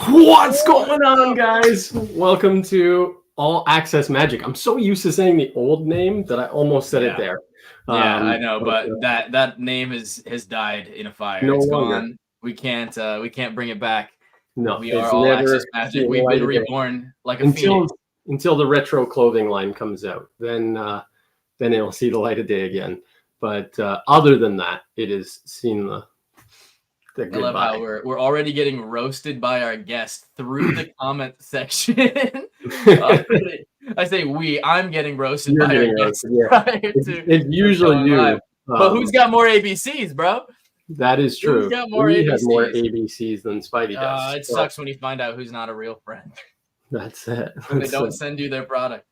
What's going on, guys? Welcome to All Access Magic. I'm so used to saying the old name that I almost said it there. I know, but that name has died in a fire. No It's longer. gone. We can't bring it back. No, we it's are All never Access Magic. seen We've light been of day. reborn like a phoenix. Until the retro clothing line comes out. Then it'll see the light of day again. But other than that, it has seen the I goodbye. love how we're already getting roasted by our guests through the comment section. I say I'm getting roasted by our guests prior to it's usually you. Live. But who's got more ABCs, bro? That is true. Who's got more we ABCs? have more ABCs than Spidey does. It sucks when you find out who's not a real friend. That's it. When they don't send you their product.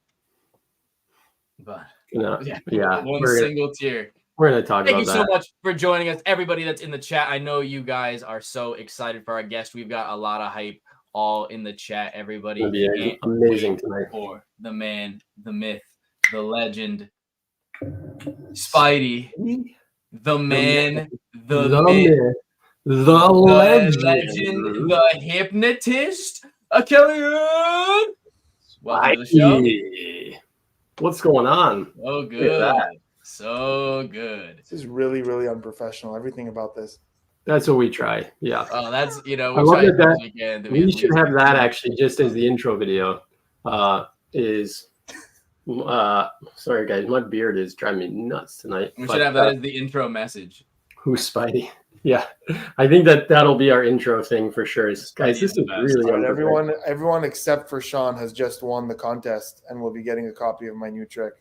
But one single tier. We're going to talk about that. Thank you so much for joining us, everybody that's in the chat. I know you guys are so excited for our guest. We've got a lot of hype all in the chat. Everybody can't be amazing tonight. For the man, the myth, the legend, Spidey, the man, the myth, the legend, the hypnotist, Kelly. Welcome to the show. What's going on? Oh, good. So good. This is really, really unprofessional. Everything about this. That's what we try. Yeah. Oh, that's we should have that actually just as the intro video. Sorry guys, my beard is driving me nuts tonight. We should have that as the intro message. Who's Spidey? Yeah, I think that'll be our intro thing for sure. Guys, this is really everyone except for Sean has just won the contest and will be getting a copy of my new trick.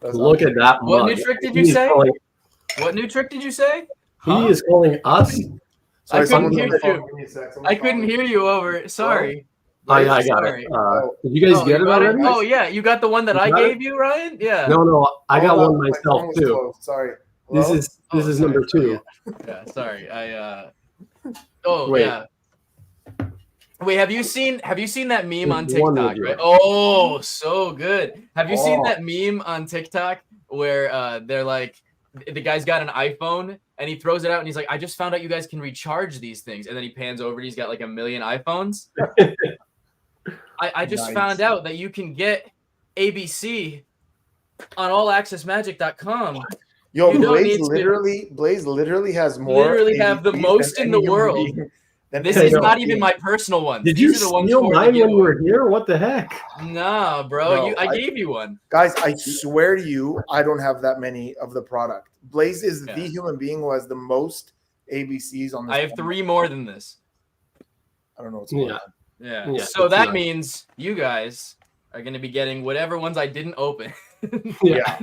Look at that. What new trick did you say? What new trick did you say? He is calling us. I couldn't hear you. I couldn't hear you over. Sorry. I got it. Did you guys get it already? Oh yeah, you got the one that I gave you, Ryan? Yeah. No, I got one myself too. Sorry. Hello? This is number 2. Yeah, sorry. Yeah. Wait, have you seen that meme on TikTok, right? Oh, so good. Have you seen that meme on TikTok where they're like, the guy's got an iPhone and he throws it out and he's like, I just found out you guys can recharge these things. And then he pans over and he's got like 1 million iPhones. I just found out that you can get ABC on allaccessmagic.com. Yo, Blaze literally has more. Literally have the most in the world. This is not even my personal one. Did you steal mine when you were here? What the heck? Nah, bro. No, I gave you one. Guys, I swear to you, I don't have that many of the product. Blaze is the human being who has the most ABCs on this. I have 3 more than this. I don't know what's going on. Yeah. So that means you guys are going to be getting whatever ones I didn't open. Yeah.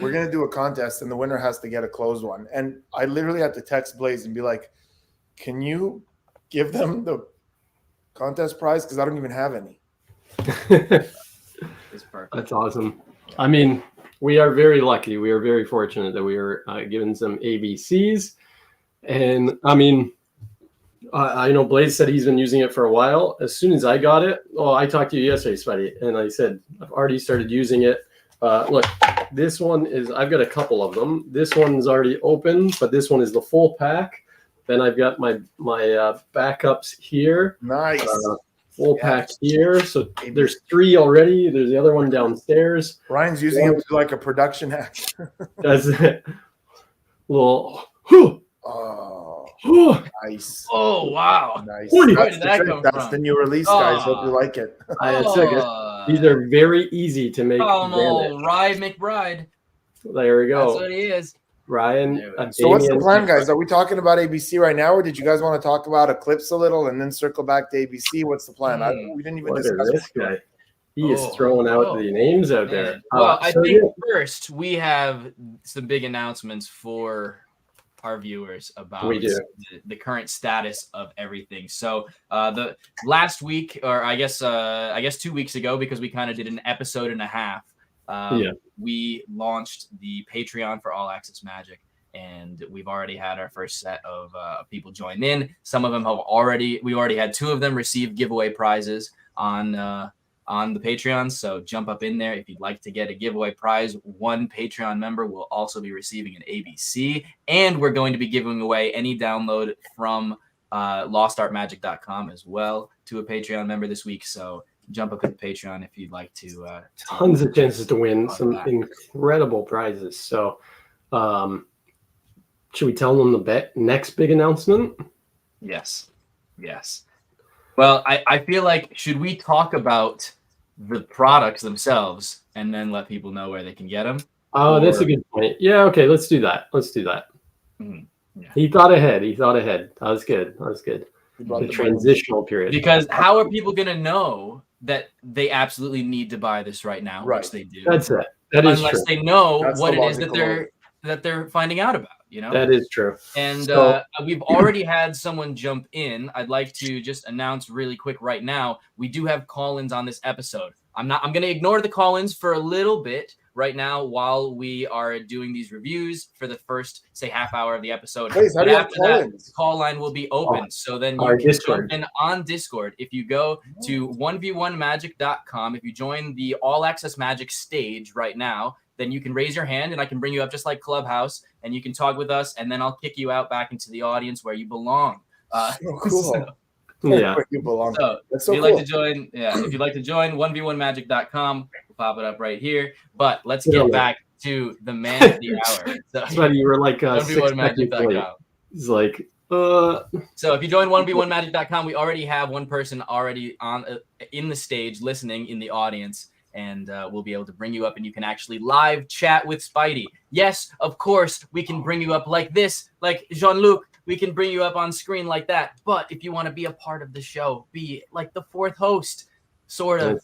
We're going to do a contest, and the winner has to get a closed one. And I literally had to text Blaze and be like, can you give them the contest prize? Because I don't even have any. It's perfect. That's awesome. I mean, we are very lucky. We are very fortunate that we were given some ABCs. And I mean, I know Blaze said he's been using it for a while. As soon as I got it, I talked to you yesterday, Spidey, and I said, I've already started using it. Look, this one is, I've got a couple of them. This one's already open, but this one is the full pack. Then I've got my backups here. Nice. Full pack here. So there's 3 already. There's the other one downstairs. Ryan's using it like a production act. That's it. Little. Nice. Oh, wow. Nice. Where did that come That's from? the new release, guys. Hope you like it. These are very easy to make. Ryan McBride. There we go. That's what he is. Ryan. So what's the plan, guys? Are we talking about ABC right now, or did you guys want to talk about Eclipse a little and then circle back to ABC? What's the plan? We didn't even discuss this guy. He is throwing out the names out there. Well, I think first we have some big announcements for our viewers about the current status of everything. So the last week, or I guess 2 weeks ago, because we kind of did an episode and a half, we launched the Patreon for All Access Magic, and we've already had our first set of people join in. Some of them we already had 2 of them receive giveaway prizes on the Patreon. So jump up in there if you'd like to get a giveaway prize. 1 Patreon member will also be receiving an ABC, and we're going to be giving away any download from lostartmagic.com as well to a Patreon member this week. So jump up to the Patreon if you'd like to. Tons of chances to win some incredible prizes. So should we tell them the next big announcement? Yes. Well, I feel like, should we talk about the products themselves and then let people know where they can get them? Oh, that's a good point. Yeah, okay, let's do that. Mm-hmm. Yeah. He thought ahead. That was good. The transitional period. Because how are people going to know that they absolutely need to buy this right now, which they do? That's it. That is unless they know what it is that they're finding out about. That is true. And we've already had someone jump in. I'd like to just announce really quick right now, we do have call-ins on this episode. I'm going to ignore the call-ins for a little bit right now while we are doing these reviews for the first, say, half hour of the episode. Please, but after that, the call line will be open. So then you can jump in on Discord. If you go to 1v1magic.com, if you join the All Access Magic stage right now, then you can raise your hand and I can bring you up just like Clubhouse and you can talk with us and then I'll kick you out back into the audience where you belong. So cool. Yeah. You belong. So if you'd like to join, if you'd like to join 1v1magic.com, we'll pop it up right here. But let's get back to the man of the hour. So you were like 1v1magic.com. It's like So if you join 1v1magic.com, we already have one person already on in the stage listening in the audience. And we'll be able to bring you up and you can actually live chat with Spidey. Yes, of course, we can bring you up like this, like Jean-Luc. We can bring you up on screen like that. But if you want to be a part of the show, be like the fourth host, sort of.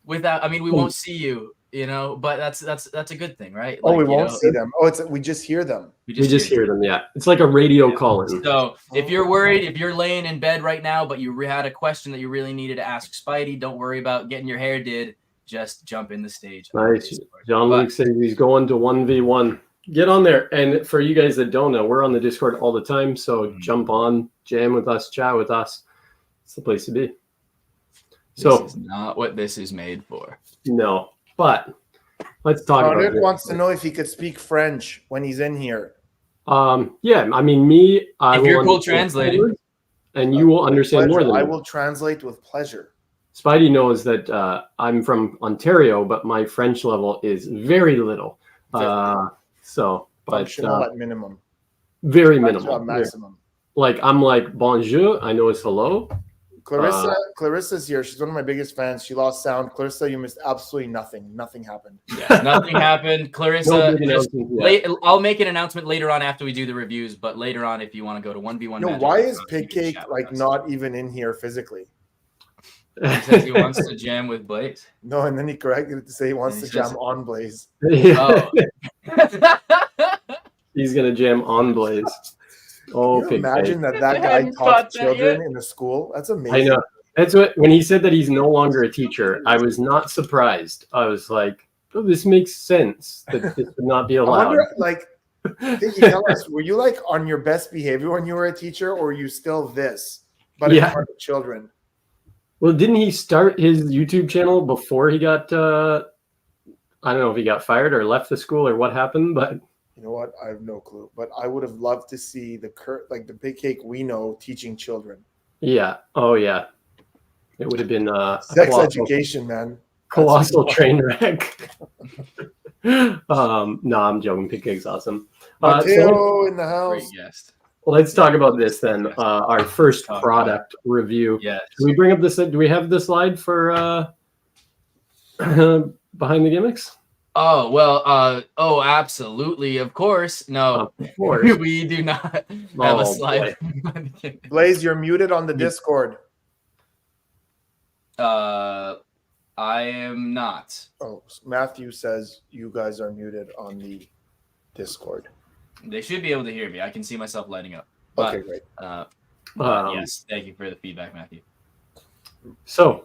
Without, I mean, we won't see you, but that's a good thing, right? Like, we won't see them. We just hear them. We just hear them. Yeah, it's like a radio call-in. So if you're worried, if you're laying in bed right now, but you had a question that you really needed to ask Spidey, don't worry about getting your hair did. Just jump in the stage. Nice. Jean-Luc says he's going to 1v1. Get on there. And for you guys that don't know, we're on the Discord all the time. So jump on, jam with us, chat with us. It's the place to be. This is not what this is made for. No. But let's talk about it. Wants to know if he could speak French when he's in here. Yeah, I mean, if you're cool translating. And you will understand more than me. I will translate with pleasure. Spidey knows that I'm from Ontario, but my French level is very little. Functional at minimum. Very minimal. Maximum. Like I'm like bonjour. I know it's hello. Clarissa's here. She's one of my biggest fans. She lost sound. Clarissa, you missed absolutely nothing. Nothing happened. Yeah, nothing happened. Clarissa, I'll make an announcement later on after we do the reviews. But later on, if you want to go to 1v1. No, why is Pig Cake not even in here physically? Because he wants to jam with Blaze. No, and then he corrected it to say he wants to jam on Blaze. Oh. He's gonna jam on Blaze. Oh, can you imagine that guy taught children in the school? That's amazing. I know. That's when he said that he's no longer a teacher. I was not surprised. I was like, "Oh, this makes sense that this would not be allowed." I wonder, tell us, were you like on your best behavior when you were a teacher, or were you still this, but in front of children? Well, didn't he start his YouTube channel before he got? I don't know if he got fired or left the school or what happened, but. You know what? I have no clue, but I would have loved to see the Big Cake we know teaching children. Yeah. Oh, yeah. It would have been sex education, man. Colossal train wreck. No, I'm joking. Big Cake's awesome. Mateo in the house. Great guest. Let's talk about this then. Our first product review. Yeah. Can we bring up this? Do we have the slide for behind the gimmicks? Oh, well, absolutely. Of course. No, of course. We do not have a slide. Blaze, you're muted on the Discord. I am not. Oh, Matthew says you guys are muted on the Discord. They should be able to hear me. I can see myself lighting up. But, okay, great. Yes, thank you for the feedback, Matthew. So,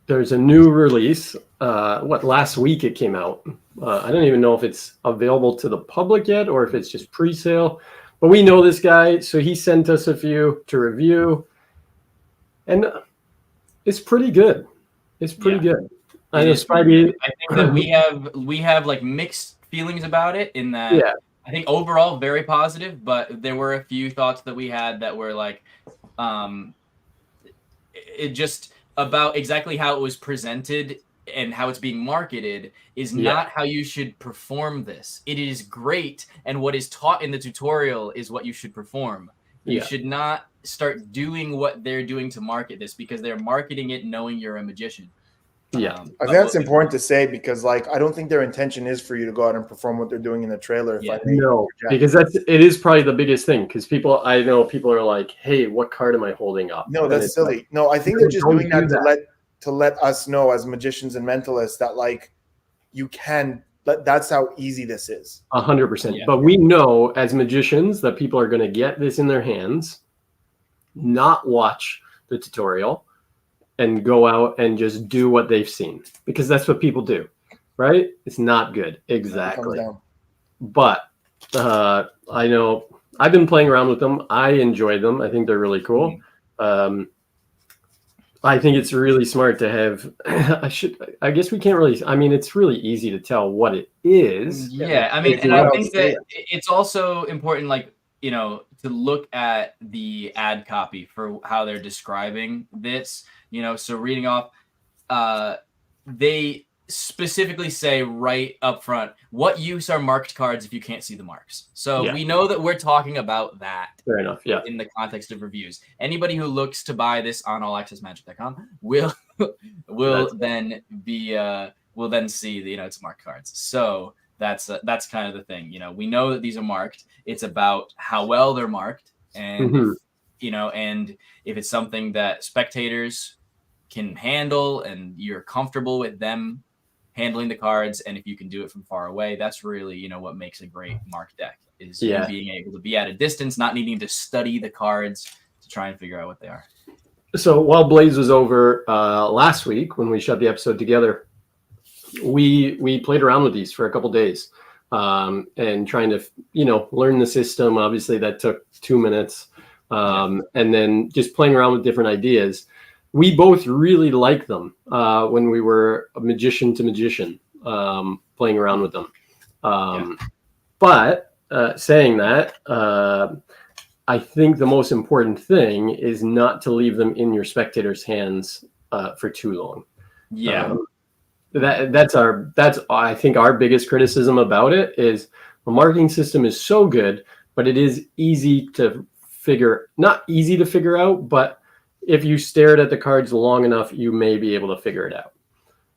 there's a new release. Last week it came out. I don't even know if it's available to the public yet or if it's just pre-sale. But we know this guy, so he sent us a few to review. And it's pretty good. It's pretty good. I know Spidey. I think that we have like mixed feelings about it in that I think overall very positive, but there were a few thoughts that we had that were like, it just about exactly how it was presented and how it's being marketed is not how you should perform this. It is great, and what is taught in the tutorial is what you should perform. You should not start doing what they're doing to market this, because they're marketing it knowing you're a magician. Yeah, I think that's important to say, because like I don't think their intention is for you to go out and perform what they're doing in the trailer. No, because it is probably the biggest thing, because I know people are like, hey, what card am I holding up? No, that's silly. Like, no, I think they're just doing that to let us know as magicians and mentalists that like you can. That's how easy this is. 100%. But we know as magicians that people are going to get this in their hands, not watch the tutorial, and go out and just do what they've seen, because that's what people do, right? It's not good. Exactly. But I know I've been playing around with them. I enjoy them. I think they're really cool. I think it's really smart to have. I guess we can't really. I mean, it's really easy to tell what it is. Yeah, I mean, and I think that it's also important, like, you know, to look at the ad copy for how they're describing this. You know, so reading off, they specifically say right up front, what use are marked cards if you can't see the marks? So we know that we're talking about that. Fair enough. Yeah. In the context of reviews, anybody who looks to buy this on allaccessmagic.com will then see the, you know, it's marked cards. So that's kind of the thing. You know, we know that these are marked. It's about how well they're marked, and you know, and if it's something that spectators can handle and you're comfortable with them handling the cards, and if you can do it from far away, that's really, you know, what makes a great marked deck, is you being able to be at a distance, not needing to study the cards to try and figure out what they are. So while Blaze was over last week, when we shot the episode together, we played around with these for a couple days, and trying to, you know, learn the system. Obviously that took 2 minutes, and then just playing around with different ideas. We both really like them when we were magician to magician, playing around with them. But saying that, I think the most important thing is not to leave them in your spectators' hands for too long. That's I think our biggest criticism about it is the marking system is so good, but it is easy to not easy to figure out, but if you stared at the cards long enough, you may be able to figure it out.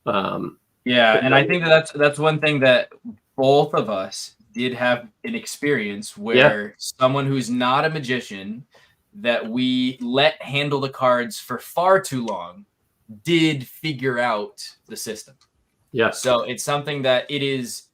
And I think that's one thing that both of us did have an experience where someone who's not a magician that we let handle the cards for far too long did figure out the system. Yeah. So it's something that it is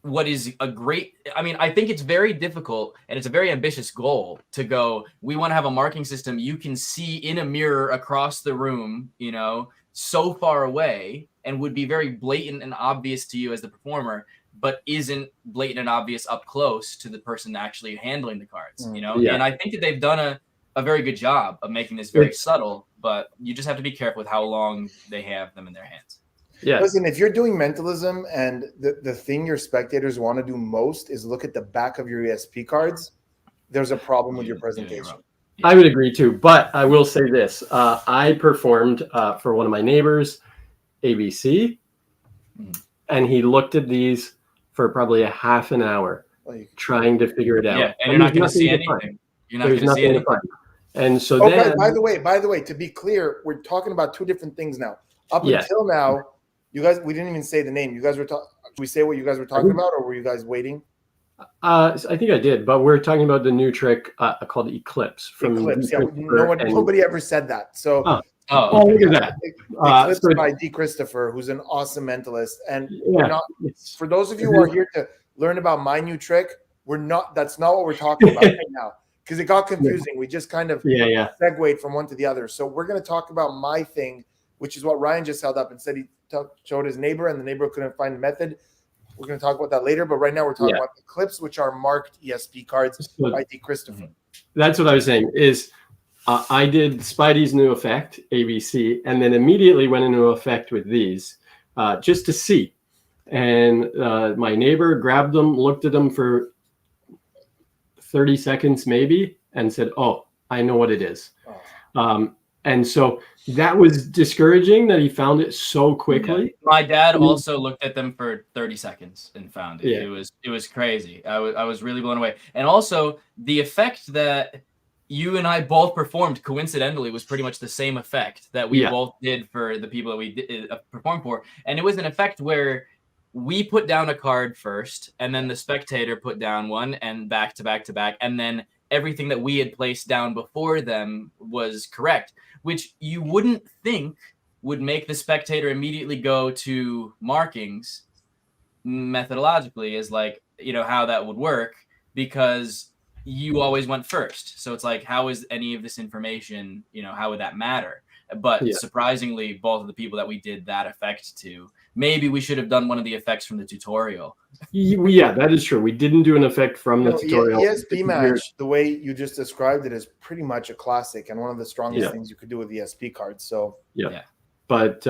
what is a great, I mean, I think it's very difficult, and it's a very ambitious goal to go, we want to have a marking system you can see in a mirror across the room, you know, so far away, and would be very blatant and obvious to you as the performer, but isn't blatant and obvious up close to the person actually handling the cards, you know? And I think that they've done a very good job of making this very subtle, but you just have to be careful with how long they have them in their hands. Yeah. Listen, if you're doing mentalism and the thing your spectators want to do most is look at the back of your ESP cards, there's a problem with your presentation. I would agree too, but I will say this. I performed for one of my neighbors, ABC, and he looked at these for probably a half an hour trying to figure it out. Yeah, and you're not going to see anything. You're not going to see anything. And so then... By the way, to be clear, we're talking about two different things now. Up until now, you guys, we didn't even say the name. You guys were talking. Did we say what you guys were talking about, or were you guys waiting? I think I did, but we're talking about the new trick called Eclipse. Eclipse. Yeah, nobody ever said that. So, look at that. Eclipse by D. Christopher, who's an awesome mentalist. And for those of you who are here to learn about my new trick, that's not what we're talking about right now, because it got confusing. We just kind of segued from one to the other. So we're going to talk about my thing, which is what Ryan just held up and said he showed his neighbor, and the neighbor couldn't find the method. We're going to talk about that later, but right now we're talking about the clips, which are marked ESP cards by D. Christopher. That's what I was saying. Is I did Spidey's new effect, ABC, and then immediately went into effect with these just to see. And my neighbor grabbed them, looked at them for 30 seconds maybe and said, oh, I know what it is. And so that was discouraging that he found it so quickly. Yeah. My dad also looked at them for 30 seconds and found it. Yeah. It was crazy. I was really blown away. And also the effect that you and I both performed coincidentally was pretty much the same effect that we both did for the people that we did, performed for. And it was an effect where we put down a card first, and then the spectator put down one, and back to back to back, and then everything that we had placed down before them was correct, which you wouldn't think would make the spectator immediately go to markings methodologically as like, you know, how that would work, because you always went first. So it's like, how is any of this information, you know, how would that matter? But surprisingly, both of the people that we did that effect to, maybe we should have done one of the effects from the tutorial. Yeah, that is true. We didn't do an effect from the tutorial. ESP match, the way you just described it, is pretty much a classic and one of the strongest things you could do with ESP cards. So but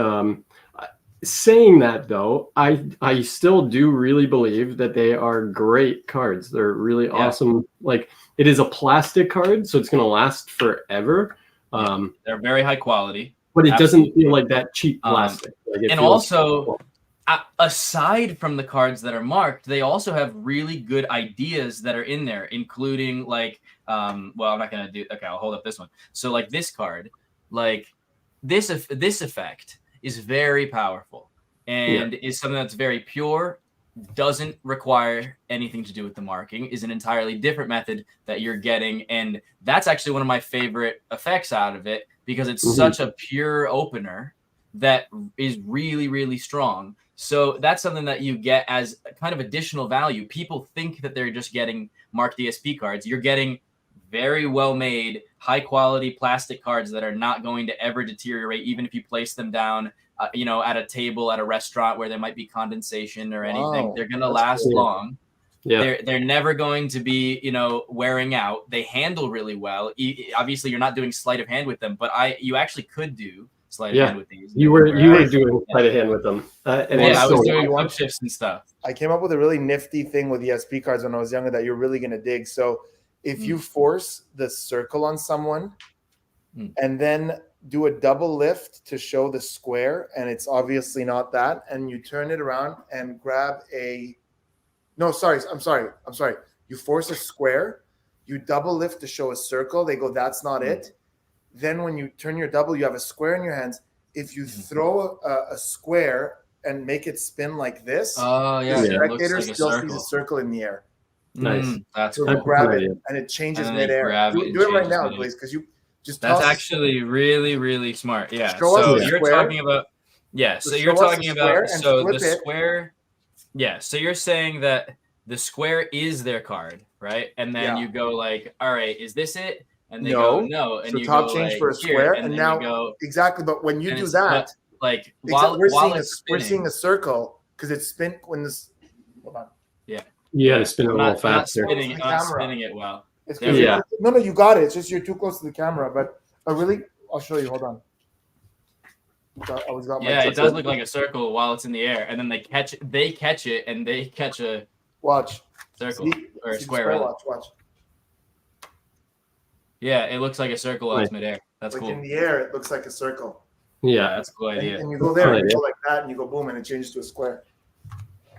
saying that though, I still do really believe that they are great cards. They're really awesome. Like, it is a plastic card, so it's going to last forever. They're very high quality, but it doesn't feel like that cheap plastic. And also, aside from the cards that are marked, they also have really good ideas that are in there, including like, well, I'm not gonna do. Okay, I'll hold up this one. So like this card, like this effect is very powerful and is something that's very pure. Doesn't require anything to do with the marking, is an entirely different method that you're getting. And that's actually one of my favorite effects out of it, because it's such a pure opener that is really, really strong. So that's something that you get as kind of additional value. People think that they're just getting marked ESP cards. You're getting very well made, high quality plastic cards that are not going to ever deteriorate, even if you place them down you know, at a table at a restaurant where there might be condensation or anything. They're going to last long. They're never going to be, you know, wearing out. They handle really well. Obviously, you're not doing sleight of hand with them, but you actually could do sleight of hand with these. You were doing sleight of hand with them. And I was doing flip shifts and stuff. I came up with a really nifty thing with ESP cards when I was younger that you're really going to dig. So if you force the circle on someone and then do a double lift to show the square, and it's obviously not that, and you turn it around and grab I'm sorry. You force a square, you double lift to show a circle. They go, that's not it. Then when you turn your double, you have a square in your hands. If you throw a square and make it spin like this, the spectator still sees a circle in the air. Nice. That's so cool. Grab it, and it changes midair. Do it right now, please, because you just. That's actually really, really smart. Yeah. So you're talking about. Yeah. So you're talking about. So the square. Yeah. So you're saying that the square is their card, right? And then you go like, all right, is this it? And they go no. And so you top go change like, for a square, and now you go, exactly. But when you do that, like while we're seeing a circle because it's spin when this. Hold on. Yeah. Yeah, spin it a little faster. Not spinning it well. No, you got it. It's just you're too close to the camera. But I'll show you. Hold on. It does look like a circle while it's in the air, and then they catch it, and they catch a circle or a square. Watch. Yeah, it looks like a circle while it's midair. That's like cool. In the air, it looks like a circle. Yeah, that's a cool idea. And you go there, and you go like that, and you go boom, and it changes to a square.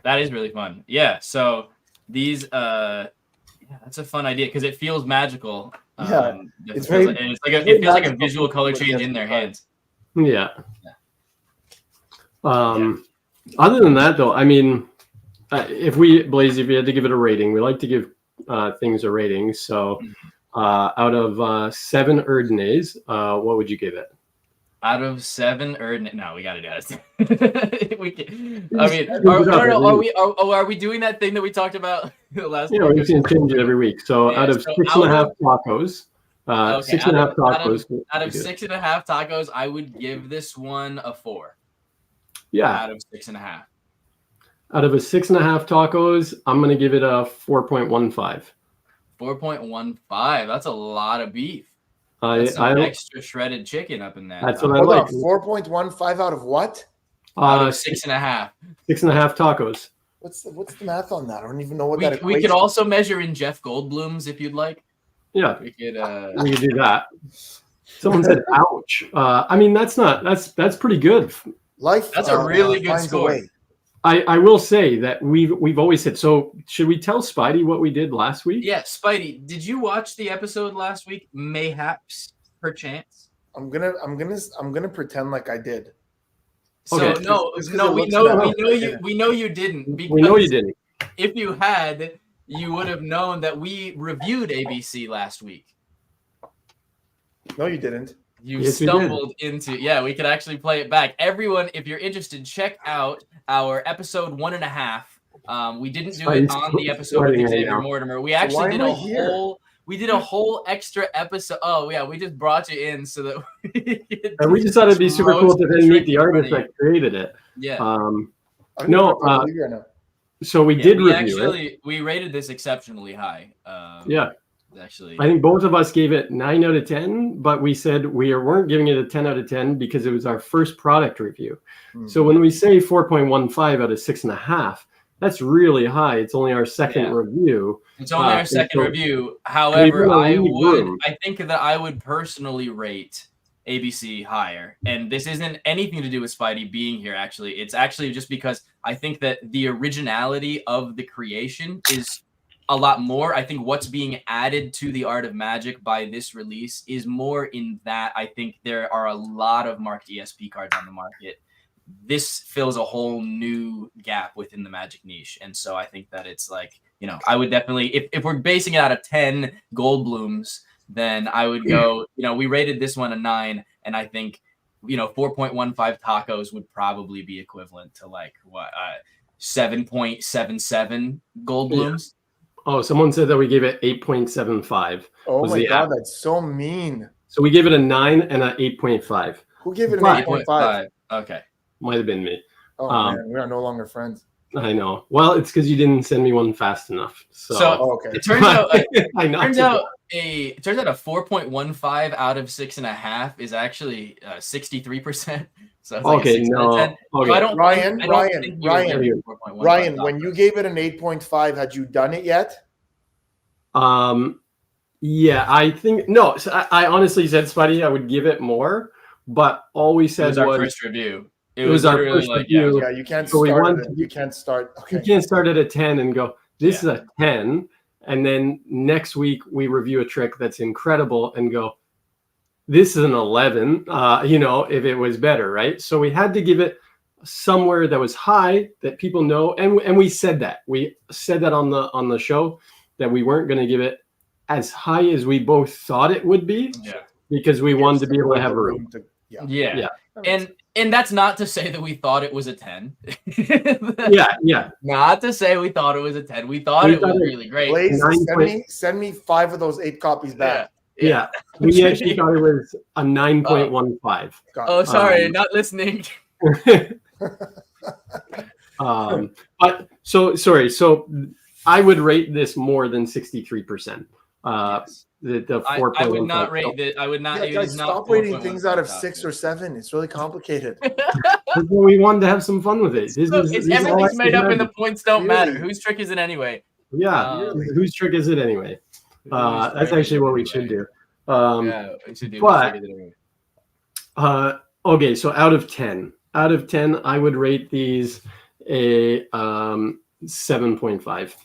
That is really fun. Yeah. So these, that's a fun idea because it feels magical. It feels like a visual color change in their hands. Yeah. Other than that, though, I mean, if you had to give it a rating, we like to give things a rating. So, out of 7 Erdnase, what would you give it? Out of 7 Erdnase, no, we got to do it. Are we doing that thing that we talked about last? Yeah, we can change it every week. So, out of 6.5 tacos. 6.5 tacos. Out of 6.5 tacos, I would give this one a 4. Yeah. Out of 6.5. Out of a 6.5 tacos, I'm going to give it a 4.15. 4.15. That's a lot of beef. That's some extra shredded chicken up in there. That's what I like. 4.15 out of what? Out of 6.5. 6.5 tacos. What's the math on that? I don't even know what we could also measure in Jeff Goldblum's if you'd like. Yeah, we could do that. Someone said, "Ouch." I mean, that's pretty good. Life. That's a really good score. I will say that we've always said. So should we tell Spidey what we did last week? Yeah, Spidey, did you watch the episode last week? Mayhaps, perchance. I'm gonna pretend like I did. So okay. no, we know you didn't. Because we know you didn't. If you had, you would have known that we reviewed ABC last week. No, you didn't. You stumbled into we could actually play it back. Everyone, if you're interested, check out our episode 1.5. We didn't do it on the episode with Xavier Mortimer. We actually did a whole extra episode. Oh yeah, we just brought you in so that we just thought it'd be super cool to then meet the artist that created it. Yeah. So we did review it. We rated this exceptionally high. Actually, I think both of us gave it 9 out of 10, but we said we weren't giving it a 10 out of 10 because it was our first product review. So when we say 4.15 out of 6.5, that's really high. It's only our second review. It's only our second review. However, I think that I would personally rate ABC higher. And this isn't anything to do with Spidey being here, actually. It's actually just because I think that the originality of the creation is a lot more. I think what's being added to the Art of Magic by this release is more in that I think there are a lot of marked ESP cards on the market. This fills a whole new gap within the Magic niche. And so I think that it's like, I would definitely, if we're basing it out of 10 Goldblums, then I would go, we rated this one a 9. And I think, 4.15 tacos would probably be equivalent to 7.77 Goldblums. Oh, someone said that we gave it 8.75. Oh my God, that's so mean. So we gave it a 9 and an 8.5. Who gave it an 8.5? Okay. Might have been me. Oh man, we are no longer friends. I know. Well, it's because you didn't send me one fast enough. Okay. It turns out a 4.15 out of 6.5 is actually 63%. So okay, no. Okay. Ryan, when you gave it an 8.5, had you done it yet? Yeah, I think no. So I honestly said, Spidey, I would give it more, but all we said was our first review. It was our first review. Yeah, you can't start. You can't start. Okay. You can't start at a 10 and go, this is a 10, and then next week we review a trick that's incredible and go, this is an 11, if it was better, right? So we had to give it somewhere that was high that people know. And we said that. We said that on the show that we weren't going to give it as high as we both thought it would be. Yeah. Because we wanted to be able to have room. Yeah. And that's not to say that we thought it was a 10. Yeah. Not to say we thought it was a 10. We thought it was really great. Blaze, send me 5 of those 8 copies back. Yeah. We actually thought it was a 9.15. Oh, sorry, not listening. But sorry. So I would rate this more than 63%. Yes. The 4. I would not rate it. I would not. Yeah, guys, stop rating things out of 6 or 7. It's really complicated. We wanted to have some fun with it. Everything's made up, and the points don't matter. Whose trick is it anyway? Yeah, whose trick is it anyway? That's actually what we should do. We should do. But okay, so out of 10, I would rate these a 7.5.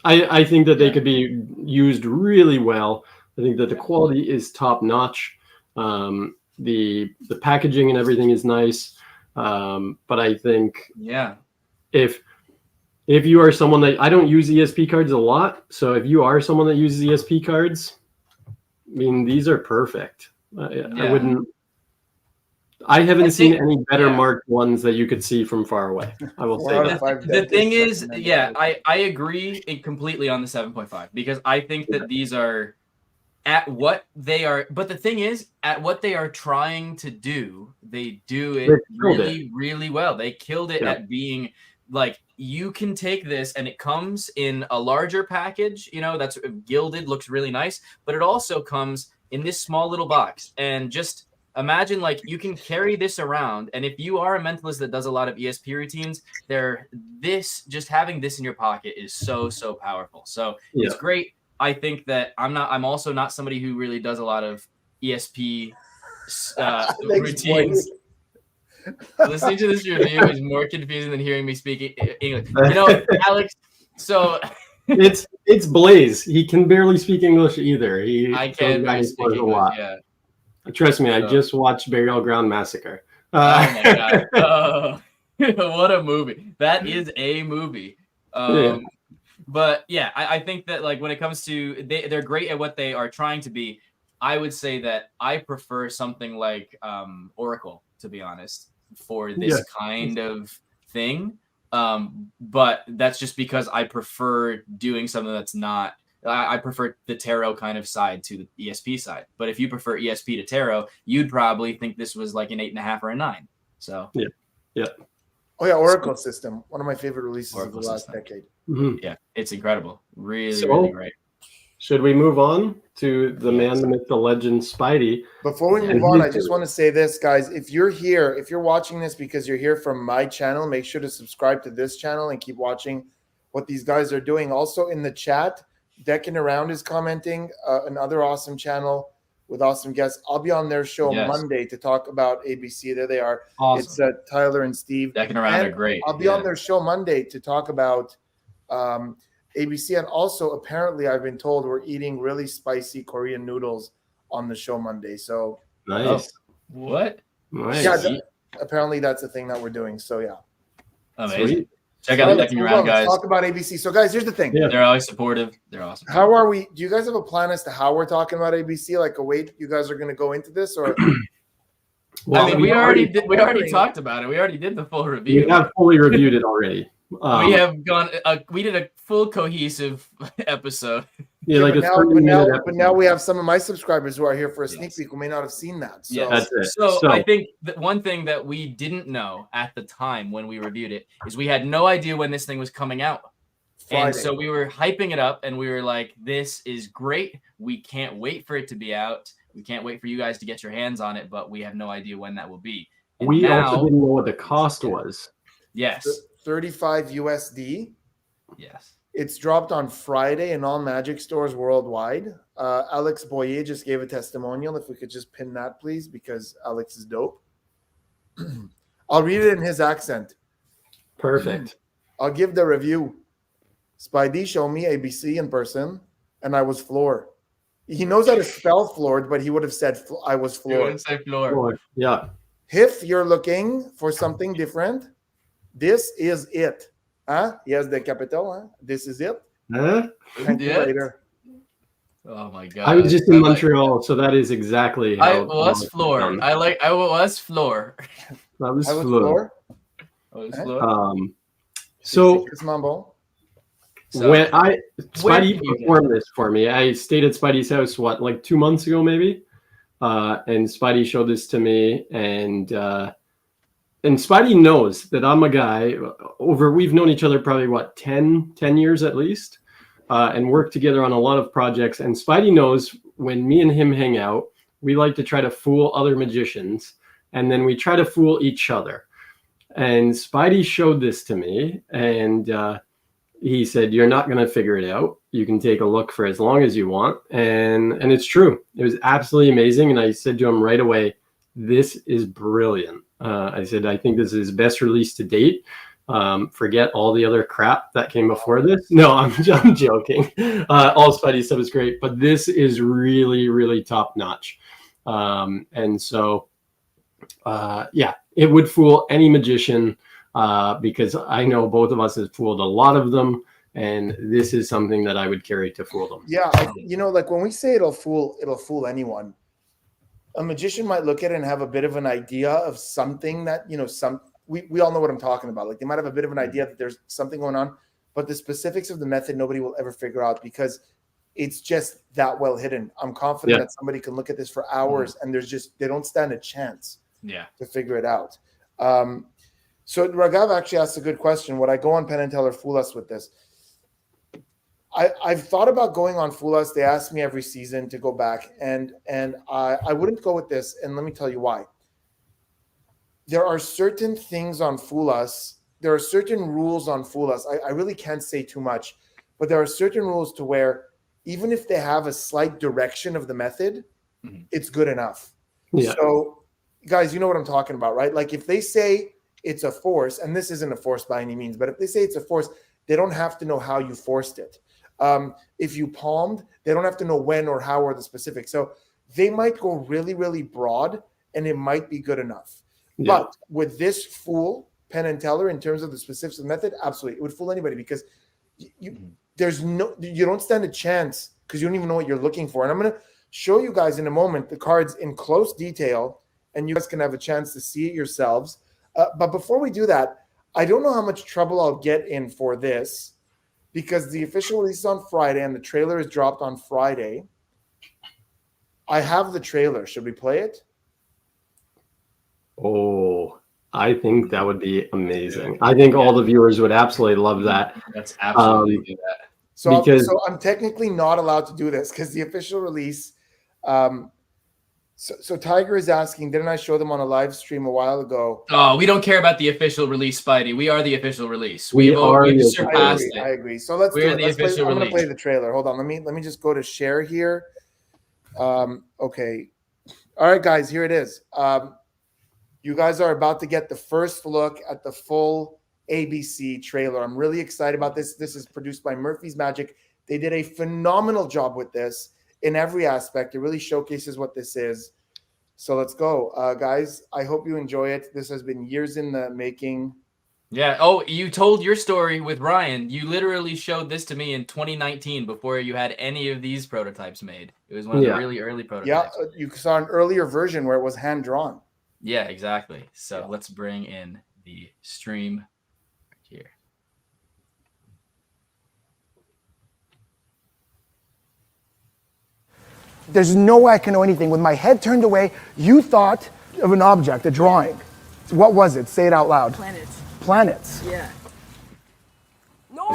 I think that they could be used really well. I think that the quality is top notch. The packaging and everything is nice. But I think if you are someone that I don't use ESP cards a lot, so if you are someone that uses ESP cards, I mean, these are perfect. I haven't seen any better marked ones that you could see from far away. I will say that. The thing is, I agree completely on the 7.5 because I think that these are at what they are. But the thing is, at what they are trying to do, they do it really, really well. They killed it at being like, you can take this and it comes in a larger package, that's gilded, looks really nice, but it also comes in this small little box. And just imagine like you can carry this around, and if you are a mentalist that does a lot of ESP routines, just having this in your pocket is so powerful. So it's great. I think that I'm also not somebody who really does a lot of ESP routines. Listening to this review is more confusing than hearing me speak English. Alex, so it's Blaze. He can barely speak English either. I can't barely speak English. Yeah. Trust me, I just watched Burial Ground Massacre. Oh my god! Oh, what a movie! That is a movie. But yeah, I think that like when it comes to they're great at what they are trying to be. I would say that I prefer something like Oracle, to be honest, for this kind of thing. But that's just because I prefer doing something that's not. I prefer the tarot kind of side to the ESP side. But if you prefer ESP to tarot, you'd probably think this was like an 8.5 or a 9. So yeah. Oh yeah, Oracle system, one of my favorite releases of the last decade. Mm-hmm. Yeah, it's incredible. Really great. Should we move on to the man, the myth, the legend, Spidey? Before we move on, I just want to say this, guys. If you're watching this because you're here from my channel, make sure to subscribe to this channel and keep watching what these guys are doing. Also in the chat, Decking Around is commenting, another awesome channel with awesome guests. I'll be on their show Monday to talk about ABC. There they are. Awesome. It's Tyler and Steve. Decking Around are great. I'll be on their show Monday to talk about ABC. And also, apparently, I've been told we're eating really spicy Korean noodles on the show Monday. So nice. What? Nice. Yeah, apparently that's a thing that we're doing. So yeah. Amazing. Sweet. Check out the Decking Around, guys. Let's talk about ABC. So, guys, here's the thing. Yeah. They're always supportive. They're awesome. How are we? Do you guys have a plan as to how we're talking about ABC? Like a way you guys are going to go into this, or? Well, I mean, we already talked about it. We already did the full review. We have fully reviewed it already. We have gone. We did a full cohesive episode. Yeah, like but now we have some of my subscribers who are here for a sneak peek who may not have seen that. So. Yeah, that's it. So I think that one thing that we didn't know at the time when we reviewed it is we had no idea when this thing was coming out. Friday. And so we were hyping it up and we were like, this is great. We can't wait for it to be out. We can't wait for you guys to get your hands on it, but we have no idea when that will be. And we also didn't know what the cost was. Yes. 35 USD. Yes. It's dropped on Friday in all Magic stores worldwide. Alex Boyer just gave a testimonial. If we could just pin that, please, because Alex is dope. I'll read it in his accent. Perfect. I'll give the review. Spidey showed me ABC in person, and I was floored. He knows how to spell floored, but he would have said I was floored. He wouldn't say floored. Yeah. If you're looking for something different, this is it. Huh? Yes, the capital. Huh? This is it. Huh? Thank you later. Oh my god! I was just in Montreal, so that is exactly how I was floored. I was floored. I was floored. So when Spidey performed this for me, I stayed at Spidey's house like 2 months ago maybe, and Spidey showed this to me, and Spidey knows that I'm a guy we've known each other probably 10 years at least, and worked together on a lot of projects. And Spidey knows when me and him hang out, we like to try to fool other magicians, and then we try to fool each other. And Spidey showed this to me, and he said, "You're not going to figure it out. You can take a look for as long as you want." And it's true. It was absolutely amazing. And I said to him right away, "This is brilliant." I said, "I think this is his best release to date. Forget all the other crap that came before this." No, I'm joking. All Spidey stuff is great, but this is really, really top notch. And so, yeah, it would fool any magician because I know both of us have fooled a lot of them, and this is something that I would carry to fool them. Yeah, like when we say it'll fool anyone. A magician might look at it and have a bit of an idea of something that, we all know what I'm talking about. Like they might have a bit of an idea that there's something going on, but the specifics of the method, nobody will ever figure out because it's just that well hidden. I'm confident that somebody can look at this for hours and they don't stand a chance to figure it out. So Ragav actually asked a good question. Would I go on Penn and Teller fool us with this? I've thought about going on Fool Us. They ask me every season to go back, and I wouldn't go with this, and let me tell you why. There are certain things on Fool Us. There are certain rules on Fool Us. I really can't say too much, but there are certain rules to where even if they have a slight direction of the method, it's good enough. Yeah. So, guys, you know what I'm talking about, right? Like if they say it's a force, and this isn't a force by any means, but if they say it's a force, they don't have to know how you forced it. If you palmed, they don't have to know when or how or the specifics. So they might go really, really broad, and it might be good enough. Yeah. But with this fool Penn and Teller in terms of the specifics of the method, absolutely, it would fool anybody because you don't stand a chance because you don't even know what you're looking for. And I'm going to show you guys in a moment the cards in close detail, and you guys can have a chance to see it yourselves. But before we do that, I don't know how much trouble I'll get in for this because the official release is on Friday and the trailer is dropped on Friday. I have the trailer. Should we play it? Oh, I think that would be amazing. I think all the viewers would absolutely love that. That's absolutely do that. So I'm technically not allowed to do this because the official release. So Tiger is asking, didn't I show them on a live stream a while ago? Oh, we don't care about the official release, Spidey. We are the official release. We've surpassed it. I agree. So let's do it. I'm going to play the trailer. Hold on. Let me just go to share here. Okay. All right, guys, here it is. You guys are about to get the first look at the full ABC trailer. I'm really excited about this. This is produced by Murphy's Magic. They did a phenomenal job with this in every aspect. It really showcases what this is. So let's go. Guys, I hope you enjoy it. This has been years in the making. Yeah. Oh, you told your story with Ryan. You literally showed this to me in 2019 before you had any of these prototypes made. It was one of the really early prototypes. Yeah, you saw an earlier version where it was hand-drawn. Yeah, exactly. So let's bring in the stream right here. There's no way I can know anything. With my head turned away, you thought of an object, a drawing. What was it? Say it out loud. Planets. Planets. Yeah. No!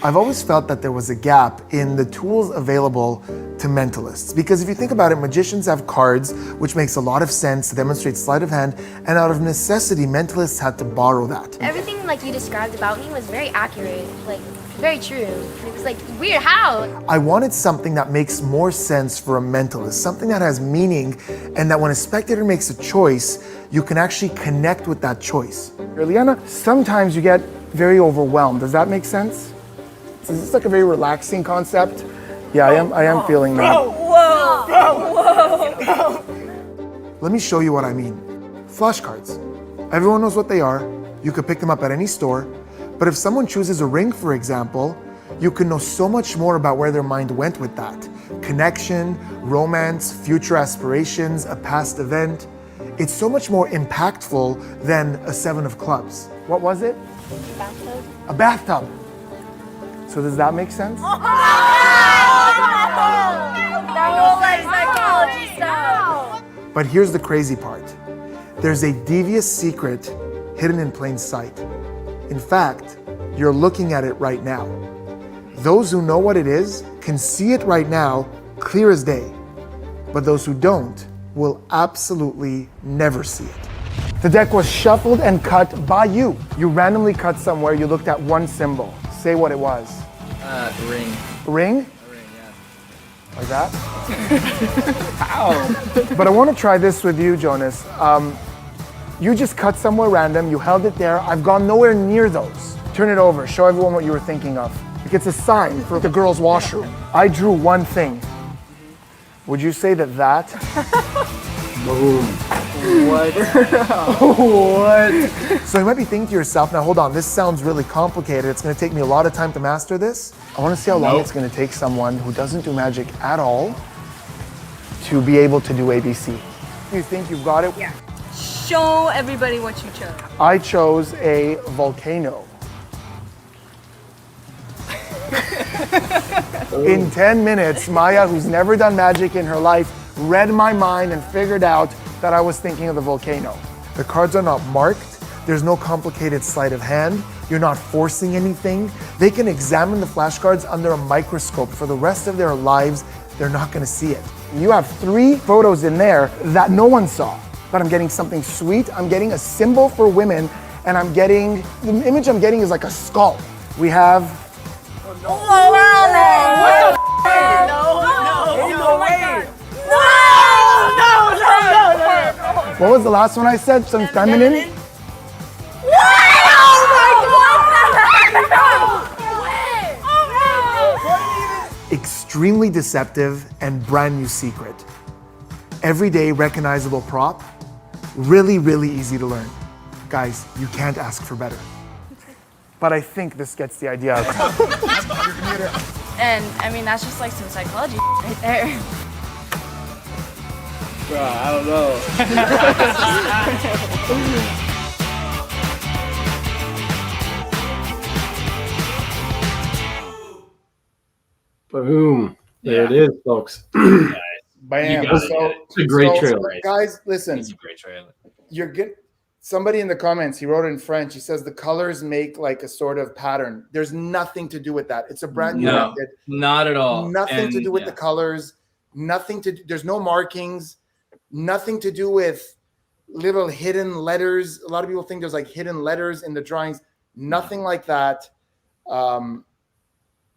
I've always felt that there was a gap in the tools available to mentalists. Because if you think about it, magicians have cards, which makes a lot of sense to demonstrate sleight of hand, and out of necessity, mentalists had to borrow that. Everything like you described about me was very accurate, like very true. It was like weird, how? I wanted something that makes more sense for a mentalist, something that has meaning, and that when a spectator makes a choice, you can actually connect with that choice. Liana, sometimes you get very overwhelmed. Does that make sense? Is this like a very relaxing concept? Yeah, I am feeling that. Whoa! Let me show you what I mean. Flashcards. Everyone knows what they are. You could pick them up at any store. But if someone chooses a ring, for example, you can know so much more about where their mind went with that. Connection, romance, future aspirations, a past event. It's so much more impactful than a 7 of clubs. What was it? Bathtub. A bathtub. So does that make sense? But here's the crazy part. There's a devious secret hidden in plain sight. In fact, you're looking at it right now. Those who know what it is can see it right now, clear as day. But those who don't will absolutely never see it. The deck was shuffled and cut by you. You randomly cut somewhere, you looked at one symbol. Say what it was. Ring. Ring? A ring, yeah. Like that? Ow. But I want to try this with you, Jonas. You just cut somewhere random, you held it there. I've gone nowhere near those. Turn it over, show everyone what you were thinking of. It's a sign for the girls' washroom. I drew one thing. Would you say that? Boom. What? What? So you might be thinking to yourself, now hold on, this sounds really complicated. It's going to take me a lot of time to master this. I want to see how long it's going to take someone who doesn't do magic at all to be able to do ABC. You think you've got it? Yeah. Show everybody what you chose. I chose a volcano. In 10 minutes, Maya, who's never done magic in her life, read my mind and figured out that I was thinking of the volcano. The cards are not marked. There's no complicated sleight of hand. You're not forcing anything. They can examine the flashcards under a microscope for the rest of their lives. They're not gonna see it. You have 3 photos in there that no one saw, but I'm getting something sweet. I'm getting a symbol for women, and the image I'm getting is like a skull. We have, what was the last one I said? Some feminine? Extremely deceptive and brand new secret. Everyday recognizable prop. Really, really easy to learn. Guys, you can't ask for better. But I think this gets the idea of And I mean, that's just like some psychology right there. Bro, I don't know. Boom. There it is, folks. Bam. got it, So, It's a great trailer. guys, listen. It's a great trailer. You're good. Somebody in the comments, he wrote in French. He says the colors make like a sort of pattern. There's nothing to do with that. It's a brand new No, method. not at all. Nothing to And, do with yeah. the colors. Nothing to. There's no markings. Nothing to do with little hidden letters. A lot of people think there's like hidden letters in the drawings. Nothing like that.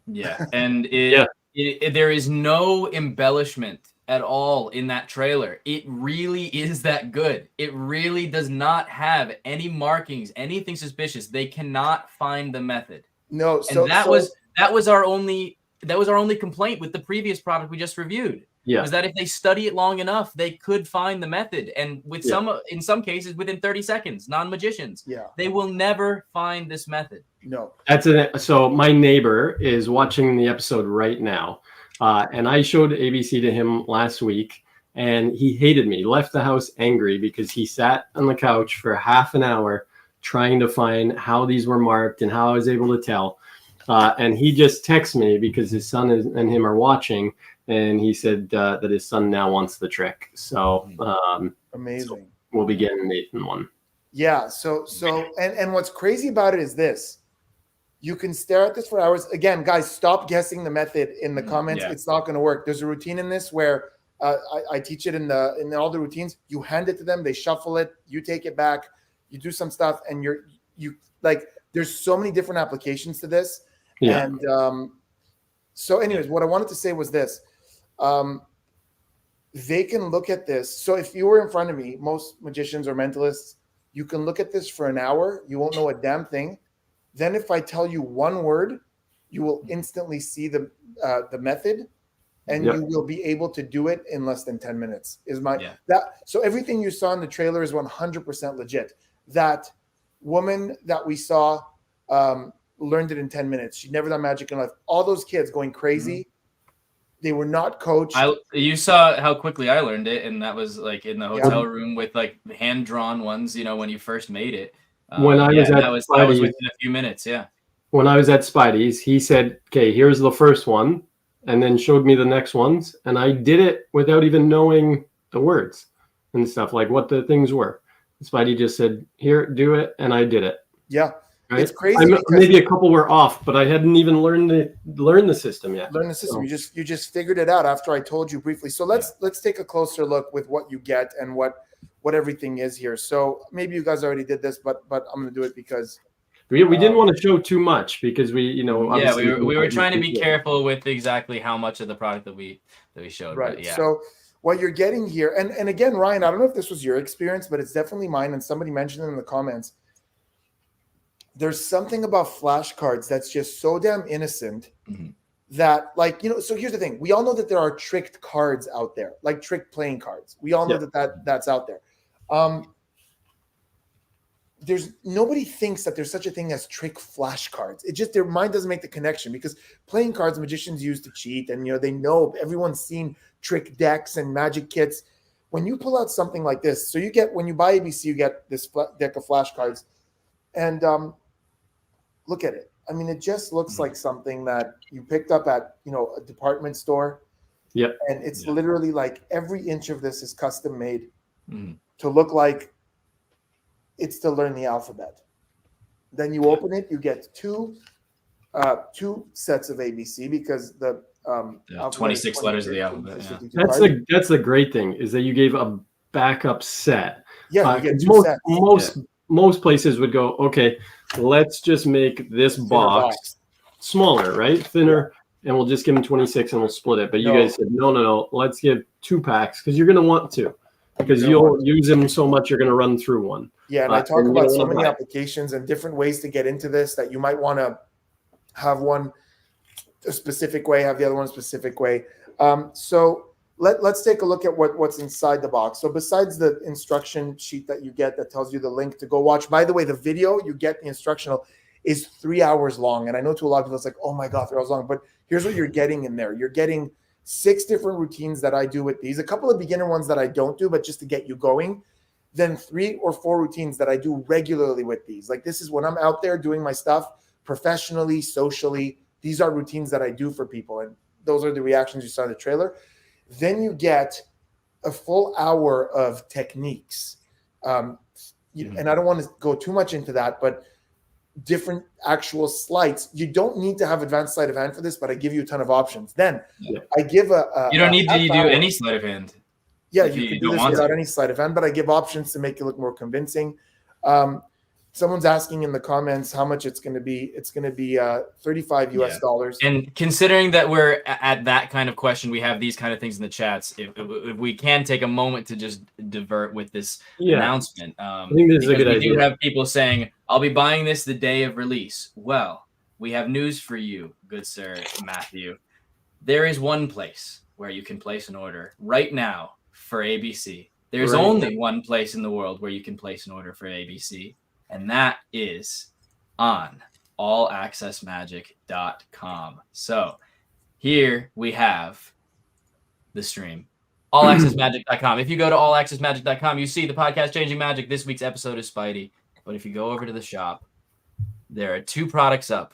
Yeah, and there is no embellishment at all in that trailer. It really is that good. It really does not have any markings, anything suspicious. They cannot find the method. No, And so that was our only complaint with the previous product we just reviewed. Yeah. Was that if they study it long enough, they could find the method. And with in some cases, within 30 seconds, non-magicians, they will never find this method. No. So my neighbor is watching the episode right now. And I showed ABC to him last week, and he hated me. He left the house angry because he sat on the couch for half an hour trying to find how these were marked and how I was able to tell. And he just texted me because his son and him are watching, and he said that his son now wants the trick. So Amazing. So we'll be getting Nathan one. Yeah. So and what's crazy about it is this. You can stare at this for hours. Again, guys, stop guessing the method in the comments. Yeah. It's not going to work. There's a routine in this where I teach it in all the routines. You hand it to them, they shuffle it, you take it back, you do some stuff, and you like. There's so many different applications to this. Yeah. And so, anyways, what I wanted to say was this. They can look at this. So if you were in front of me, most magicians or mentalists, you can look at this for an hour. You won't know a damn thing. Then if I tell you one word, you will instantly see the method, and you will be able to do it in less than 10 minutes. So everything you saw in the trailer is 100% legit. That woman that we saw learned it in 10 minutes. She'd never done magic in life. All those kids going crazy. They were not coached. You saw how quickly I learned it, and that was like in the hotel room with like hand-drawn ones, when you first made it. When I was at that was within a few minutes, When I was at Spidey's, he said, "Okay, here's the first one," and then showed me the next ones, and I did it without even knowing the words and stuff, like what the things were. Spidey just said, "Here, do it," and I did it. Yeah, right? It's crazy. Maybe a couple were off, but I hadn't even learned the system yet. Learn the system. So. You just figured it out after I told you briefly. So let's take a closer look with what you get and what everything is here. So maybe you guys already did this, but I'm going to do it because we didn't want to show too much because we were trying to be careful with exactly how much of the product that we showed. Right. But So what you're getting here, and again, Ryan, I don't know if this was your experience, but it's definitely mine. And somebody mentioned it in the comments. There's something about flashcards that's just so damn innocent that, like, so here's the thing. We all know that there are tricked cards out there, like tricked playing cards. We all know that's out there. There's nobody thinks that there's such a thing as trick flashcards. It just, their mind doesn't make the connection because playing cards magicians use to cheat, and they know everyone's seen trick decks and magic kits. When you pull out something like this, so when you buy ABC, you get this deck of flashcards, and look at it. I mean, it just looks like something that you picked up at a department store. Yep. And it's literally like every inch of this is custom made to look like it's to learn the alphabet. Then you open it, you get two sets of ABC because the 26 letters of the alphabet. That's the great thing is that you gave a backup set. Yeah, you get two sets. Most places would go, okay, let's just make this box smaller, right? Thinner, and we'll just give them 26 and we'll split it. But you guys said, no, let's give 2 packs because you're going to want to. Because you'll use them so much, you're going to run through one. Yeah, and I talk about so many applications and different ways to get into this that you might want to have one a specific way, have the other one a specific way. So let's take a look at what's inside the box. So besides the instruction sheet that you get that tells you the link to go watch, by the way, the video you get, the instructional, is 3 hours long. And I know to a lot of people it's like, oh my God, 3 hours long. But here's what you're getting in there. You're getting 6 different routines that I do with these, a couple of beginner ones that I don't do, but just to get you going. Then 3 or 4 routines that I do regularly with these. Like this is when I'm out there doing my stuff professionally, socially. These are routines that I do for people. And those are the reactions you saw in the trailer. Then you get a full hour of techniques. And I don't want to go too much into that, but different actual sleights. You don't need to have advanced sleight of hand for this, but I give you a ton of options. Then I give you don't need to do any sleight of hand. Yeah, you can do this without any sleight of hand, but I give options to make it look more convincing. Someone's asking in the comments how much it's going to be. It's going to be $35 US. And considering that we're at that kind of question, we have these kind of things in the chats. If we can take a moment to just divert with this announcement, I think this is a good idea. We do have people saying, "I'll be buying this the day of release." Well, we have news for you, good sir Matthew. There is one place where you can place an order right now for ABC. There's only one place in the world where you can place an order for ABC. And that is on allaccessmagic.com. So here we have the stream. Allaccessmagic.com. If you go to allaccessmagic.com, you see the podcast Changing Magic. This week's episode is Spidey. But if you go over to the shop, there are 2 products up.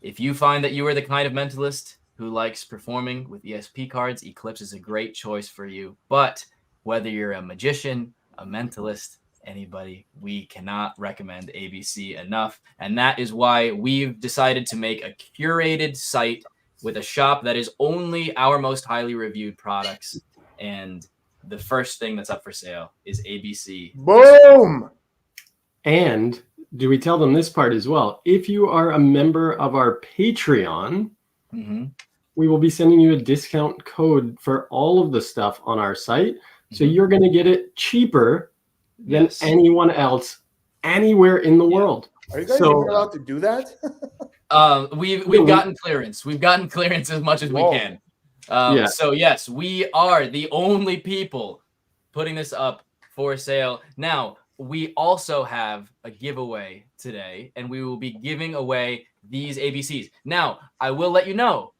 If you find that you are the kind of mentalist who likes performing with ESP cards, Eclipse is a great choice for you. But whether you're a magician, a mentalist, anybody, we cannot recommend ABC enough. And that is why we've decided to make a curated site with a shop that is only our most highly reviewed products. And the first thing that's up for sale is ABC. Boom! And do we tell them this part as well? If you are a member of our Patreon, we will be sending you a discount code for all of the stuff on our site. So you're going to get it cheaper than anyone else anywhere in the world. Are you guys even allowed to do that? We've gotten clearance. We've gotten clearance as much as we can. So yes, we are the only people putting this up for sale. Now, we also have a giveaway today, and we will be giving away these ABCs. Now, I will let you know,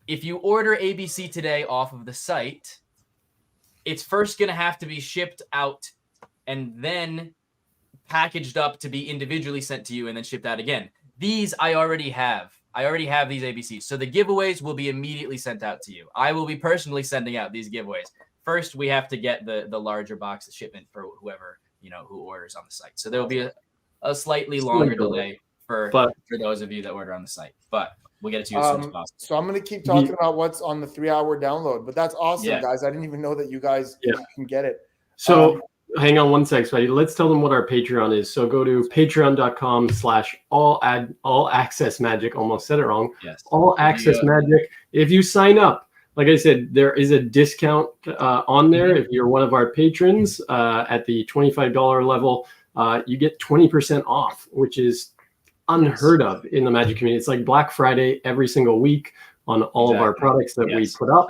if you order ABC today off of the site, it's first going to have to be shipped out and then packaged up to be individually sent to you and then shipped out again. These I already have. I already have these ABCs. So the giveaways will be immediately sent out to you. I will be personally sending out these giveaways. First, we have to get the larger box shipment for whoever, who orders on the site. So there will be a slightly longer delay for those of you that order on the site. But we'll get it to you as soon as possible. So I'm going to keep talking about what's on the 3-hour download. But that's awesome, guys. I didn't even know that you guys can get it. So hang on one sec, Spidey. Let's tell them what our Patreon is. So go to patreon.com/allaccessmagic. Almost said it wrong. Yes. All Access Magic. If you sign up, like I said, there is a discount on there. If you're one of our patrons at the $25 level, you get 20% off, which is unheard of in the Magic community. It's like Black Friday every single week on all of our products that we put up.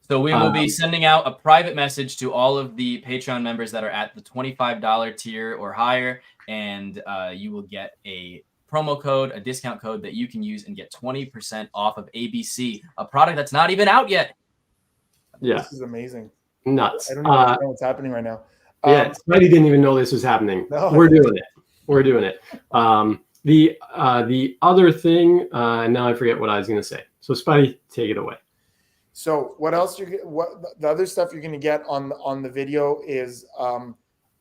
So we will be sending out a private message to all of the Patreon members that are at the $25 tier or higher, and you will get a promo code, a discount code that you can use and get 20% off of ABC, a product that's not even out yet. Yeah. This is amazing. Nuts. I don't even know what's happening right now. Spidey didn't even know this was happening. No, We're doing it. The other thing, now I forget what I was going to say. So Spidey, take it away. So what else what the other stuff you're going to get on the video is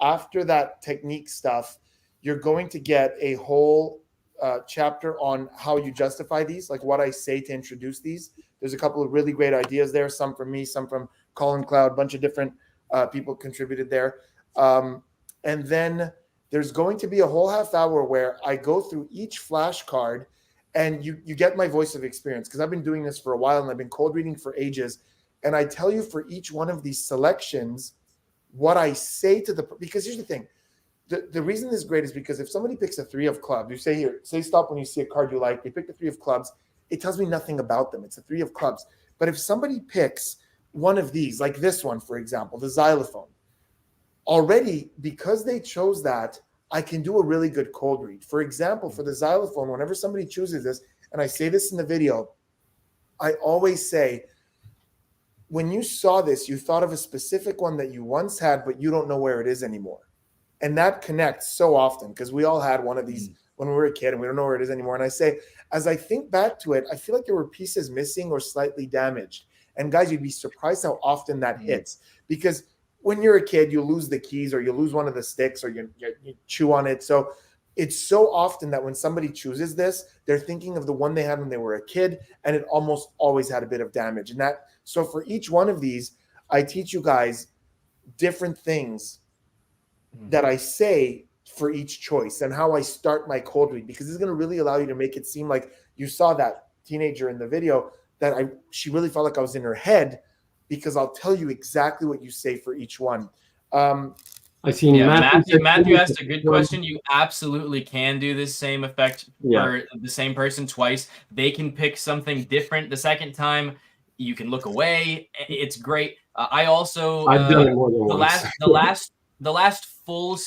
after that technique stuff, you're going to get a whole chapter on how you justify these, like what I say to introduce these. There's a couple of really great ideas there, some from me, some from Colin Cloud, a bunch of different people contributed there. And then there's going to be a whole half hour where I go through each flashcard, and you get my voice of experience, because I've been doing this for a while and I've been cold reading for ages. And I tell you for each one of these selections what I say to the, because here's the thing. The reason this is great is because if somebody picks a 3 of clubs, you say here, say stop when you see a card you like, they pick the 3 of clubs, it tells me nothing about them. It's a 3 of clubs. But if somebody picks one of these, like this one, for example, the xylophone, already, because they chose that, I can do a really good cold read. For example, for the xylophone, whenever somebody chooses this, and I say this in the video, I always say, when you saw this, you thought of a specific one that you once had, but you don't know where it is anymore. And that connects so often, because we all had one of these when we were a kid and we don't know where it is anymore. And I say, as I think back to it, I feel like there were pieces missing or slightly damaged. And guys, you'd be surprised how often that hits, because when you're a kid, you lose the keys or you lose one of the sticks or you chew on it. So it's so often that when somebody chooses this, they're thinking of the one they had when they were a kid, and it almost always had a bit of damage. And that, so for each one of these, I teach you guys different things that I say for each choice and how I start my cold read, because it's going to really allow you to make it seem like you saw that teenager in the video, that she really felt like I was in her head, because I'll tell you exactly what you say for each one. I seen Matthew asked a good question. You absolutely can do this same effect for the same person twice. They can pick something different the second time. You can look away. It's great. I also I've done it more than once. The last full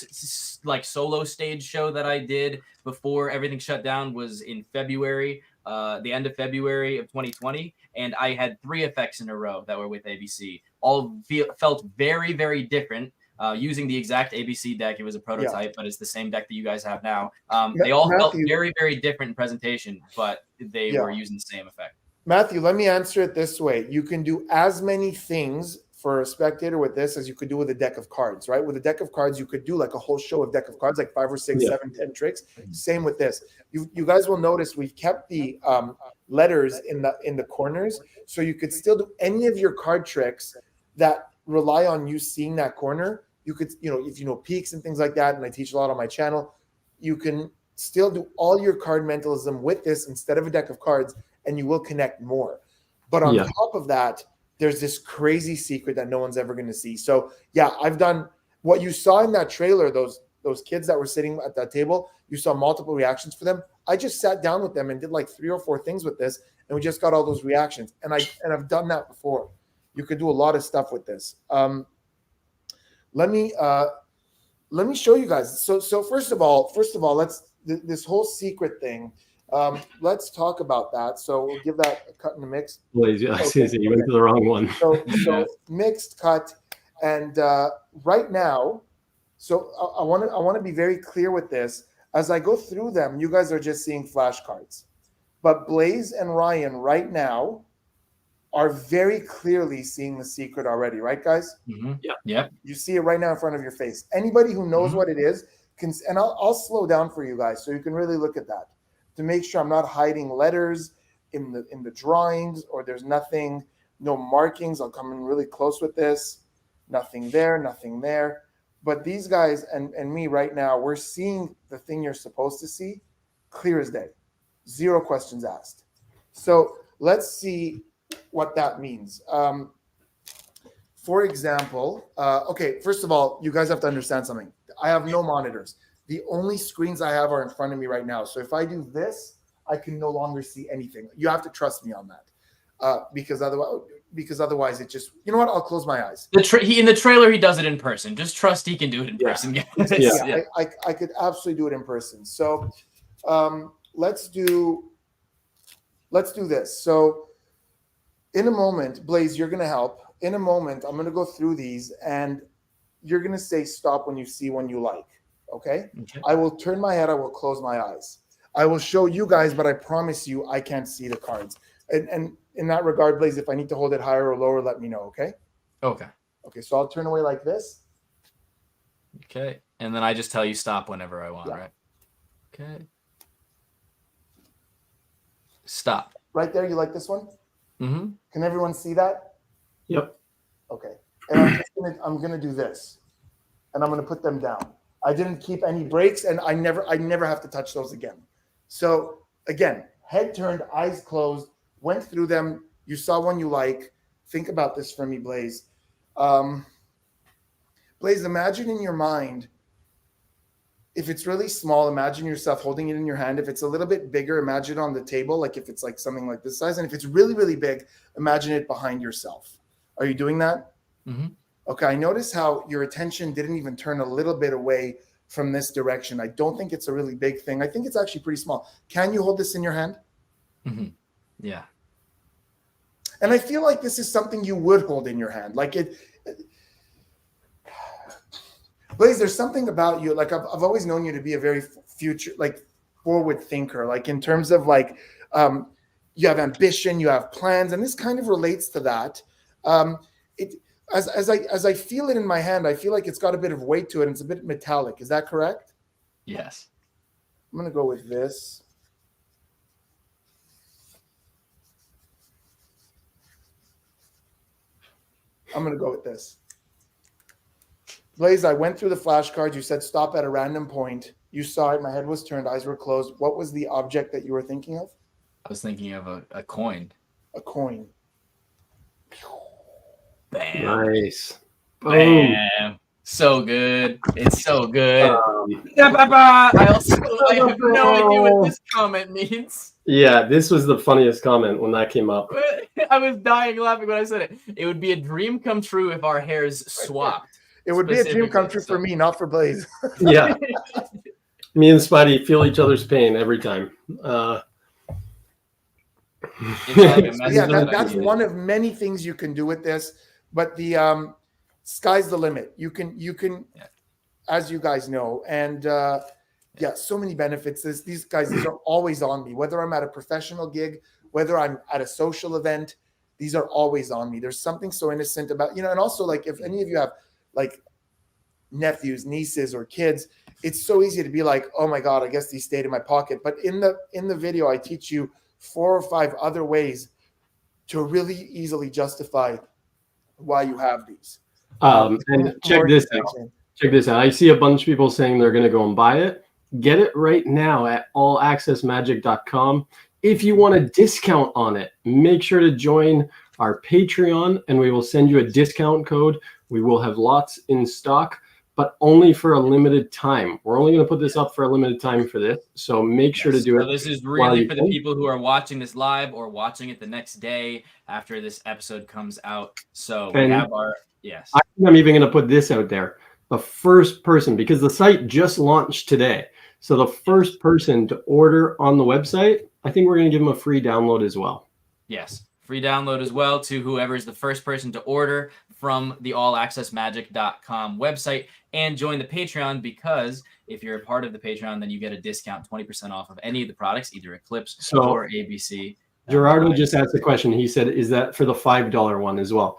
like solo stage show that I did before everything shut down was in February, the end of February of 2020, and I had 3 effects in a row that were with ABC. All felt very, very different. Using the exact ABC deck. It was a prototype, but it's the same deck that you guys have now. They all felt very, very different in presentation, but they were using the same effect. Matthew, let me answer it this way. You can do as many things for a spectator with this as you could do with a deck of cards, right? With a deck of cards, you could do like a whole show of deck of cards, like 5 or 6, 7, 10 tricks. Same with this. You guys will notice we've kept the letters in the corners, so you could still do any of your card tricks that rely on you seeing that corner. You could, if you know peaks and things like that, and I teach a lot on my channel, you can still do all your card mentalism with this instead of a deck of cards, and you will connect more. But on top of that, there's this crazy secret that no one's ever going to see. So yeah, I've done what you saw in that trailer, those kids that were sitting at that table, you saw multiple reactions for them. I just sat down with them and did like 3 or 4 things with this, and we just got all those reactions. And I've done that before. You could do a lot of stuff with this. Let me show you guys. So first of all, this whole secret thing. Let's talk about that. So we'll give that a cut in the mix. Please, you went to the wrong one. So mixed cut, and right now, so I want to be very clear with this. As I go through them, you guys are just seeing flashcards, but Blaze and Ryan right now are very clearly seeing the secret already, right, guys? Mm-hmm. Yeah. You see it right now in front of your face. Anybody who knows what it is can, and I'll slow down for you guys so you can really look at that to make sure I'm not hiding letters in the drawings, or there's nothing, no markings. I'll come in really close with this. Nothing there, nothing there. But these guys and me right now, we're seeing the thing you're supposed to see clear as day. 0 questions asked. So let's see what that means. For example, okay, first of all, you guys have to understand something. I have no monitors. The only screens I have are in front of me right now. So if I do this, I can no longer see anything. You have to trust me on that, because otherwise it just, you know what? I'll close my eyes. In the trailer, he does it in person. Just trust he can do it in person. I could absolutely do it in person. So let's do this. So in a moment, Blaze, you're going to help. In a moment, I'm going to go through these, and you're going to say stop when you see one you like. Okay? I will turn my head. I will close my eyes. I will show you guys, but I promise you I can't see the cards. And in that regard, Blaze, if I need to hold it higher or lower, let me know, okay? Okay. So I'll turn away like this. Okay. And then I just tell you stop whenever I want, right? Okay. Stop. Right there, you like this one? Mm-hmm. Can everyone see that? Yep. Okay. And I'm gonna do this, and I'm gonna put them down. I didn't keep any breaks, and I never have to touch those again. So again, head turned, eyes closed, went through them. You saw one you like. Think about this for me, Blaze. Blaze, imagine in your mind, if it's really small, imagine yourself holding it in your hand. If it's a little bit bigger, imagine it on the table, like if it's like something like this size. And if it's really, really big, imagine it behind yourself. Are you doing that? Mm-hmm. Okay, I notice how your attention didn't even turn a little bit away from this direction. I don't think it's a really big thing. I think it's actually pretty small. Can you hold this in your hand? Mm-hmm. Yeah. And I feel like this is something you would hold in your hand. Like Blaze, there's something about you. Like I've always known you to be a very future, like forward thinker. Like in terms of like you have ambition, you have plans, and this kind of relates to that. As I feel it in my hand, I feel like it's got a bit of weight to it, and it's a bit metallic. Is that correct? Yes. I'm gonna go with this. I'm gonna go with this. Blaze, I went through the flashcards. You said stop at a random point. You saw it. My head was turned. Eyes were closed. What was the object that you were thinking of? I was thinking of a coin. A coin. Bam. Nice. Boom. Bam. So good. It's so good. I have no idea what this comment means. Yeah, this was the funniest comment when that came up. I was dying laughing when I said it. It would be a dream come true if our hairs swapped. It would be a dream come true for me, not for Blaze. Yeah. Me and Spidey feel each other's pain every time. That's one of many things you can do with this. But the sky's the limit. You can, as you guys know, and so many benefits. These guys are always on me. Whether I'm at a professional gig, whether I'm at a social event, these are always on me. There's something so innocent about, and also like if any of you have like nephews, nieces, or kids, it's so easy to be like, oh my God, I guess these stayed in my pocket. But in the video, I teach you 4 or 5 other ways to really easily justify why you have these. And check this out. Check this out. I see a bunch of people saying they're going to go and buy it. Get it right now at allaccessmagic.com. If you want a discount on it, make sure to join our Patreon and we will send you a discount code. We will have lots in stock, but only for a limited time. We're only going to put this up for a limited time for this. So make sure to do it. So this is really for the people who are watching this live or watching it the next day after this episode comes out. So we have our, yes. I'm even going to put this out there. The first person, because the site just launched today. So the first person to order on the website, I think we're going to give them a free download as well. Yes. Free download as well to whoever is the first person to order from the allaccessmagic.com website and join the Patreon, because if you're a part of the Patreon, then you get a discount, 20% off of any of the products, either Eclipse or ABC. Gerardo just asked a question. He said, is that for the $5 one as well?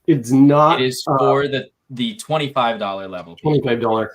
It's not. It is for the $25 level. $25.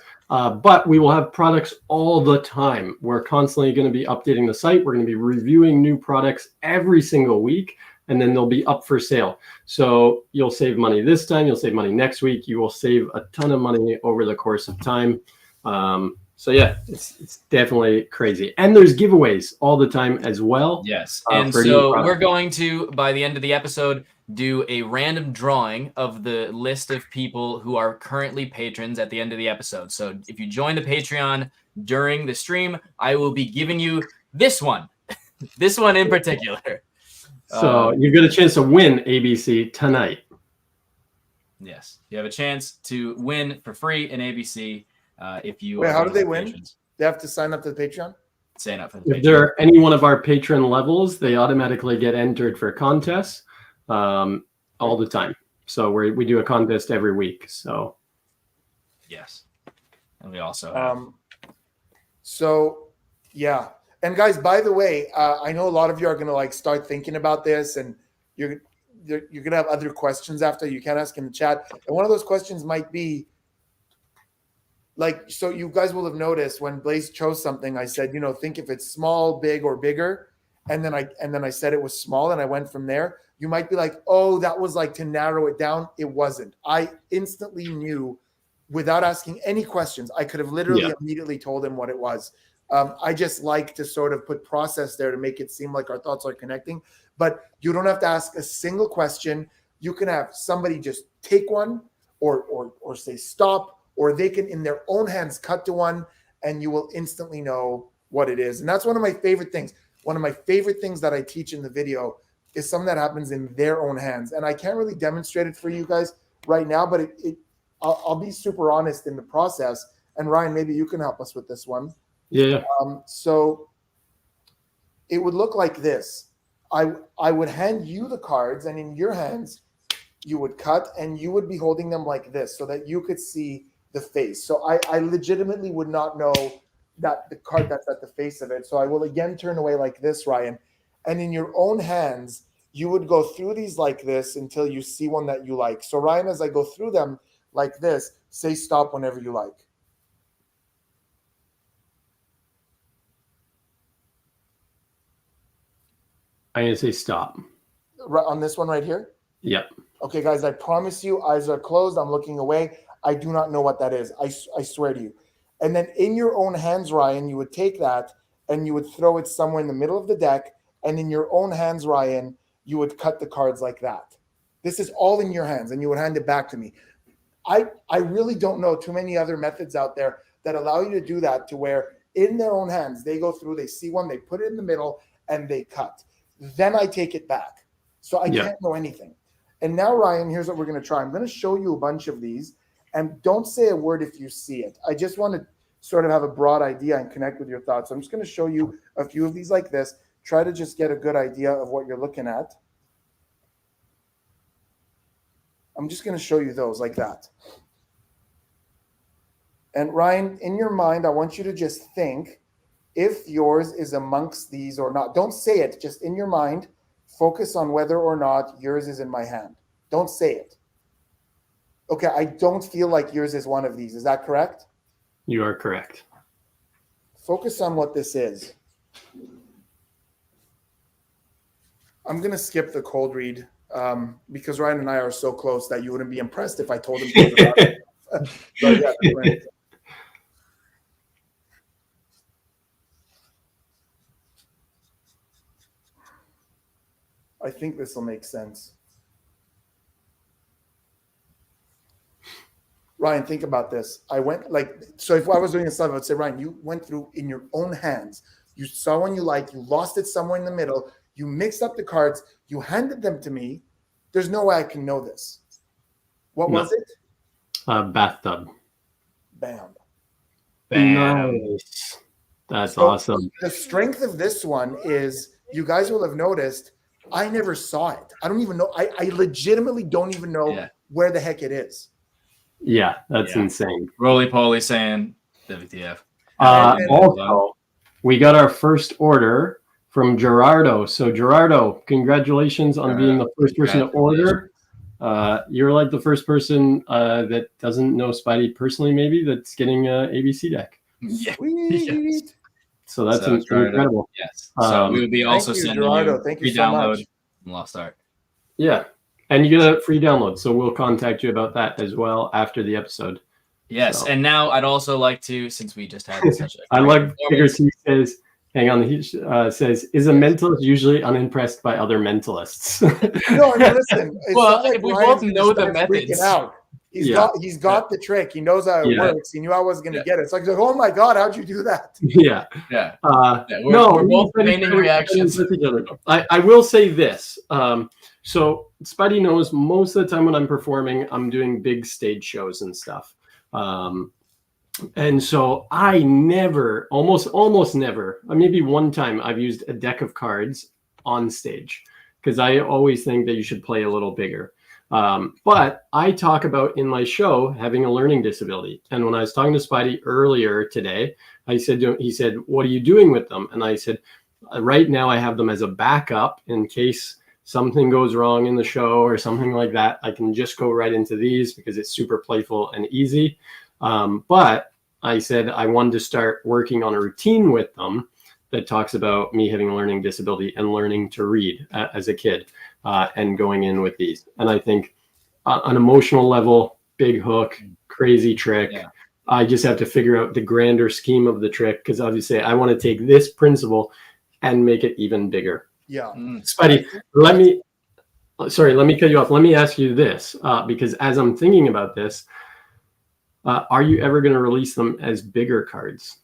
But we will have products all the time. We're constantly going to be updating the site. We're going to be reviewing new products every single week, and then they'll be up for sale. So you'll save money this time. You'll save money next week. You will save a ton of money over the course of time. So yeah, it's definitely crazy. And there's giveaways all the time as well. Yes. And so we're going to, by the end of the episode, do a random drawing of the list of people who are currently patrons at the end of the episode. So if you join the Patreon during the stream, I will be giving you this one, this one in particular. So you get a chance to win ABC tonight. Yes. You have a chance to win for free an ABC if you. Wait, how do they win? Patrons. They have to sign up to the Patreon? Sign up for the Patreon. If they're any one of our patron levels, they automatically get entered for contests. All the time. So we do a contest every week. So yes, and we also have. So yeah, and guys, by the way, I know a lot of you are gonna like start thinking about this, and you're gonna have other questions after you can ask in the chat. And one of those questions might be, like, so you guys will have noticed when Blaze chose something, I said, think if it's small, big, or bigger. And then I said it was small and I went from there. You might be like, oh, that was like to narrow it down. It wasn't. I instantly knew without asking any questions. I could have literally immediately told him what it was. I just like to sort of put process there to make it seem like our thoughts are connecting, but you don't have to ask a single question. You can have somebody just take one or say stop, or they can in their own hands cut to one and you will instantly know what it is. And that's one of my favorite things. One of my favorite things that I teach in the video is something that happens in their own hands. And I can't really demonstrate it for you guys right now, but I'll be super honest in the process. And Ryan, maybe you can help us with this one. Yeah. So it would look like this. I would hand you the cards, and in your hands, you would cut, and you would be holding them like this so that you could see the face. So I legitimately would not know that the card that's at the face of it. So I will again turn away like this, Ryan. And in your own hands, you would go through these like this until you see one that you like. So Ryan, as I go through them like this, say stop whenever you like. I'm going to say stop. Right on this one right here? Yep. Okay, guys, I promise you, eyes are closed. I'm looking away. I do not know what that is. I swear to you. And then in your own hands, Ryan, you would take that and you would throw it somewhere in the middle of the deck. And in your own hands, Ryan, you would cut the cards like that. This is all in your hands, and you would hand it back to me. I really don't know too many other methods out there that allow you to do that, to where in their own hands, they go through, they see one, they put it in the middle, and they cut. Then I take it back. So I can't know anything. And now, Ryan, here's what we're going to try. I'm going to show you a bunch of these, and don't say a word if you see it. I just want to sort of have a broad idea and connect with your thoughts. So I'm just going to show you a few of these like this. Try to just get a good idea of what you're looking at. I'm just going to show you those like that. And Ryan, in your mind, I want you to just think if yours is amongst these or not. Don't say it, just in your mind. Focus on whether or not yours is in my hand. Don't say it. Okay, I don't feel like yours is one of these. Is that correct? You are correct. Focus on what this is. I'm going to skip the cold read because Ryan and I are so close that you wouldn't be impressed if I told him to about it. But yeah, right. I think this will make sense. Ryan, think about this. So if I was doing this stuff, I would say, Ryan, you went through in your own hands. You saw one you liked, you lost it somewhere in the middle, you mixed up the cards, you handed them to me. There's no way I can know this. What was it? Bathtub. Bam. Nice. That's awesome. The strength of this one is, you guys will have noticed, I never saw it. I don't even know. I legitimately don't even know where the heck it is. Yeah, that's insane. Roly poly saying WTF. Also, we got our first order from Gerardo. So Gerardo, congratulations on being the first person to order. You're like the first person that doesn't know Spidey personally, maybe, that's getting an ABC deck. Yeah. Sweet. So that's incredible. Yes. So we will be also sending you free download from Lost Art. Yeah. And you get a free download. So we'll contact you about that as well after the episode. Yes. So. And now I'd also like to, since we just had such a I like figures he says, hang on, he says, is a mentalist usually unimpressed by other mentalists? No, listen. Well, like we both know the methods. He's got the trick. He knows how it works. He knew I wasn't going to get it. It's like, oh my God, how'd you do that? Yeah. We're both painting reactions. I will say this. So Spidey knows most of the time when I'm performing, I'm doing big stage shows and stuff. And so I never, almost never, maybe one time I've used a deck of cards on stage because I always think that you should play a little bigger. But I talk about in my show having a learning disability. And when I was talking to Spidey earlier today, he said, what are you doing with them? And I said, right now I have them as a backup in case something goes wrong in the show or something like that. I can just go right into these because it's super playful and easy. But I said I wanted to start working on a routine with them that talks about me having a learning disability and learning to read as a kid, and going in with these. And I think on an emotional level, big hook, crazy trick. Yeah. I just have to figure out the grander scheme of the trick, because obviously I want to take this principle and make it even bigger. Yeah. Spidey, let me cut you off. Let me ask you this, because as I'm thinking about this, are you ever going to release them as bigger cards?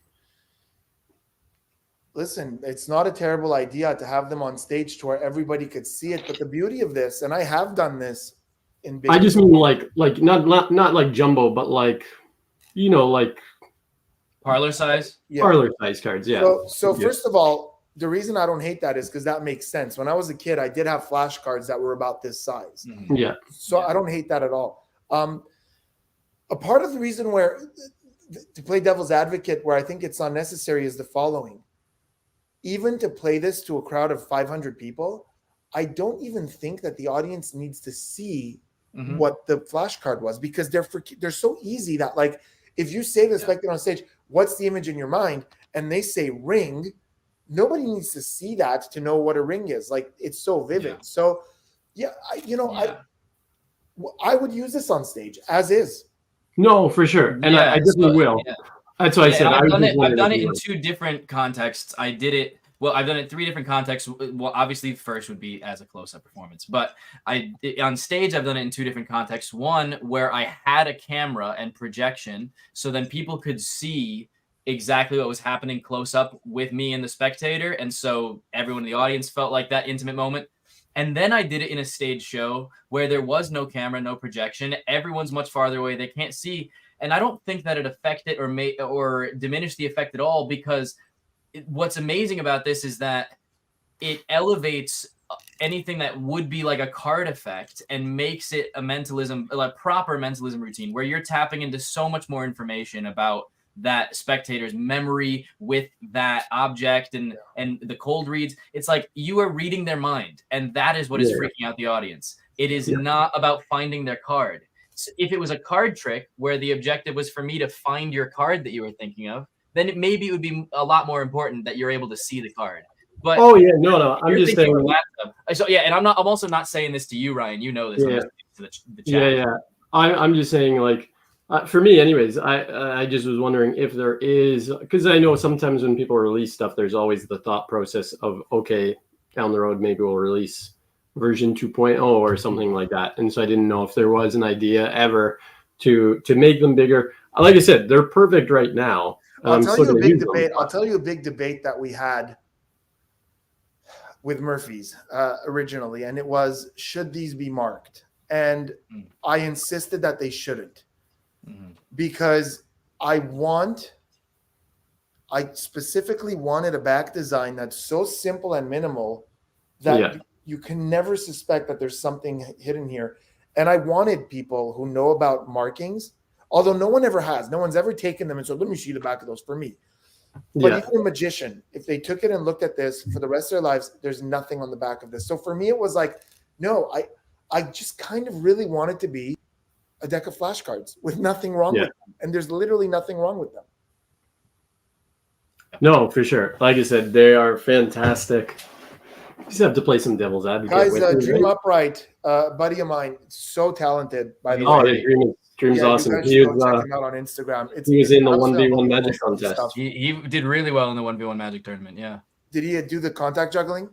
Listen, it's not a terrible idea to have them on stage to where everybody could see it. But the beauty of this, and I have done this in big. I just mean like not like jumbo, but like, you know, like parlor size. Yeah. Parlor size cards. Yeah. So first of all, the reason I don't hate that is because that makes sense. When I was a kid, I did have flashcards that were about this size. Yeah. So I don't hate that at all. A part of the reason where, to play devil's advocate, where I think it's unnecessary is the following. Even to play this to a crowd of 500 people, I don't even think that the audience needs to see what the flashcard was, because they're so easy that, like, if you say the spectator on stage, what's the image in your mind? And they say ring, nobody needs to see that to know what a ring is. Like, it's so vivid. Yeah. So I would use this on stage as is. No, for sure. And I definitely will. Yeah. That's what I said. I've done it in two different contexts. I've done it in three different contexts. Well, obviously, the first would be as a close-up performance. But on stage, I've done it in two different contexts. One, where I had a camera and projection, so then people could see exactly what was happening close up with me and the spectator. And so everyone in the audience felt like that intimate moment. And then I did it in a stage show where there was no camera, no projection. Everyone's much farther away. They can't see. And I don't think that it affected or diminished the effect at all, because what's amazing about this is that it elevates anything that would be like a card effect and makes it a proper mentalism routine, where you're tapping into so much more information about that spectator's memory with that object and the cold reads. It's like you are reading their mind, and that is what is freaking out the audience. It is not about finding their card. So if it was a card trick where the objective was for me to find your card that you were thinking of, then maybe it would be a lot more important that you're able to see the card. But no, I'm just saying. So yeah, and I'm also not saying this to you, Ryan. You know this. Yeah. To the chat. I'm just saying, like, for me, anyways. I just was wondering if there is, because I know sometimes when people release stuff, there's always the thought process of, okay, down the road maybe we'll release version 2.0 or something like that. And so I didn't know if there was an idea ever to make them bigger. Like I said, they're perfect right now. I'll tell you a big debate that we had with Murphy's originally, and it was, should these be marked? And I insisted that they shouldn't, because I specifically wanted a back design that's so simple and minimal that you can never suspect that there's something hidden here. And I wanted people who know about markings, although no one ever has. No one's ever taken them and said, let me see the back of those for me. But even a magician, if they took it and looked at this for the rest of their lives, there's nothing on the back of this. So for me, it was like, no, I just kind of really want it to be a deck of flashcards with nothing wrong with them. And there's literally nothing wrong with them. No, for sure. Like I said, they are fantastic. You just have to play some devil's advocate. Guys, Dream Upright, buddy of mine, so talented, by the way. Dream's awesome. He was, check him out on Instagram. He was in the 1v1 Magic contest. He did really well in the 1v1 Magic tournament. Yeah. Did he do the contact juggling?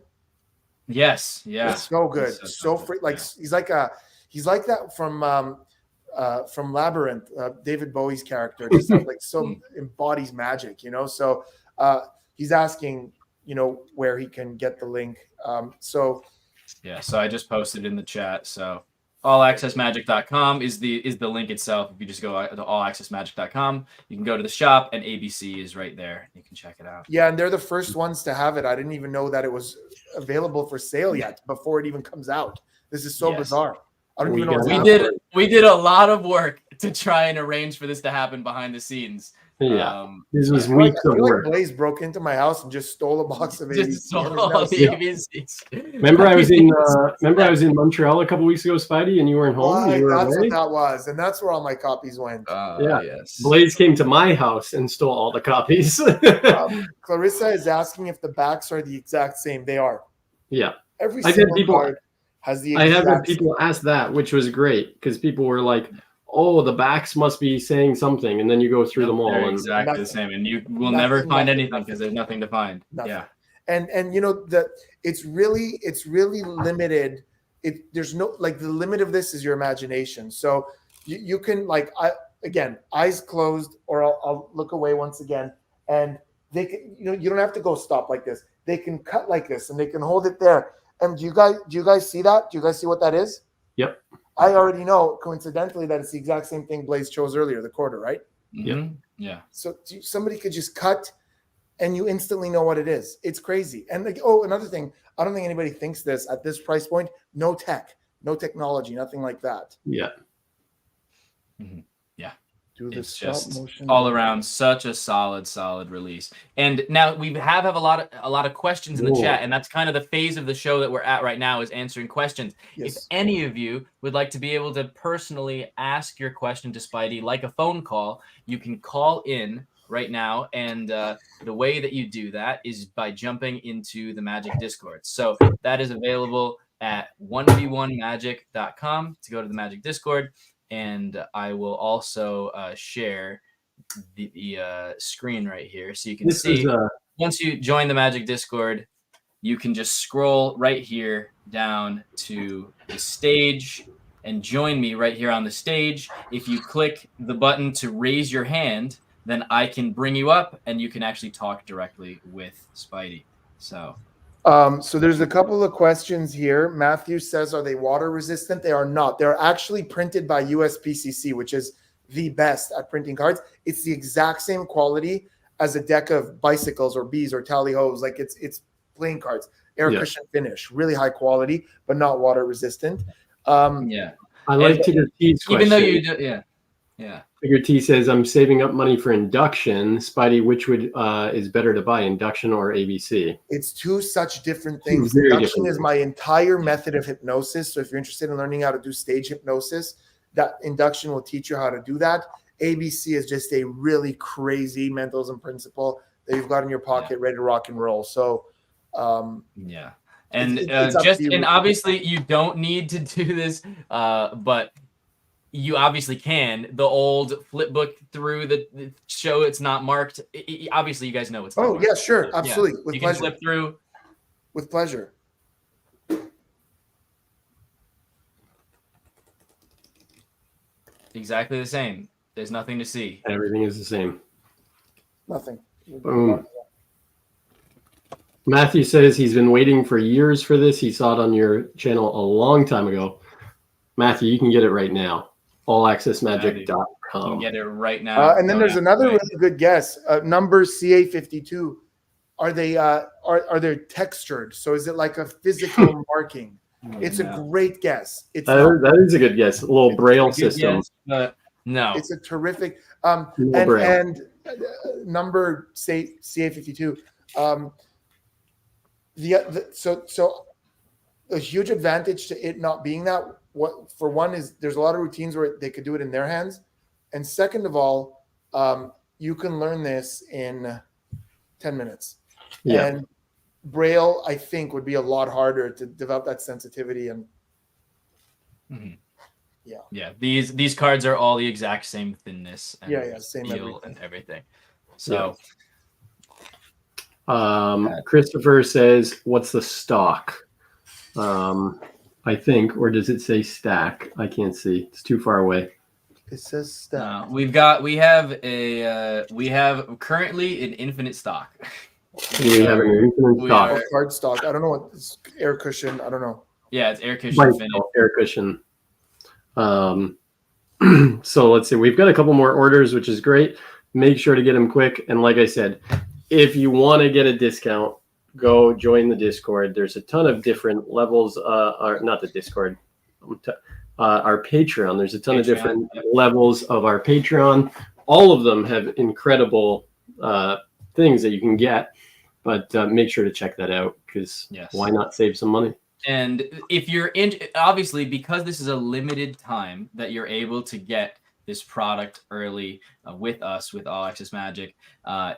Yes. Yeah. So good. So free. Like he's like that from Labyrinth, David Bowie's character. Just like so embodies magic, you know. So he's asking, you know, where he can get the link. So I just posted in the chat. So allaccessmagic.com is the link itself. If you just go to allaccessmagic.com, you can go to the shop, and ABC is right there. You can check it out. Yeah, and they're the first ones to have it. I didn't even know that it was available for sale yet before it even comes out. This is so bizarre. I don't even know. We did a lot of work to try and arrange for this to happen behind the scenes. Yeah. This was I feel weeks of like work. Blaze broke into my house and just stole a box of ABC. Just saw and is all now the selling- ABCs. Remember I was in Montreal a couple weeks ago, Spidey, and you weren't home. Right, You were that's away. what that was, and that's where all my copies went. Yeah. Yes. Blaze came to my house and stole all the copies. Clarissa is asking if the backs are the exact same. They are. Yeah. Every I've had single people- card has the I have had exact people ask that, which was great because people were like, "Oh, the backs must be saying something," and then you go through them all, They're and exactly the Nothing. same, and you will never Nothing, find nothing, anything nothing. because there's nothing to find. Nothing. Yeah. And you know that it's really limited. There's no, like, the limit of this is your imagination. So you can, like, again, eyes closed, or I'll look away once again, and they can, you know, you don't have to go stop like this. They can cut like this, and they can hold it there. And do you guys see that? Do you guys see what that is? Yep. I already know, coincidentally, that it's the exact same thing Blaze chose earlier, the quarter, right? Mhm. Yeah. So somebody could just cut, and you instantly know what it is. It's crazy. And like, oh, another thing, I don't think anybody thinks this at this price point. No tech, no technology, nothing like that. yeah. Do the It's stop just motion all around such a solid release. And now we have a lot of questions in the Whoa. chat, and that's kind of the phase of the show that we're at right now, is answering questions. If Yes. any of you would like to be able to personally ask your question to Spidey like a phone call, you can call in right now, and the way that you do that is by jumping into the Magic Discord. So that is available at 1v1magic.com to go to the Magic Discord. And I will also share the screen right here, so you can This see. is Once you join the Magic Discord, you can just scroll right here down to the stage and join me right here on the stage. If you click the button to raise your hand, then I can bring you up, and you can actually talk directly with Spidey. So So there's a couple of questions here. Matthew says, are they water resistant? They are not. They're actually printed by USPCC, which is the best at printing cards. It's the exact same quality as a deck of bicycles or bees or tally-hos. Like, it's playing cards. Air cushion finish, really high quality, but not water resistant. yeah, I like And Tigger T's question. even though you do, yeah. Tigger T says, "I'm saving up money for induction." Spidey, which would is better to buy, induction or ABC? It's two such different things. Very Induction different is my entire method of hypnosis. So if you're interested in learning how to do stage hypnosis, that induction will teach you how to do that. ABC is just a really crazy mentalism principle that you've got in your pocket, ready to rock and roll. So, Yeah. And it's up to you. obviously you don't need to do this, but you obviously can. The old flip book through the show, it's not marked. Obviously, you guys know it's not marked. yeah, sure, absolutely, with you can pleasure. flip through. With pleasure. Exactly the same. There's nothing to see. Everything is the same. Nothing. Boom. Matthew says he's been waiting for years for this. He saw it on your channel a long time ago. Matthew, you can get it right now. You can allaccessmagic.com. get it right now. And then there's another really good guess. Number CA52. Are they are they textured? So is it like a physical marking? It's a great guess. It's not. That is a good guess. A little braille Good system. guess, but no. It's a terrific Braille. and number say CA52. So a huge advantage to it not being that, what for one is there's a lot of routines where they could do it in their hands, and second of all, you can learn this in 10 minutes. Yeah. And Braille, I think, would be a lot harder to develop that sensitivity. And Yeah, these cards are all the exact same thinness and same feel everything. and everything. So Christopher says, "What's the stock?" I think, or does it say stack? I can't see. It's too far away. It says stack. we have currently an infinite stock. We have an infinite We stock. are- Card stock. I don't know what this air cushion. I don't know. Yeah, it's air cushion Bicycle, finish. air cushion. So let's see. We've got a couple more orders, which is great. Make sure to get them quick. And like I said, if you want to get a discount, go join the Discord. There's a ton of different levels. Or not the Discord. Our Patreon. There's a ton of different levels of our Patreon. all of them have incredible things that you can get, but make sure to check that out, because why not save some money? And if you're obviously, because this is a limited time that you're able to get this product early with us, with All Access Magic,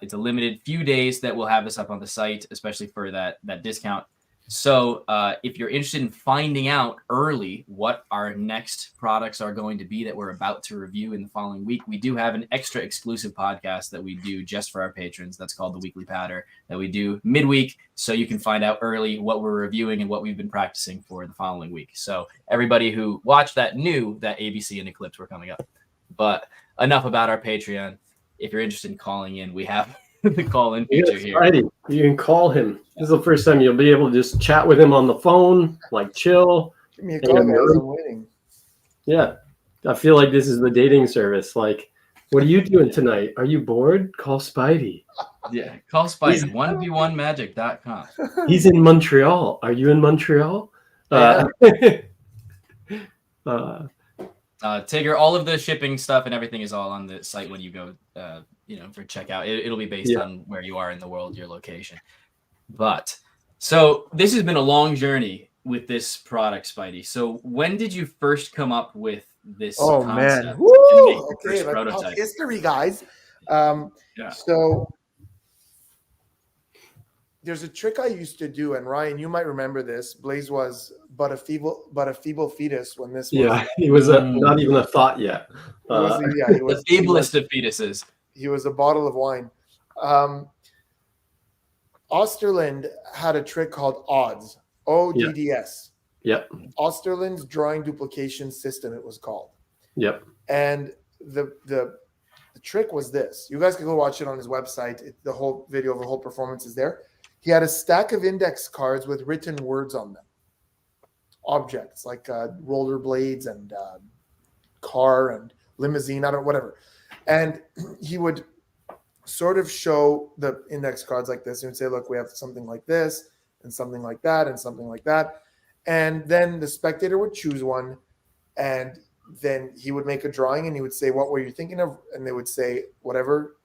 it's a limited few days that we'll have this up on the site, especially for that discount. So if you're interested in finding out early what our next products are going to be that we're about to review in the following week, we do have an extra exclusive podcast that we do just for our patrons. That's called the Weekly Patter, that we do midweek, so you can find out early what we're reviewing and what we've been practicing for the following week. So everybody who watched that knew that ABC and Eclipse were coming up. But enough about our Patreon. If you're interested in calling in, we have the call-in feature here. Spidey. You can call him. This is the first time you'll be able to just chat with him on the phone, like chill. Give me a call, guys. I'm waiting. Yeah. I feel like this is the dating service. Like, what are you doing tonight? Are you bored? Call Spidey. Yeah, call Spidey. 1v1magic.com. He's in Montreal. Are you in Montreal? Tigger, all of the shipping stuff and everything is all on the site when you go, for checkout. It'll be based on where you are in the world, your location. But so this has been a long journey with this product, Spidey. So when did you first come up with this concept? Man. Woo! Okay, prototype? History, guys. So there's a trick I used to do, and Ryan, you might remember this. Blaze was but a feeble fetus when this was. Yeah, he was not even a thought yet. He was the feeblest of fetuses. He was a bottle of wine. Osterland had a trick called ODDS, ODDS. Yep. Osterland's drawing duplication system, it was called. Yep. And the trick was this. You guys can go watch it on his website. The whole video of the whole performance is there. He had a stack of index cards with written words on them. Objects like rollerblades and car and limousine, whatever. And he would sort of show the index cards like this. He would say, look, we have something like this and something like that and something like that. And then the spectator would choose one, and then he would make a drawing and he would say, what were you thinking of? And they would say, whatever.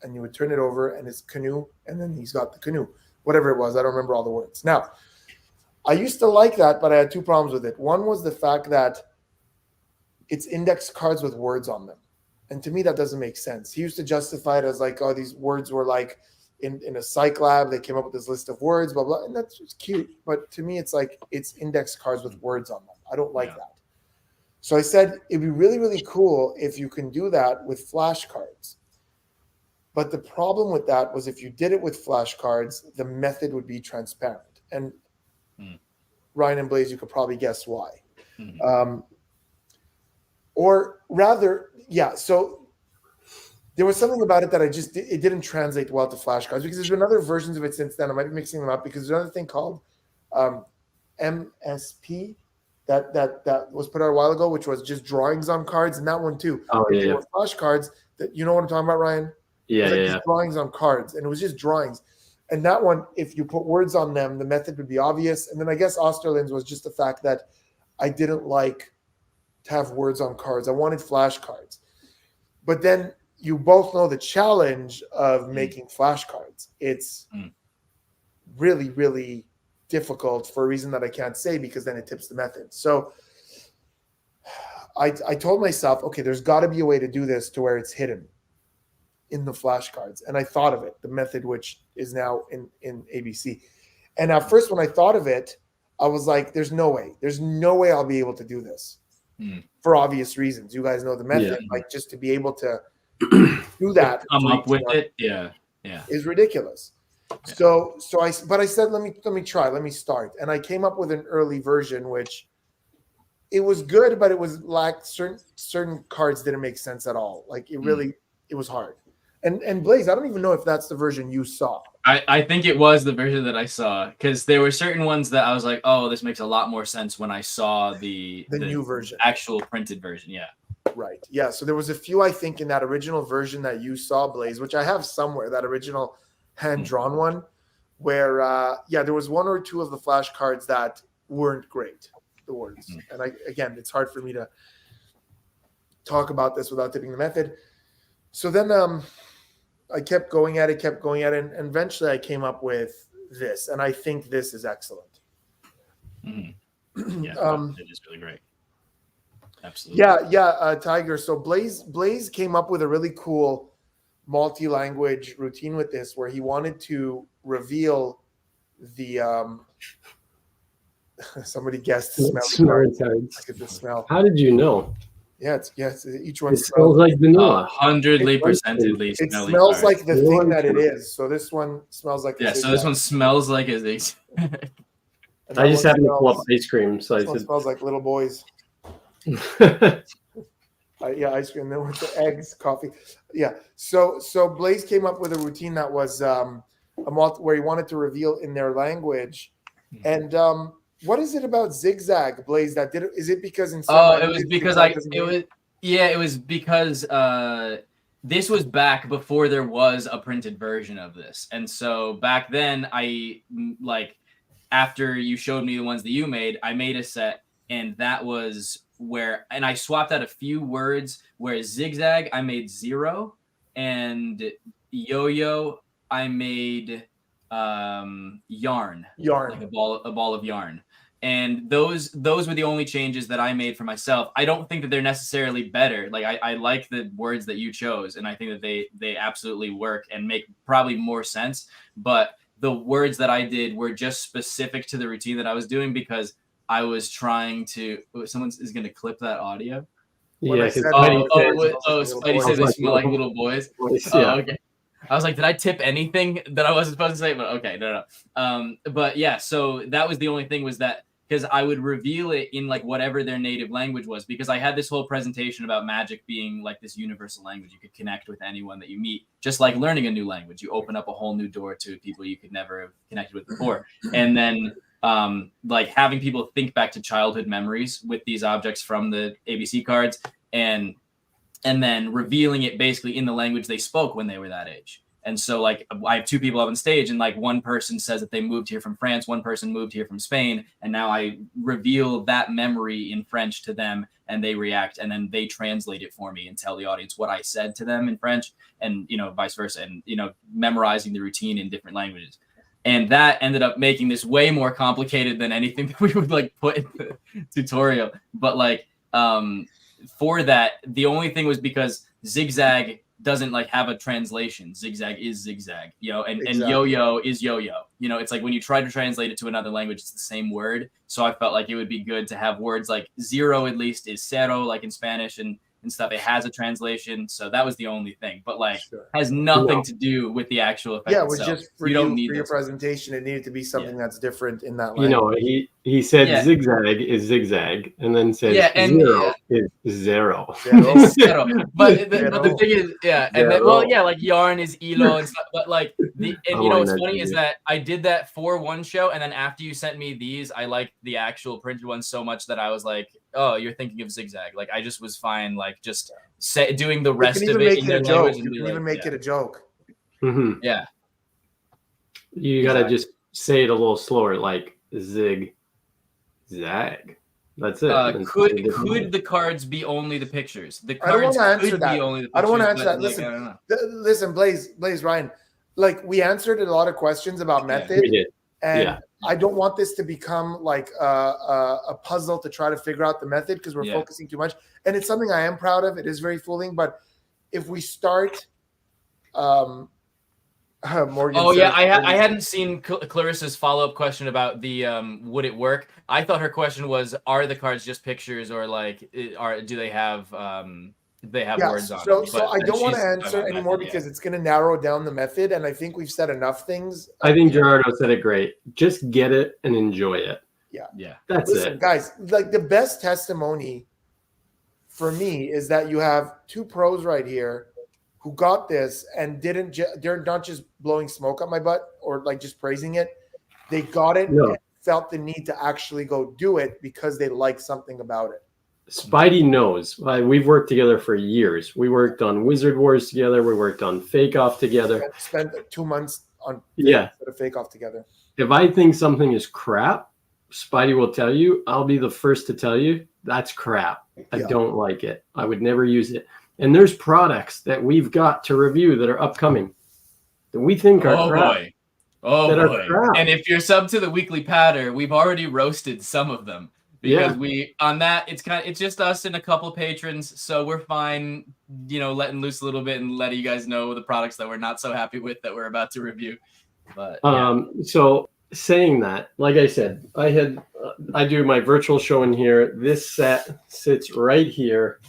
And you would turn it over and it's canoe. And then he's got the canoe, whatever it was. I don't remember all the words. Now, I used to like that, but I had two problems with it. One was the fact that it's index cards with words on them. And to me, that doesn't make sense. He used to justify it as like, oh, these words were like in a psych lab. They came up with this list of words, blah, blah. And that's just cute. But to me, it's like it's index cards with words on them. I don't like that. So I said, it'd be really, really cool if you can do that with flashcards. But the problem with that was if you did it with flashcards, the method would be transparent. And Ryan and Blaze, you could probably guess why. Or rather, so there was something about it that it didn't translate well to flashcards, because there's been other versions of it since then. I might be mixing them up because there's another thing called MSP that was put out a while ago, which was just drawings on cards, and that one too. There were flashcards that, you know what I'm talking about, Ryan? Just drawings on cards, and it was just drawings. And that one, if you put words on them, the method would be obvious. And then I guess Osterland's was just the fact that I didn't like to have words on cards. I wanted flashcards. But then you both know the challenge of making flashcards. It's really, really difficult for a reason that I can't say, because then it tips the method. So I told myself, okay, there's got to be a way to do this to where it's hidden in the flashcards. And I thought of it, the method which is now in ABC. And at first when I thought of it, I was like, there's no way I'll be able to do this for obvious reasons. You guys know the method, like just to be able to do that. Come up with it. Is ridiculous. So I said, let me try, let me start. And I came up with an early version, which it was good, but it was like certain cards didn't make sense at all. Like it really, it was hard. And Blaze, I don't even know if that's the version you saw. I think it was the version that I saw, because there were certain ones that I was like, oh, this makes a lot more sense when I saw the new version, actual printed version. Yeah. Right. Yeah. So there was a few, I think, in that original version that you saw, Blaze, which I have somewhere, that original hand-drawn one, where, there was one or two of the flashcards that weren't great, the words. And again, it's hard for me to talk about this without tipping the method. So then I kept going at it, and eventually I came up with this, and I think this is excellent. Mm-hmm. Yeah, it is really great. Absolutely. Yeah, Tiger. So Blaze came up with a really cool multi-language routine with this, where he wanted to reveal the somebody guessed the smell. Look at the smell. How did you know? Yeah, it's each one smells like vanilla. 100%. It smells like the thing that it is. So this one smells like so this one smells like a zigzag. I just happened to pull up ice cream, so I said, smells like little boys. Yeah, ice cream. Then with the eggs, coffee. Yeah. So Blaze came up with a routine that was where he wanted to reveal in their language. And what is it about zigzag, Blaze? That did it? Is it because in some it was because it was because this was back before there was a printed version of this, and so back then after you showed me the ones that you made, I made a set, and that was where, and I swapped out a few words. Where zigzag, I made 0, and yo-yo, I made yarn, like a ball of yarn. And those were the only changes that I made for myself. I don't think that they're necessarily better. Like I like the words that you chose, and I think that they absolutely work and make probably more sense. But the words that I did were just specific to the routine that I was doing, because I was trying to. Someone is going to clip that audio. Yeah. Spidey said they smell like little boys. Yeah. Okay. I was like, did I tip anything that I wasn't supposed to say? But okay, no. But yeah, so that was the only thing, was that because I would reveal it in like whatever their native language was, because I had this whole presentation about magic being like this universal language. You could connect with anyone that you meet, just like learning a new language. You open up a whole new door to people you could never have connected with before. And then like having people think back to childhood memories with these objects from the ABC cards, and then revealing it basically in the language they spoke when they were that age. And so like I have 2 people up on stage, and like one person says that they moved here from France, one person moved here from Spain, and now I reveal that memory in French to them, and they react, and then they translate it for me and tell the audience what I said to them in French, and vice versa, and memorizing the routine in different languages. And that ended up making this way more complicated than anything that we would like put in the tutorial. But like for that, the only thing was because zigzag doesn't like have a translation. Zigzag is zigzag, and yo-yo is yo-yo. It's like when you try to translate it to another language, it's the same word. So I felt like it would be good to have words like 0 at least is cero, like in Spanish and stuff. It has a translation. So that was the only thing, but like has nothing to do with the actual effect. Yeah, it was just for your presentation. It needed to be something that's different in that language. He said zigzag is zigzag, and then said 0 is zero. It's zero. But the thing is, and then, like yarn is ilo and stuff. But like what's funny is that I did that for one show, and then after you sent me these, I liked the actual printed ones so much that I was like, oh, you're thinking of zigzag. Like I just was fine, like just doing the rest of it in their language. You can even make it a joke. Mm-hmm. Yeah. You gotta just say it a little slower, like zig. Zag. That's it. Could the cards be only the pictures? The cards could be only the pictures. I don't want to answer that. Listen, Blaze, Ryan. Like we answered a lot of questions about method, and I don't want this to become like a puzzle to try to figure out the method, because we're focusing too much. And it's something I am proud of. It is very fooling, but if we start, Morgan. I hadn't seen Clarissa's follow-up question about the would it work? I thought her question was, are the cards just pictures, or like do they have words on them? So I don't want to answer anymore because it's going to narrow down the method, and I think we've said enough things. I think Gerardo said it great. Just get it and enjoy it. Yeah. That's it. Guys, like the best testimony for me is that you have 2 pros right here who got this and they're not just blowing smoke up my butt or like just praising it. They got it and felt the need to actually go do it because they like something about it. Spidey knows. We've worked together for years. We worked on Wizard Wars together. We worked on Fake Off together. Spent 2 months on Fake Off together. If I think something is crap, Spidey will tell you. I'll be the first to tell you that's crap. I don't like it. I would never use it. And there's products that we've got to review that are upcoming that we think are crap. Boy. Oh that are boy. crap. And if you're sub to the weekly patter, we've already roasted some of them. Because it's just us and a couple patrons, so we're fine, letting loose a little bit and letting you guys know the products that we're not so happy with that we're about to review. But so saying that, like I said, I do my virtual show in here. This set sits right here.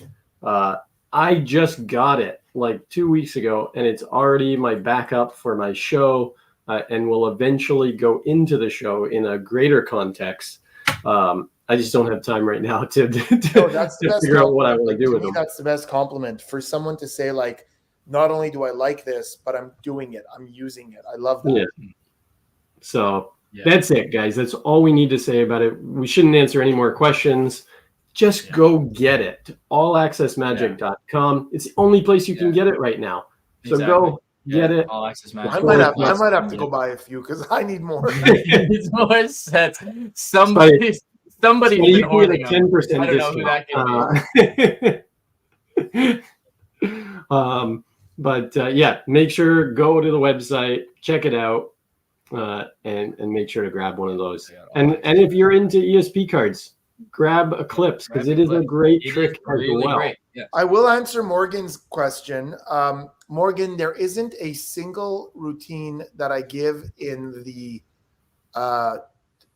I just got it like 2 weeks ago, and it's already my backup for my show, and will eventually go into the show in a greater context. I just don't have time right now to figure out what I want to do with them. That's the best compliment for someone to say, like, not only do I like this, but I'm doing it. I'm using it. I love that. Yeah. So that's it, guys. That's all we need to say about it. We shouldn't answer any more questions. Just go get it. allaccessmagic.com. It's the only place you can get it right now. So go get it. All Access Magic. I might have to go buy a few because I need more. It's more sets. Somebody's been hoarding 10% I don't know who that can be. But make sure go to the website, check it out, and make sure to grab one of those. And if you're into ESP cards, grab Eclipse because it is a great trick as well. Great. Yeah. I will answer Morgan's question. Morgan, there isn't a single routine that I give in the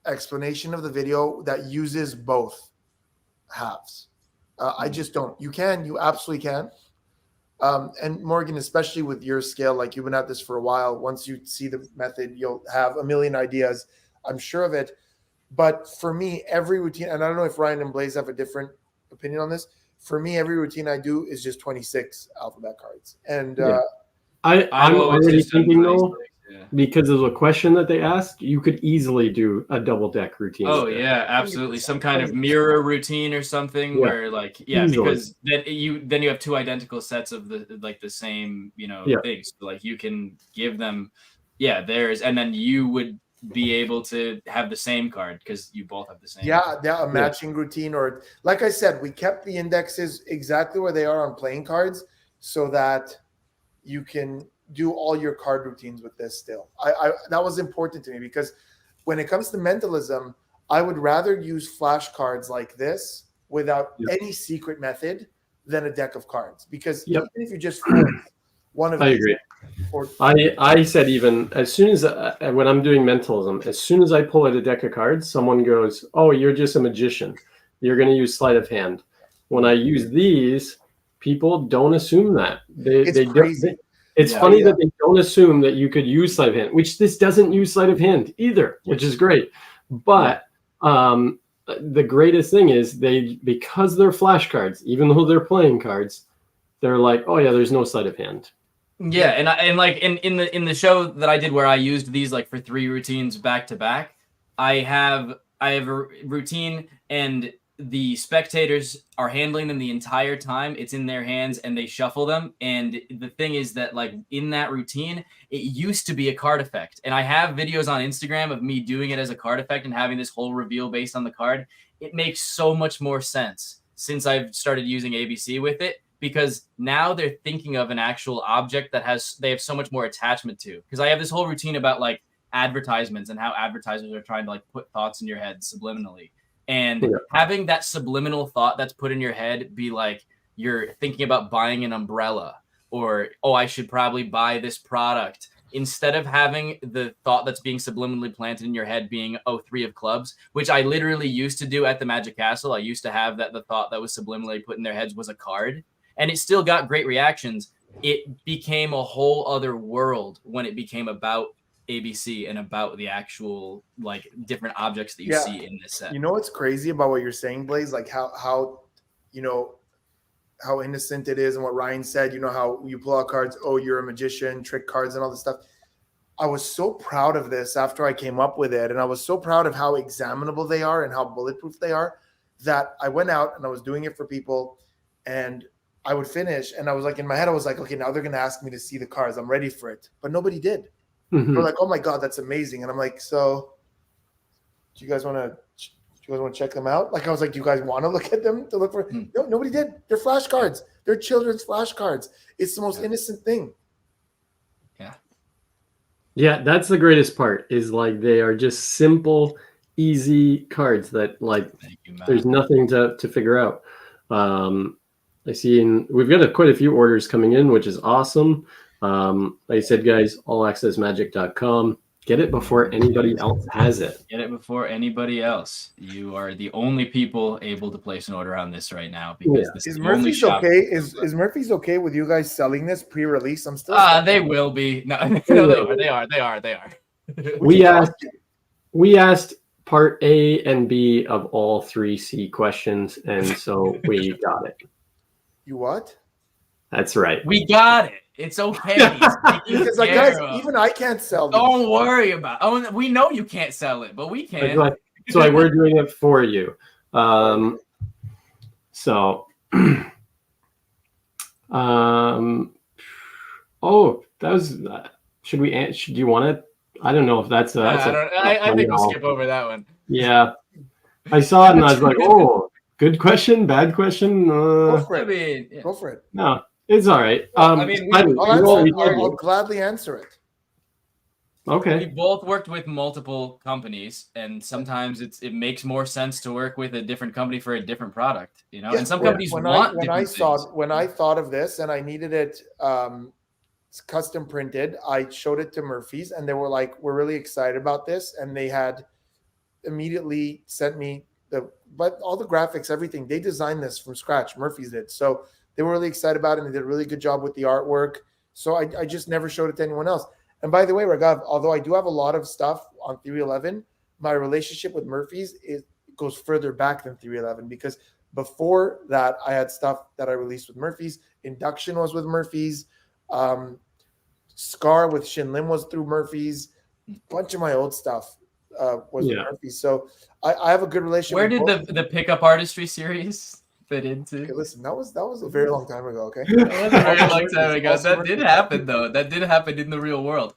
explanation of the video that uses both halves. I just don't. You absolutely can. And Morgan, especially with your scale, like you've been at this for a while, once you see the method, you'll have a million ideas. I'm sure of it. But for me, every routine, and I don't know if Ryan and Blaze have a different opinion on this. For me, every routine I do is just 26 alphabet cards. And I'm already thinking though, because of the question that they asked, you could easily do a double deck routine. Oh yeah, absolutely. Some kind of mirror routine or something where because then you have two identical sets of the same, things. So, like you can give them theirs, and then you would be able to have the same card because you both have the same. A matching routine, or like I said, we kept the indexes exactly where they are on playing cards so that you can do all your card routines with this still. I that was important to me because when it comes to mentalism, I would rather use flashcards like this without any secret method than a deck of cards, because even if you just one of I agree. I said even as soon as when I'm doing mentalism, as soon as I pull out a deck of cards, someone goes, "Oh, you're just a magician. You're going to use sleight of hand." When I use these, people don't assume that. It's funny that they don't assume that you could use sleight of hand, which this doesn't use sleight of hand either, which is great. But the greatest thing is because they're flashcards, even though they're playing cards, they're like, "Oh yeah, there's no sleight of hand." Yeah, and like in the show that I did where I used these like for 3 routines back to back, I have a routine and the spectators are handling them the entire time. It's in their hands and they shuffle them. And the thing is that like in that routine, it used to be a card effect. And I have videos on Instagram of me doing it as a card effect and having this whole reveal based on the card. It makes so much more sense since I've started using ABC with it, because now they're thinking of an actual object that they have so much more attachment to. Because I have this whole routine about like advertisements and how advertisers are trying to like put thoughts in your head subliminally. And having that subliminal thought that's put in your head be like, you're thinking about buying an umbrella, or, oh, I should probably buy this product. Instead of having the thought that's being subliminally planted in your head being, oh, 3 of clubs, which I literally used to do at the Magic Castle. I used to have the thought that was subliminally put in their heads was a card. And it still got great reactions. It became a whole other world when it became about ABC and about the actual like different objects that you see in this set. You know what's crazy about what you're saying, Blaze? Like how innocent it is, and what Ryan said. You know how you pull out cards. Oh, you're a magician, trick cards, and all this stuff. I was so proud of this after I came up with it, and I was so proud of how examinable they are and how bulletproof they are, that I went out and I was doing it for people, and I would finish, and I was like in my head, I was like, okay, now they're gonna ask me to see the cards. I'm ready for it, but nobody did. They're like, oh my God, that's amazing. And I'm like, so do you guys want to you guys want to check them out? Like I was like, do you guys want to look at them to look for? No, nobody did. They're flashcards. They're children's flashcards. It's the most innocent thing. Yeah, that's the greatest part. Is like they are just simple, easy cards that like there's nothing to figure out. I see we've got quite a few orders coming in, which is awesome. Like I said, guys, allaccessmagic.com. Get it before anybody else has it. Get it before anybody else. You are the only people able to place an order on this right now because this is the only Murphy's shop. okay? Is Murphy's okay with you guys selling this pre-release? I'm still. They will be. No, no, they are. We asked part A and B of all 3 C questions, and so we got it. You what? That's right. We got it. It's okay. Because like guys, even I can't sell this. Don't worry about it. Oh, we know you can't sell it, but we can. So we're doing it for you. Oh, that was. Should we? Should you want it? I don't know if that's. I think we'll skip over that one. Yeah, I saw it and I was like, oh, good question, bad question. Go for it. Go for it. No. It's all right. I'll gladly answer it. Okay. We both worked with multiple companies, and sometimes it makes more sense to work with a different company for a different product, you know. Yeah, and some companies when I thought of this and I needed it custom printed, I showed it to Murphy's, and they were like, "We're really excited about this," and they had immediately sent me all the graphics, everything. They designed this from scratch. Murphy's did. So they were really excited about it, and they did a really good job with the artwork. So I just never showed it to anyone else. And by the way, Ragav, although I do have a lot of stuff on 311, my relationship with Murphy's goes further back than 311 because before that, I had stuff that I released with Murphy's. Induction was with Murphy's. Scar with Shin Lim was through Murphy's. A bunch of my old stuff was with Murphy's. So I have a good relationship. Where did the pickup artistry series fit into? Okay, listen, that was a very long time ago. Okay, that was a very long time ago. That did happen, though. That did happen in the real world.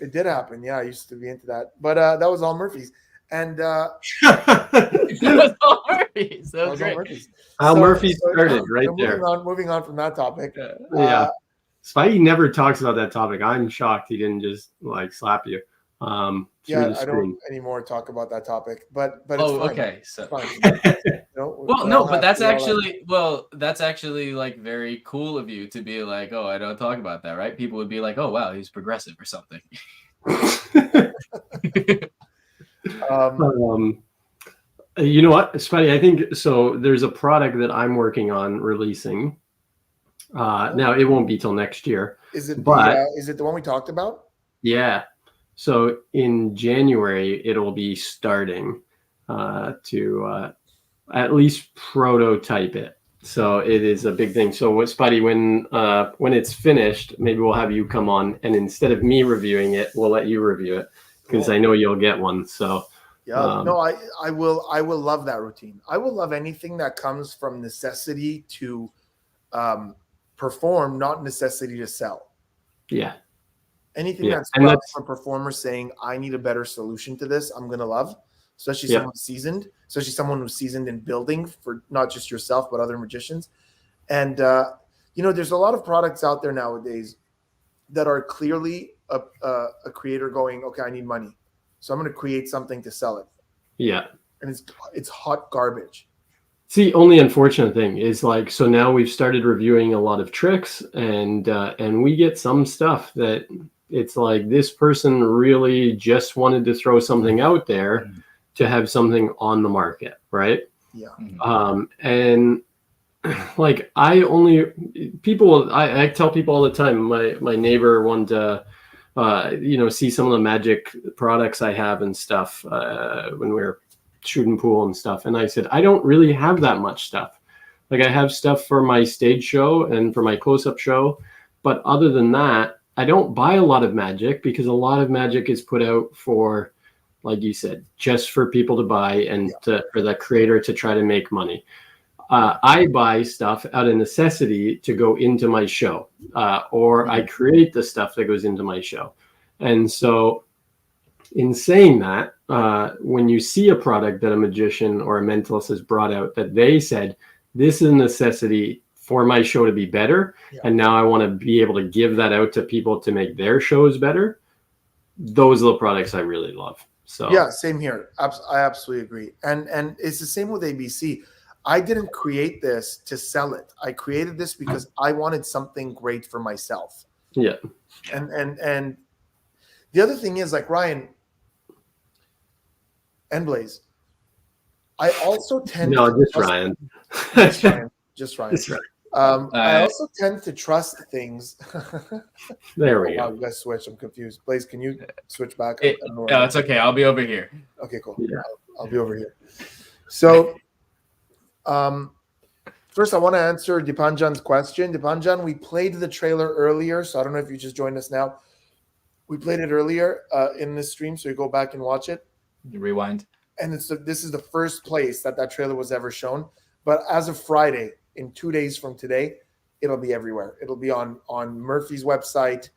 It did happen. Yeah, I used to be into that, but that was all Murphy's, and that was all Murphy's. That was great. How Murphy started right there. Moving on from that topic. Yeah, Spidey never talks about that topic. I'm shocked he didn't just like slap you. Yeah, I don't anymore talk about that topic, but it's fine. Okay, so but that's actually like very cool of you to be like, oh, I don't talk about that, right? People would be like, oh wow, he's progressive or something. You know what, Spidey? I think so. There's a product that I'm working on releasing. Now it won't be till next year. Is it the one we talked about? Yeah. So in January, it'll be starting to at least prototype it. So it is a big thing. So what, Spidey, when it's finished, maybe we'll have you come on, and instead of me reviewing it, we'll let you review it because I know you'll get one. So yeah, I will love that routine. I will love anything that comes from necessity to perform, not necessity to sell. Yeah. Anything that's from a performer saying, I need a better solution to this, I'm going to love, especially someone seasoned, especially someone who's seasoned in building for not just yourself, but other magicians. And, there's a lot of products out there nowadays that are clearly a creator going, okay, I need money, so I'm going to create something to sell it. Yeah. And it's hot garbage. It's the only unfortunate thing is like, so now we've started reviewing a lot of tricks and we get some stuff that it's like this person really just wanted to throw something out there to have something on the market, right? Yeah. And like I tell people all the time, my neighbor wanted to see some of the magic products I have and stuff when we were shooting pool and stuff. And I said, I don't really have that much stuff. Like I have stuff for my stage show and for my close-up show. But other than that, I don't buy a lot of magic because a lot of magic is put out for, like you said, just for people to buy and for the creator to try to make money. I buy stuff out of necessity to go into my show, or I create the stuff that goes into my show. And so in saying that, when you see a product that a magician or a mentalist has brought out that they said, this is a necessity for my show to be better, and now I want to be able to give that out to people to make their shows better, those are the products I really love. So yeah, same here. I absolutely agree. And it's the same with ABC. I didn't create this to sell it. I created this because I wanted something great for myself. Yeah. And the other thing is, like, Ryan and Blaze, I also tend No, to just trust, Ryan. just Ryan. Just Ryan. Just Ryan. I also tend to trust things. There we Wow, go. you guys switch. I'm confused. Blaze, can you switch back? No, it's okay. I'll be over here. Okay, cool. Yeah. I'll be over here. So, first, I want to answer Dipanjan's question. Dipanjan, we played the trailer earlier, so I don't know if you just joined us now. We played it earlier in this stream, so you go back and watch it. Rewind. And this is the first place that trailer was ever shown. But as of Friday, in 2 days from today, it'll be everywhere. It'll be on Murphy's website.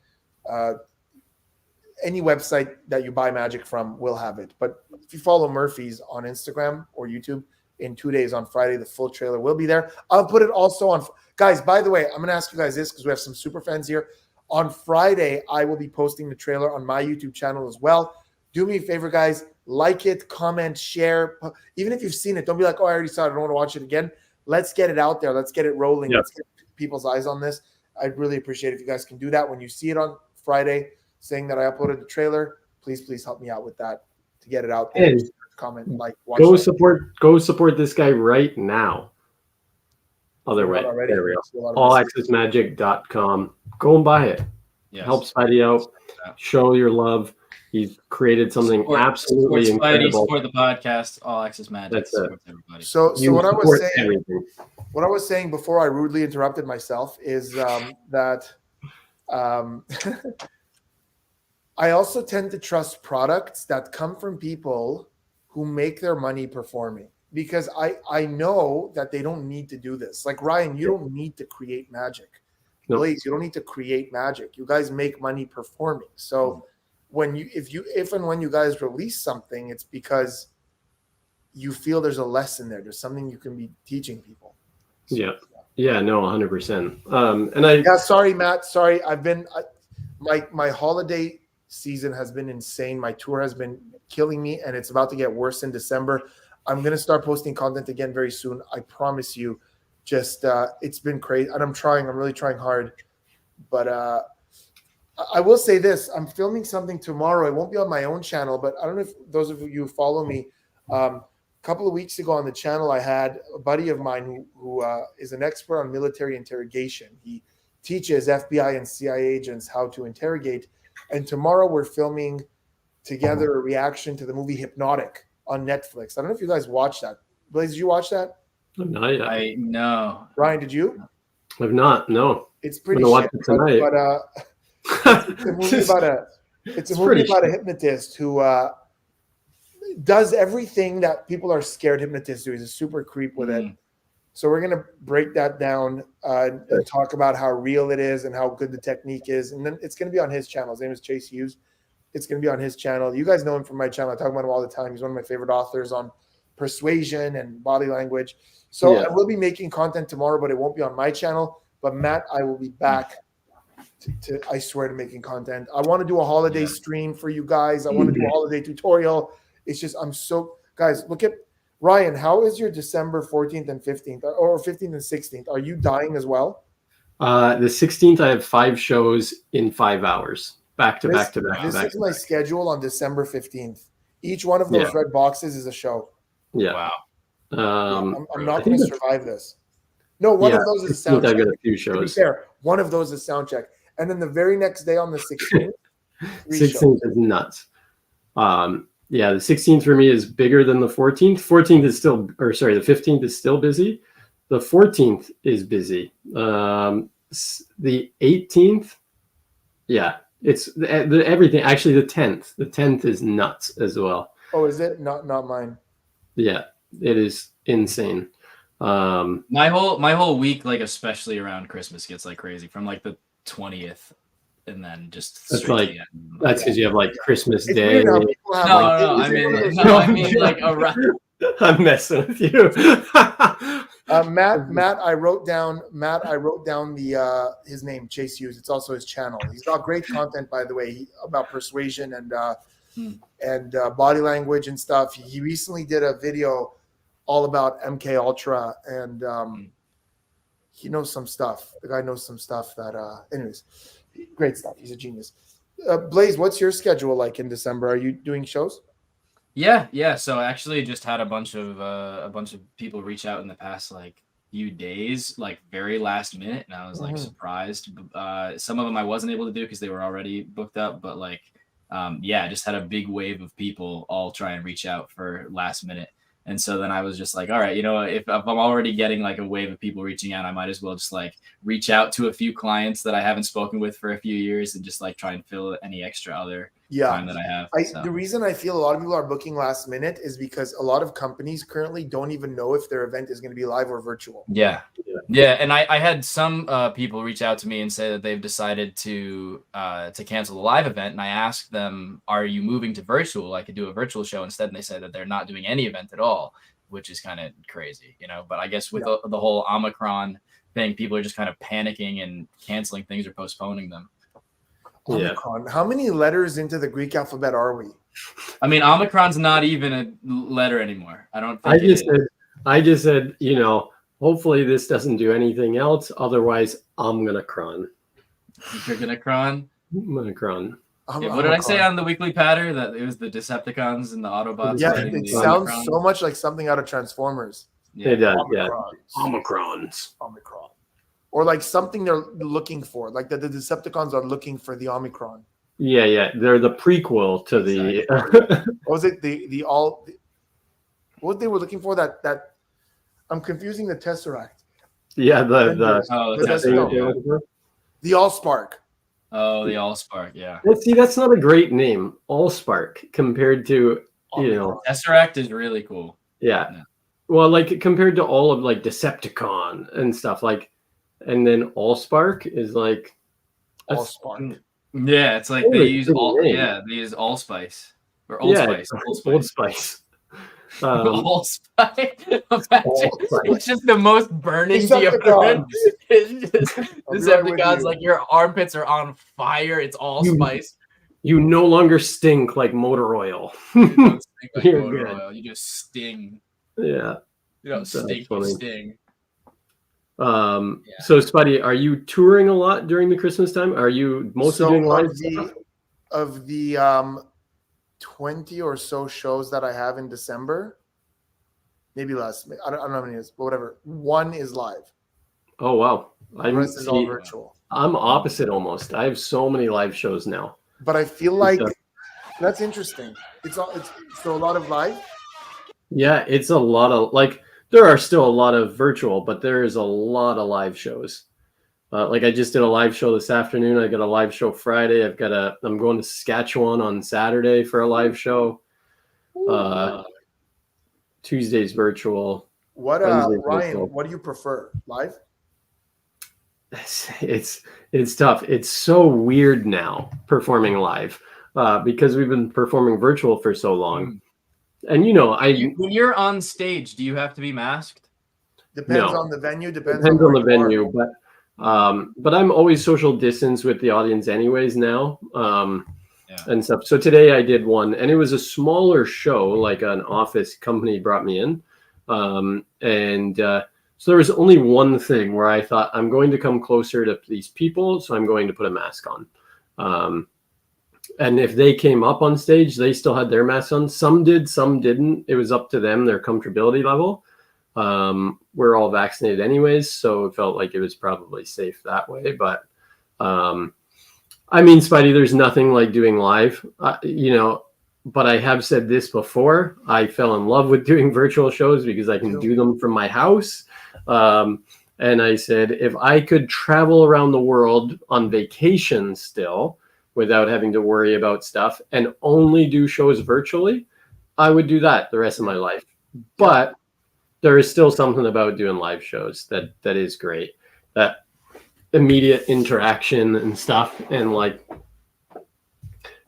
Any website that you buy magic from will have it. But if you follow Murphy's on Instagram or YouTube, in 2 days on Friday, the full trailer will be there. I'll put it also on. Guys, by the way, I'm going to ask you guys this because we have some super fans here. On Friday, I will be posting the trailer on my YouTube channel as well. Do me a favor, guys. Like it, comment, share. Even if you've seen it, don't be like, oh, I already saw it. I don't want to watch it again. Let's get it out there. Let's get it rolling. Yep. Let's get people's eyes on this. I'd really appreciate it if you guys can do that. When you see it on Friday saying that I uploaded the trailer, please help me out with that to get it out there. And comment, like, watch go that. support this guy right now. Other way. There we go. allaccessmagic.com. Go and buy it. Yes. Help Spidey out. Show your love. He's created something absolutely support Spidey, incredible. support the podcast, All Access Magic. That's it. Support everybody. So You what I was support saying, everything. what I was saying before I rudely interrupted myself is that I also tend to trust products that come from people who make their money performing, because I know that they don't need to do this. Like, Ryan, you don't need to create magic. No. Blaze, you don't need to create magic. You guys make money performing. So if and when you guys release something, it's because you feel there's a lesson there. There's something you can be teaching people. So, Yeah, no, 100%. yeah, sorry, Matt. Sorry. My holiday season has been insane. My tour has been killing me, and it's about to get worse in December. I'm going to start posting content again very soon. I promise you. Just it's been crazy, and I'm really trying hard. But I will say this: I'm filming something tomorrow. It won't be on my own channel, but I don't know if those of you who follow me. A couple of weeks ago on the channel, I had a buddy of mine who is an expert on military interrogation. He teaches FBI and CIA agents how to interrogate. And tomorrow we're filming together a reaction to the movie Hypnotic on Netflix. I don't know if you guys watched that. Blaze, did you watch that? Not yet. No. Ryan, did you? I've not. No. It's pretty I'm gonna shit, watch it tonight. but it's a movie about a hypnotist who does everything that people are scared hypnotists do. He's a super creep with it. So we're gonna break that down and talk about how real it is and how good the technique is. And then it's gonna be on his channel. His name is Chase Hughes. It's gonna be on his channel. You guys know him from my channel. I talk about him all the time. He's one of my favorite authors on persuasion and body language. So I will be making content tomorrow, but it won't be on my channel. But Matt, I will be back to I swear, to making content. I want to do a holiday stream for you guys. I want to do a holiday tutorial. It's just, guys, look at Ryan. How is your December 14th and 15th or 15th and 16th? Are you dying as well? The 16th, I have 5 shows in 5 hours, back to back. This is my schedule on December 15th. Each one of those red boxes is a show. Yeah. Wow. I'm not going to survive this. No, one of those is a sound check. I've got a few To be shows. fair, one of those is sound check. And then the very next day on the 16th, 16th is nuts. Yeah, the 16th for me is bigger than the 14th. 14th is still, or sorry, the 15th is still busy. The 14th is busy. The 18th, yeah, it's everything. Actually, the 10th. The 10th is nuts as well. Oh, is it? Not mine. Yeah, it is insane. My whole week, like especially around Christmas, gets like crazy from like the 20th and then just That's straight like to the end. that's because you have like Christmas It's Day. weird how people have No, like, no, it's I mean, one of those- no, I mean like around. I'm messing with you. Matt, I wrote down the his name, Chase Hughes. It's also his channel. He's got great content, by the way, about persuasion and body language and stuff. He recently did a video all about MK Ultra, and he knows some stuff. The guy knows some stuff that, anyways, great stuff. He's a genius. Blaze, what's your schedule like in December? Are you doing shows? Yeah. So I actually just had a bunch of people reach out in the past like few days, like very last minute, and I was like surprised. Some of them I wasn't able to do because they were already booked up, but like I just had a big wave of people all try and reach out for last minute. And so then I was just like, all right, if I'm already getting like a wave of people reaching out, I might as well just like reach out to a few clients that I haven't spoken with for a few years and just like try and fill any extra other time that I have. The reason I feel a lot of people are booking last minute is because a lot of companies currently don't even know if their event is going to be live or virtual. Yeah. And I had some people reach out to me and say that they've decided to cancel the live event. And I asked them, are you moving to virtual? I could do a virtual show instead. And they said that they're not doing any event at all, which is kind of crazy, but I guess with the whole Omicron thing, people are just kind of panicking and canceling things or postponing them. Omicron. How many letters into the Greek alphabet are we? I mean, Omicron's not even a letter anymore. I don't think I just said, hopefully this doesn't do anything else. Otherwise, I'm gonna cron. You're gonna cron? I'm gonna cron. What did I say on the weekly patter? That it was the Decepticons and the Autobots? Yeah, it sounds so much like something out of Transformers. Yeah. It does, Omicrons. Omicron. Or like something they're looking for, like the Decepticons are looking for the Omicron. Yeah. They're the prequel to the. What was it? What they were looking for? That I'm confusing the Tesseract. Yeah, the Allspark. Oh, the Allspark. Yeah. Well, see, that's not a great name, Allspark, compared to Tesseract is really cool. Yeah. Well, like compared to all of like Decepticon and stuff like. And then Allspark is like Allspark. Yeah, it's like they use Allspice or Old Spice. Old Spice. Allspice. It's just the most burning deodorant. Decepticons, like your armpits are on fire. It's Allspice. You no longer stink like motor oil. You don't stink like motor oil. You just sting. Yeah. You don't stink. You sting. So Spidey, are you touring a lot during the Christmas time? Are you mostly doing live stuff? Of the 20 or so shows that I have in December, maybe less. I don't know how many it is, but whatever. One is live. Oh wow. The rest is all virtual. I'm opposite almost. I have so many live shows now. But I feel like that's interesting. It's so a lot of live. Yeah, it's a lot of like. There are still a lot of virtual, but there is a lot of live shows. Like I just did a live show this afternoon. I got a live show Friday. I'm going to Saskatchewan on Saturday for a live show. Tuesday's virtual. Ryan, virtual. What do you prefer? Live? It's tough. It's so weird now performing live because we've been performing virtual for so long. And when you're on stage, do you have to be masked? Depends on the venue. Depends on the venue, but I'm always social distance with the audience anyways now, and stuff. So today I did one, and it was a smaller show, like an office company brought me in, so there was only one thing where I thought I'm going to come closer to these people, so I'm going to put a mask on. And if they came up on stage, they still had their masks on. Some did, some didn't. It was up to them, their comfortability level. We're all vaccinated anyways, so it felt like it was probably safe that way. But, I mean, Spidey, there's nothing like doing live, but I have said this before. I fell in love with doing virtual shows because I can do them from my house. And I said, if I could travel around the world on vacation still, without having to worry about stuff and only do shows virtually, I would do that the rest of my life. But there is still something about doing live shows that is great. That immediate interaction and stuff, and like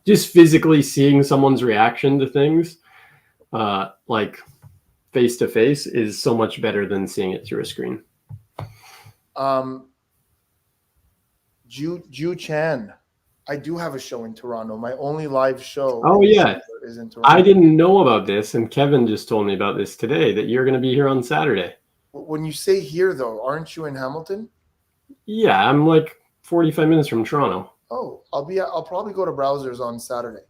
just physically seeing someone's reaction to things, like face to face, is so much better than seeing it through a screen. Ju Chan, I do have a show in Toronto. My only live show. Oh yeah, is in Toronto. I didn't know about this, and Kevin just told me about this today, that you're going to be here on Saturday. When you say here, though, aren't you in Hamilton? Yeah, I'm like 45 minutes from Toronto. Oh, I'll probably go to Browsers on Saturday.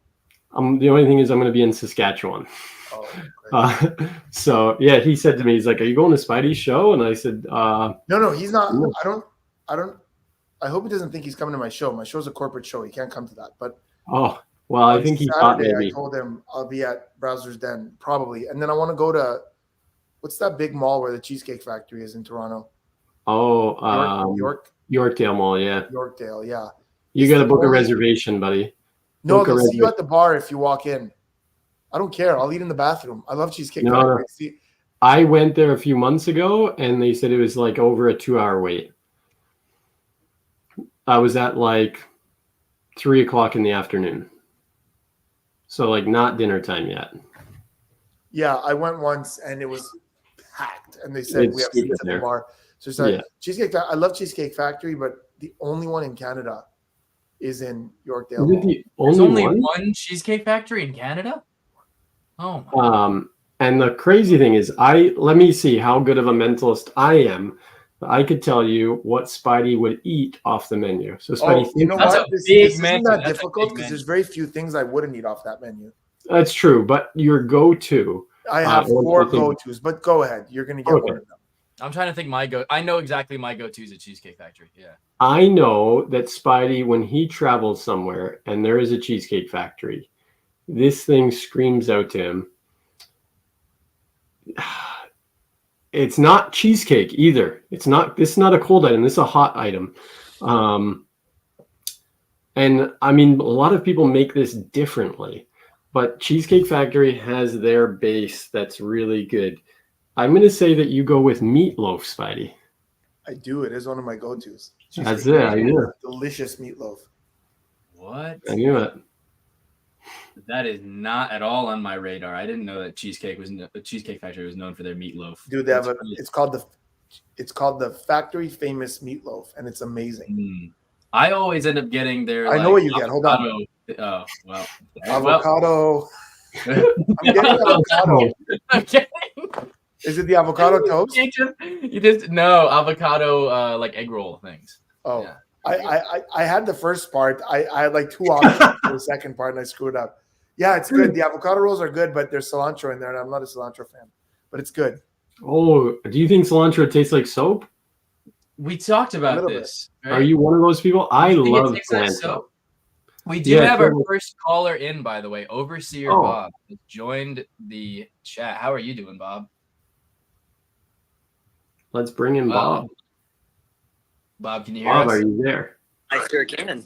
The only thing is I'm going to be in Saskatchewan. Oh, so yeah, he said to me, he's like, "Are you going to Spidey's show?" And I said, No, he's not. No. I hope he doesn't think he's coming to my show. My show's a corporate show. He can't come to that. But oh, well, I think he thought Saturday, maybe. I told him I'll be at Browsers Den probably, and then I want to go to what's that big mall where the Cheesecake Factory is in Toronto? Oh, Yorkdale Mall, yeah. Yorkdale, yeah. You got to book a reservation, buddy. No, they'll see you at the bar if you walk in. I don't care. I'll eat in the bathroom. I love Cheesecake Factory. No. I went there a few months ago, and they said it was like over a 2-hour wait. I was at like 3 o'clock in the afternoon. So like not dinner time yet. Yeah, I went once and it was packed, and they said we have seats at the bar. So it's like Cheesecake. I love Cheesecake Factory, but the only one in Canada is in Yorkdale. There's only one Cheesecake Factory in Canada? Oh my. And the crazy thing is, let me see how good of a mentalist I am. I could tell you what Spidey would eat off the menu. So Spidey, you know what? This isn't that difficult because there's very few things I wouldn't eat off that menu. That's true, but your go-to. I have 4 go-tos, but go ahead. You're going to get one of them. I'm trying to think I know exactly my go-tos at Cheesecake Factory. Yeah. I know that Spidey, when he travels somewhere and there is a Cheesecake Factory, this thing screams out to him. It's not cheesecake either. This is not a cold item. This is a hot item. And I mean, a lot of people make this differently, but Cheesecake Factory has their base that's really good. I'm going to say that you go with meatloaf, Spidey. I do. It is one of my go-tos. That's it. I knew it. Delicious meatloaf. What? I knew it. That is not at all on my radar. I didn't know that Cheesecake Factory was known for their meatloaf. Dude, they have it's called the Factory Famous Meatloaf, and it's amazing. I always end up getting their. I know what you get. Hold on. Oh well. Avocado. I'm getting avocado. Okay. Is it the avocado toast? You just no avocado like egg roll things. Oh. Yeah. I had the first part. I had like 2 options for the second part, and I screwed up. Yeah, it's good. The avocado rolls are good, but there's cilantro in there, and I'm not a cilantro fan. But it's good. Oh, do you think cilantro tastes like soap? We talked about this. Right? Are you one of those people? I love cilantro. We do have our first caller in, by the way. Overseer Bob has joined the chat. How are you doing, Bob? Let's bring in Bob. Bob, can you hear us? Bob, are you there? I sure can.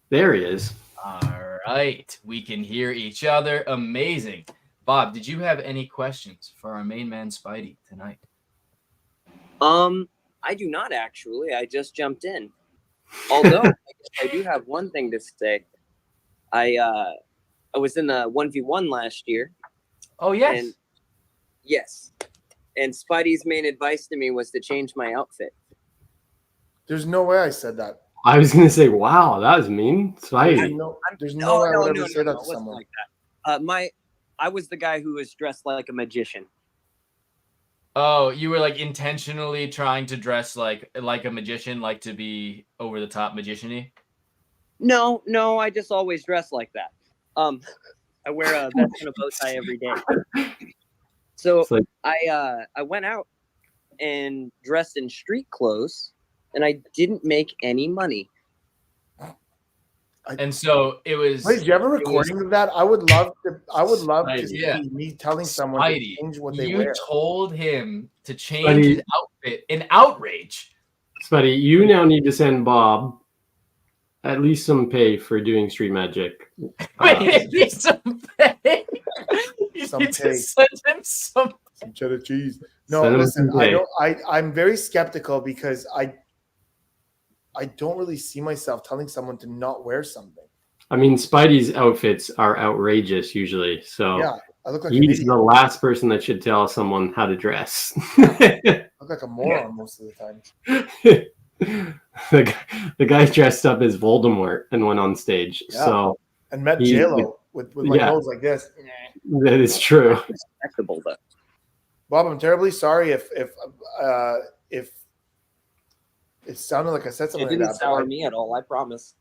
There he is. All right. We can hear each other. Amazing. Bob, did you have any questions for our main man Spidey tonight? I do not actually. I just jumped in. Although I do have one thing to say. I was in a 1v1 last year. Oh yes. And yes. And Spidey's main advice to me was to change my outfit. There's no way I said that. I was going to say, wow, that was mean. Spidey. There's no way I would ever say that to someone. Like that. I was the guy who was dressed like a magician. Oh, you were like intentionally trying to dress like a magician, like to be over the top magician-y? No, I just always dress like that. I wear a vest and a bow tie every day. So like, I went out and dressed in street clothes, and I didn't make any money. And so it was. Wait, do you have a recording of that? I would love to see me telling someone to change what they wear. You told him to change his outfit in outrage. Spidey, you now need to send Bob at least some pay for doing street magic. At least some pay. You need to send him some cheddar cheese. No, listen, I'm very skeptical because I don't really see myself telling someone to not wear something. I mean, Spidey's outfits are outrageous usually, so Yeah, I look like an he's idiot. the last person that should tell someone how to dress. I look like a moron most of the time. the guy dressed up as Voldemort and went on stage. Yeah. So And met he- JLo with my nose like this. that is true. Respectable though. Bob, I'm terribly sorry if it sounded like I said It something didn't like that. sour me at all. I promise.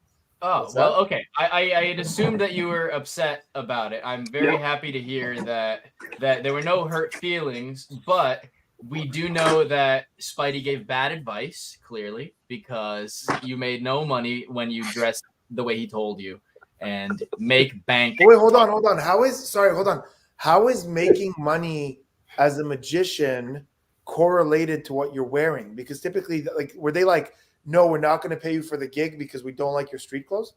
Oh, What's well, that? okay. I had assumed that you were upset about it. I'm very happy to hear that there were no hurt feelings, but we do know that Spidey gave bad advice, clearly, because you made no money when you dressed the way he told you and make bank. Wait, hold on. How is making money as a magician correlated to what you're wearing? Because typically, like, were they like, no, we're not going to pay you for the gig because we don't like your street clothes?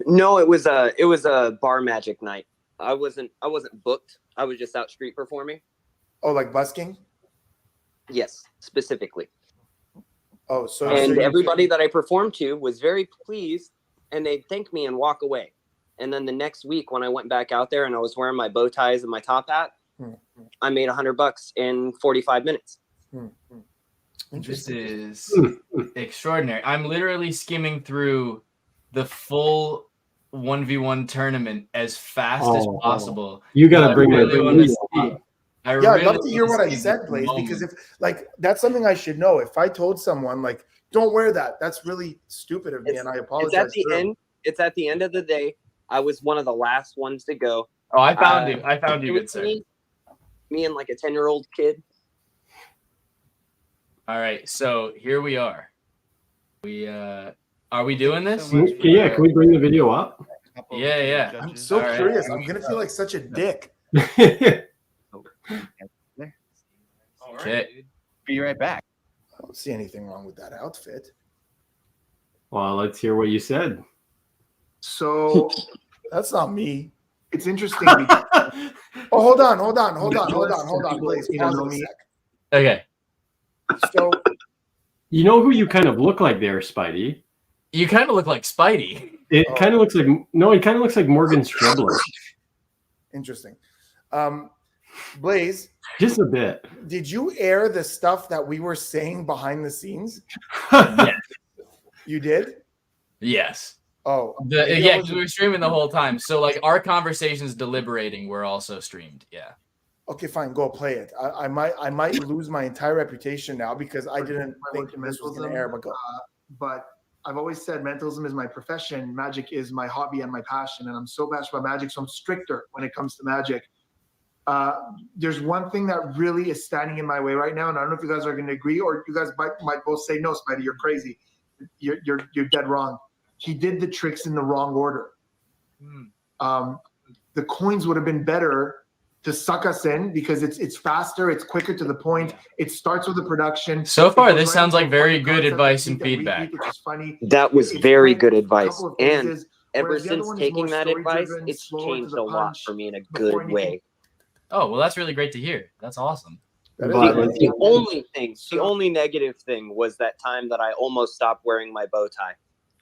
No, it was a bar magic night. I wasn't booked. I was just out street performing. Oh, like busking? Yes, specifically. Oh, so And you- everybody that I performed to was very pleased, and they'd thank me and walk away. And then the next week, when I went back out there and I was wearing my bow ties and my top hat, I made $100 in 45 minutes. This is extraordinary. I'm literally skimming through the full 1v1 tournament as fast as possible. You got to I bring really it. want to see. Yeah, I'd really love to hear wanna what I see said, this Blaze, moment. because if like that's something I should know. If I told someone like, don't wear that, that's really stupid of me, and I apologize. It's at the for it. end. It's at the end of the day. I was one of the last ones to go. Oh, I found you. I found you, It good was sir. me and like a 10-year-old kid. All right, so here we are. We are we doing this? Yeah, can we bring the video up? Yeah. I'm so All right. curious. I'm gonna feel like such a dick. Okay. Be right back. I don't see anything wrong with that outfit. Well, let's hear what you said. So that's not me. It's interesting. Because, oh, hold on, Blaze. Pause a sec. Okay. So You know who you kind of look like there, Spidey? You kind of look like Spidey. It kind of looks like it kind of looks like Morgan Strebler, interesting. Blaze, just a bit. did you air the stuff that we were saying behind the scenes? Yes. You did? Yes. Oh, Yeah, maybe I 'cause we were streaming the whole time. So like our conversations deliberating were also streamed. Yeah. okay, fine. Go play it. I might lose my entire reputation now because I didn't think this was going to air. But go. But I've always said mentalism is my profession. Magic is my hobby and my passion. And I'm so passionate about magic. So I'm stricter when it comes to magic. There's one thing that really is standing in my way right now. And I don't know if you guys are going to agree or you guys might both say, no, Spidey, you're crazy. You're dead wrong. He did the tricks in the wrong order. The coins would have been better to suck us in because it's faster, it's quicker to the point. It starts with the production. So far, It goes this right sounds into like a very funny good concept, advice and repeat, feedback. which is funny. That was It's very quick, good a advice. couple of And phases, ever whereas the other since one is taking more that advice, story-driven, it's slower to changed the a lot punch, for me in a before good anything. way. Oh, well, that's really great to hear. That's awesome. That is But- right. The only negative thing was that time that I almost stopped wearing my bow tie.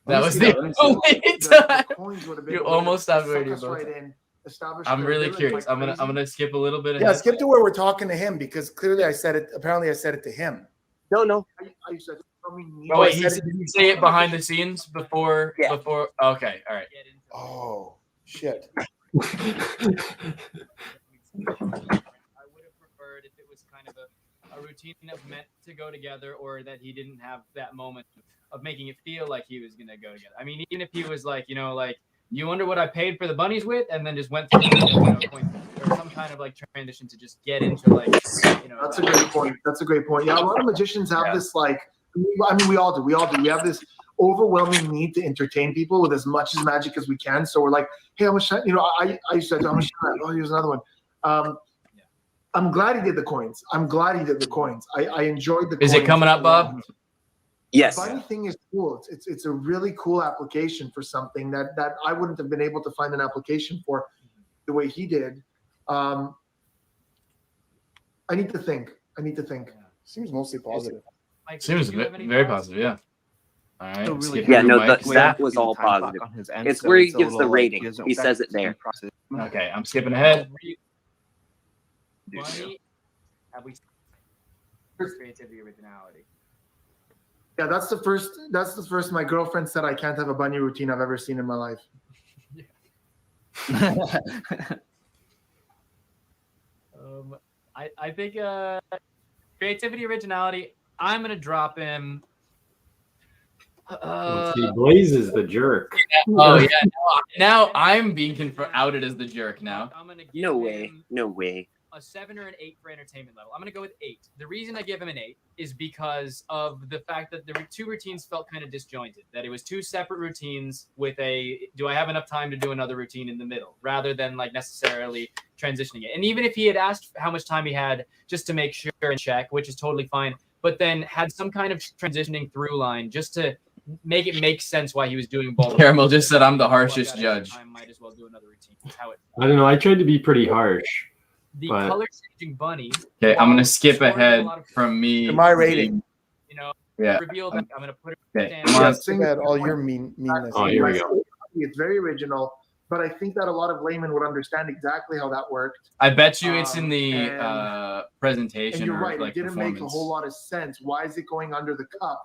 That me was see the that. Let me see only The time. coins would have been You a way to almost stopped suck wearing your us bow right tie. in, establish I'm really credibility curious. like I'm crazy. gonna skip a little bit. Yeah, ahead. skip to where we're talking to him because clearly I said it. Apparently, I said it to him. No. I said, tell me Oh wait, I said did he say it behind the scenes before? Yeah. Before. Okay. All right. Oh shit! I would have preferred if it was kind of a routine that was meant to go together, or that he didn't have that moment of making it feel like he was gonna go together. I mean, even if he was like, you wonder what I paid for the bunnies with, and then just went through, coins, or some kind of like transition to just get into like, That's a great point. That's a great point. Yeah, a lot of magicians have this like, I mean, we all do. We have this overwhelming need to entertain people with as much as magic as we can. So we're like, hey, how much? I used to, how much? Oh, here's another one. I'm glad he did the coins. I enjoyed the. Is coins it coming up, Bob? Yes. The bunny thing is cool. It's a really cool application for something that I wouldn't have been able to find an application for the way he did. I need to think. Seems mostly positive. Seems very positive. Yeah. All right. So really skipping Yeah, the no, mic. that was all positive. It's where he gives the rating. He says it there. Okay, I'm skipping ahead. Bunny, have we creativity, originality? Yeah, that's the first my girlfriend said I can't have a bunny routine I've ever seen in my life. I think creativity, originality. I'm gonna drop him. See, Blaze is the jerk. Oh yeah. Now I'm being outed as the jerk. Now I'm gonna give him No way. a 7 or an 8 for entertainment level. I'm gonna go with 8. The reason I give him an 8 is because of the fact that the two routines felt kind of disjointed. That it was 2 separate routines with a do I have enough time to do another routine in the middle, rather than like necessarily transitioning it. And even if he had asked how much time he had just to make sure and check, which is totally fine, but then had some kind of transitioning through line just to make it make sense why he was doing both. Caramel just said I'm the harshest judge. I might as well do another routine. That's how it. I don't know. I tried to be pretty harsh. The But- color changing bunny. Okay, I'm gonna skip ahead from me. To my rating. You know, Yeah. reveal that I'm gonna put it. Okay. down. Come on. Sing that all your meanness. Oh, here we go. It's very original, but I think that a lot of laymen would understand exactly how that worked. I bet you it's in the And presentation you're or right, like it didn't make a performance. whole lot of sense. Why is it going under the cup?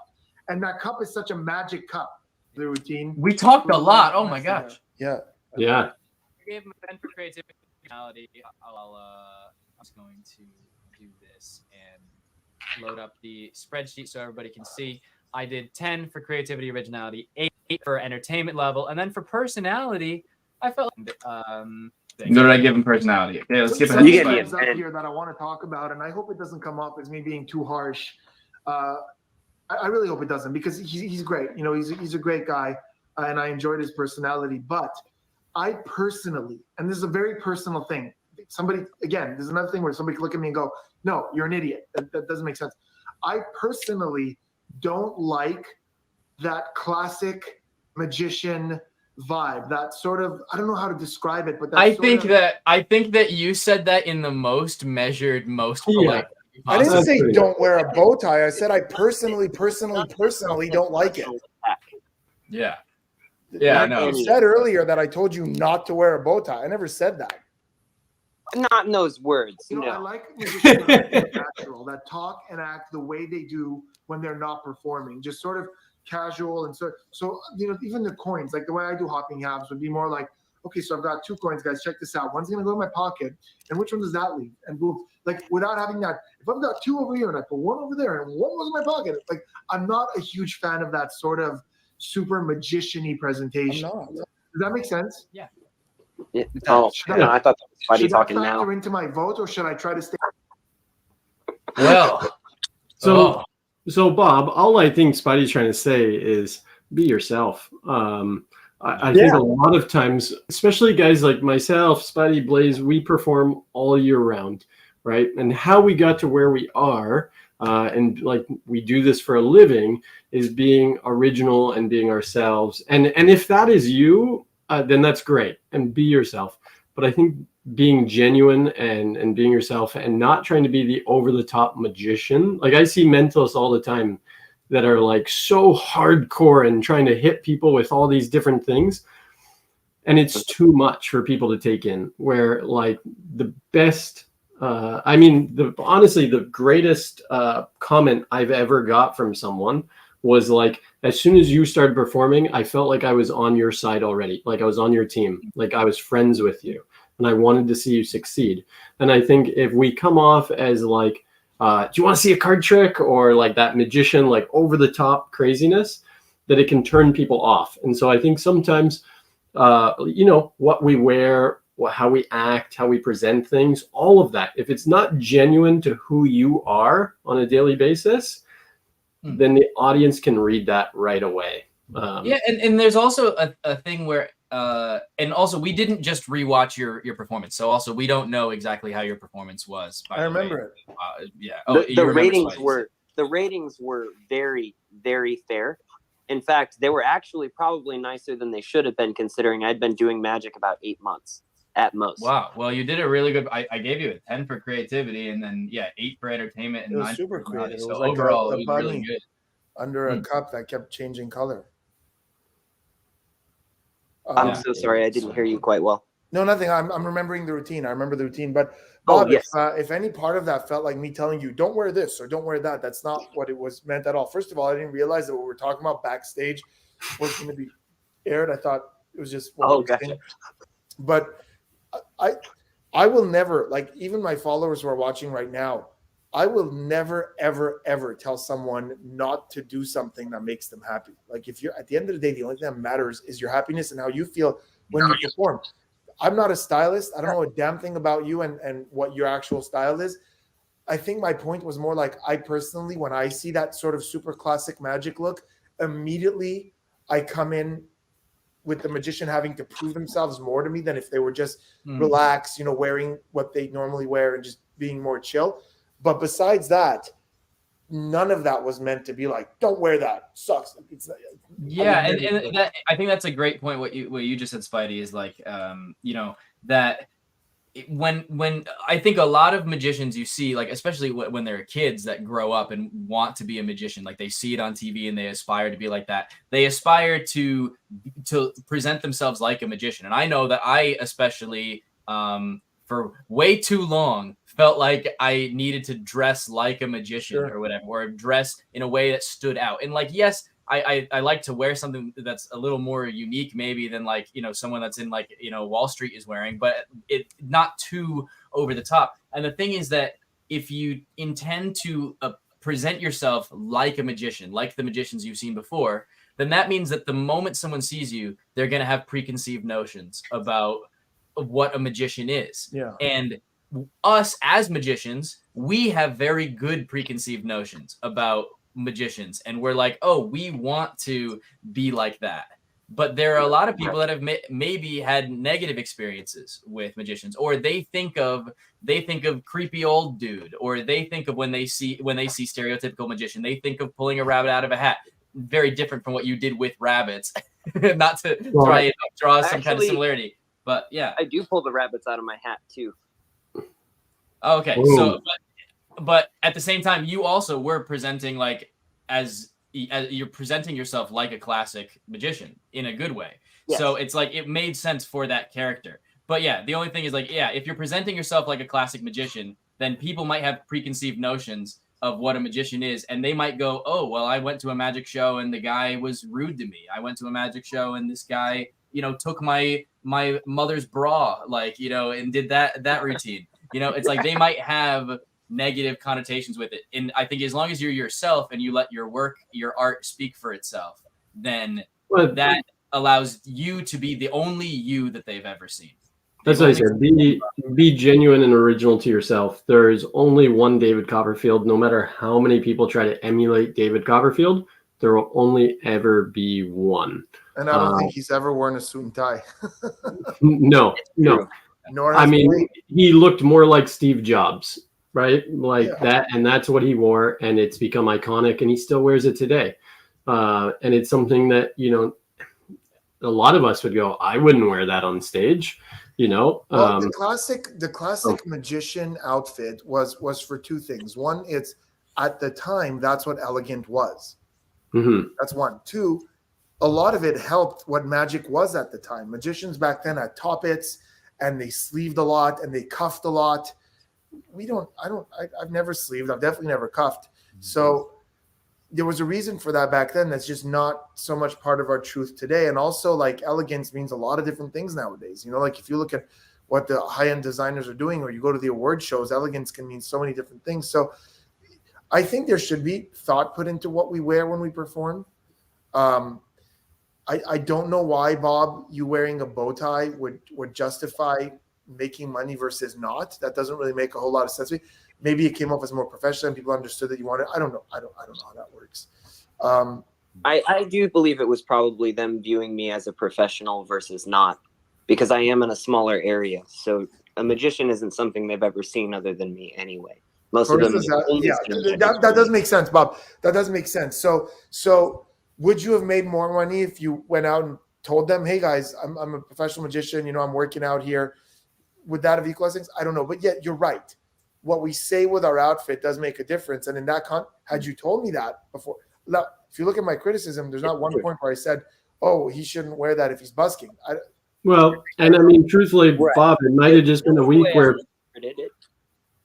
And that cup is such a magic cup. The routine. We talked a lot. Oh my gosh. Yeah. Yeah. I gave him a 10 for creativity. I'm just going to do this and load up the spreadsheet so everybody can see. I did 10 for creativity, originality, 8 for entertainment level, and then for personality, I felt. What did I give him personality? Okay, let's skip Something ahead. comes up here that I want to talk about, and I hope it doesn't come off as me being too harsh. I really hope it doesn't, because he's great. You know, he's a great guy, and I enjoyed his personality. But I personally, and this is a very personal thing. Somebody, again, there's another thing where somebody can look at me and go, "No, you're an idiot. That doesn't make sense." I personally don't like that classic magician vibe. That sort of, I don't know how to describe it, but I think that you said that in the most measured, most polite. I didn't say don't wear a bow tie. I said I personally don't like it. Yeah. Yeah, I know. You said earlier that I told you not to wear a bow tie. I never said that. Not in those words. You know, No. I like musicians that are natural, that talk and act the way they do when they're not performing, just sort of casual. And so you know, even the coins, like the way I do hopping halves would be more like, okay, so I've got 2 coins, guys. Check this out. One's gonna go in my pocket, and which one does that leave? And boom, like without having that. If I've got 2 over here and I put 1 over there and 1 was in my pocket, like I'm not a huge fan of that sort of super magician-y presentation. Does that make sense? Yeah. Oh, no, I thought that was Spidey Should talking that now. factor into my vote, or should I try to stay? Well, So Bob, all I think Spidey's trying to say is be yourself. I think a lot of times, especially guys like myself, Spidey, Blaze, we perform all year round, right? And how we got to where we are, and like we do this for a living, is being original and being ourselves. And if that is you, then that's great, and be yourself. But I think being genuine and being yourself and not trying to be the over-the-top magician. Like I see mentalists all the time that are like so hardcore and trying to hit people with all these different things. And it's too much for people to take in, where like the best, honestly, the greatest comment I've ever got from someone was like, as soon as you started performing, I felt like I was on your side already. Like I was on your team, like I was friends with you and I wanted to see you succeed. And I think if we come off as like, do you want to see a card trick, or like that magician, like over the top craziness, that it can turn people off. And so I think sometimes, what we wear, how we act, how we present things, all of that, if it's not genuine to who you are on a daily basis, then the audience can read that right away. And there's also a thing where, and also we didn't just rewatch your performance, so also we don't know exactly how your performance was. I remember it. Yeah. The ratings were very, very fair. In fact, they were actually probably nicer than they should have been, considering I'd been doing magic about 8 months at most. Wow. Well, you did a really good. I gave you a 10 for creativity, and then 8 for entertainment, and It was 9 super for creative. personality. It So was like overall, a it was really bunny. good. under a cup that kept changing color. I'm so sorry, I didn't hear you quite well. No, nothing. I'm remembering the routine. I remember the routine. But Bob, yes. if any part of that felt like me telling you, don't wear this or don't wear that, that's not what it was meant at all. First of all, I didn't realize that what we were talking about backstage was going to be aired. I thought it was just what we were saying. But I will never, like, even my followers who are watching right now, I will never, ever, ever tell someone not to do something that makes them happy. Like, if you're at the end of the day, the only thing that matters is your happiness and how you feel when you perform. I'm not a stylist. I don't know a damn thing about you and what your actual style is. I think my point was more like, I personally, when I see that sort of super classic magic look, immediately I come in with the magician having to prove themselves more to me than if they were just relaxed, wearing what they normally wear and just being more chill. But besides that, none of that was meant to be like, don't wear that, sucks. It's and that, I think that's a great point. What you just said, Spidey, is like, that when I think a lot of magicians you see, like, especially when they're kids that grow up and want to be a magician, like they see it on TV and they aspire to be like that. They aspire to present themselves like a magician. And I know that I especially for way too long felt like I needed to dress like a magician or whatever, or dress in a way that stood out. And like, yes, I like to wear something that's a little more unique maybe than like, someone that's in like, Wall Street is wearing, but it not too over the top. And the thing is that if you intend to present yourself like a magician, like the magicians you've seen before, then that means that the moment someone sees you, they're going to have preconceived notions about what a magician is. Yeah. And us as magicians, we have very good preconceived notions about magicians, and we're like, oh, we want to be like that. But there are a lot of people that have maybe had negative experiences with magicians, or they think of creepy old dude, or they think of when they see stereotypical magician, they think of pulling a rabbit out of a hat. Very different from what you did with rabbits. Not to try and draw some kind of similarity, but yeah, I do pull the rabbits out of my hat too. Okay, so but at the same time, you also were presenting like as you're presenting yourself like a classic magician in a good way. Yes. So it's like it made sense for that character. But yeah, the only thing is like, yeah, if you're presenting yourself like a classic magician, then people might have preconceived notions of what a magician is, and they might go, oh, well, I went to a magic show and the guy was rude to me. I went to a magic show and this guy, took my mother's bra, like, and did that routine. It's like they might have negative connotations with it. And I think as long as you're yourself and you let your work, your art speak for itself, then that allows you to be the only you that they've ever seen. That's what I said. Be genuine and original to yourself. There is only one David Copperfield. No matter how many people try to emulate David Copperfield, there will only ever be one. And I don't think he's ever worn a suit and tie. No. Nor I mean, he looked more like Steve Jobs, right? Like that, and that's what he wore, and it's become iconic, and he still wears it today. And it's something that, a lot of us would go, I wouldn't wear that on stage, Well, the classic magician outfit was for two things. One, it's at the time, that's what elegant was. Mm-hmm. That's one. Two, a lot of it helped what magic was at the time. Magicians back then had top-its, and they sleeved a lot, and they cuffed a lot. I've never sleeved. I've definitely never cuffed. So there was a reason for that back then. That's just not so much part of our truth today. And also, like, elegance means a lot of different things nowadays. Like if you look at what the high-end designers are doing, or you go to the award shows, elegance can mean so many different things. So I think there should be thought put into what we wear when we perform. I don't know why, Bob, you wearing a bow tie would justify making money versus not. That doesn't really make a whole lot of sense to me. Maybe it came off as more professional and people understood that you wanted. I don't know. I don't know how that works. I do believe it was probably them viewing me as a professional versus not, because I am in a smaller area. So a magician isn't something they've ever seen other than me anyway. Most of them. That does make sense, Bob. That does make sense. So would you have made more money if you went out and told them, hey guys, I'm a professional magician, I'm working out here? Would that have equalized things? I don't know. But yet you're right. What we say with our outfit does make a difference. And in that had you told me that before, if you look at my criticism, there's not one point where I said, "Oh, he shouldn't wear that if he's busking." Well, and I mean, truthfully, Bob, it might have just been a week where,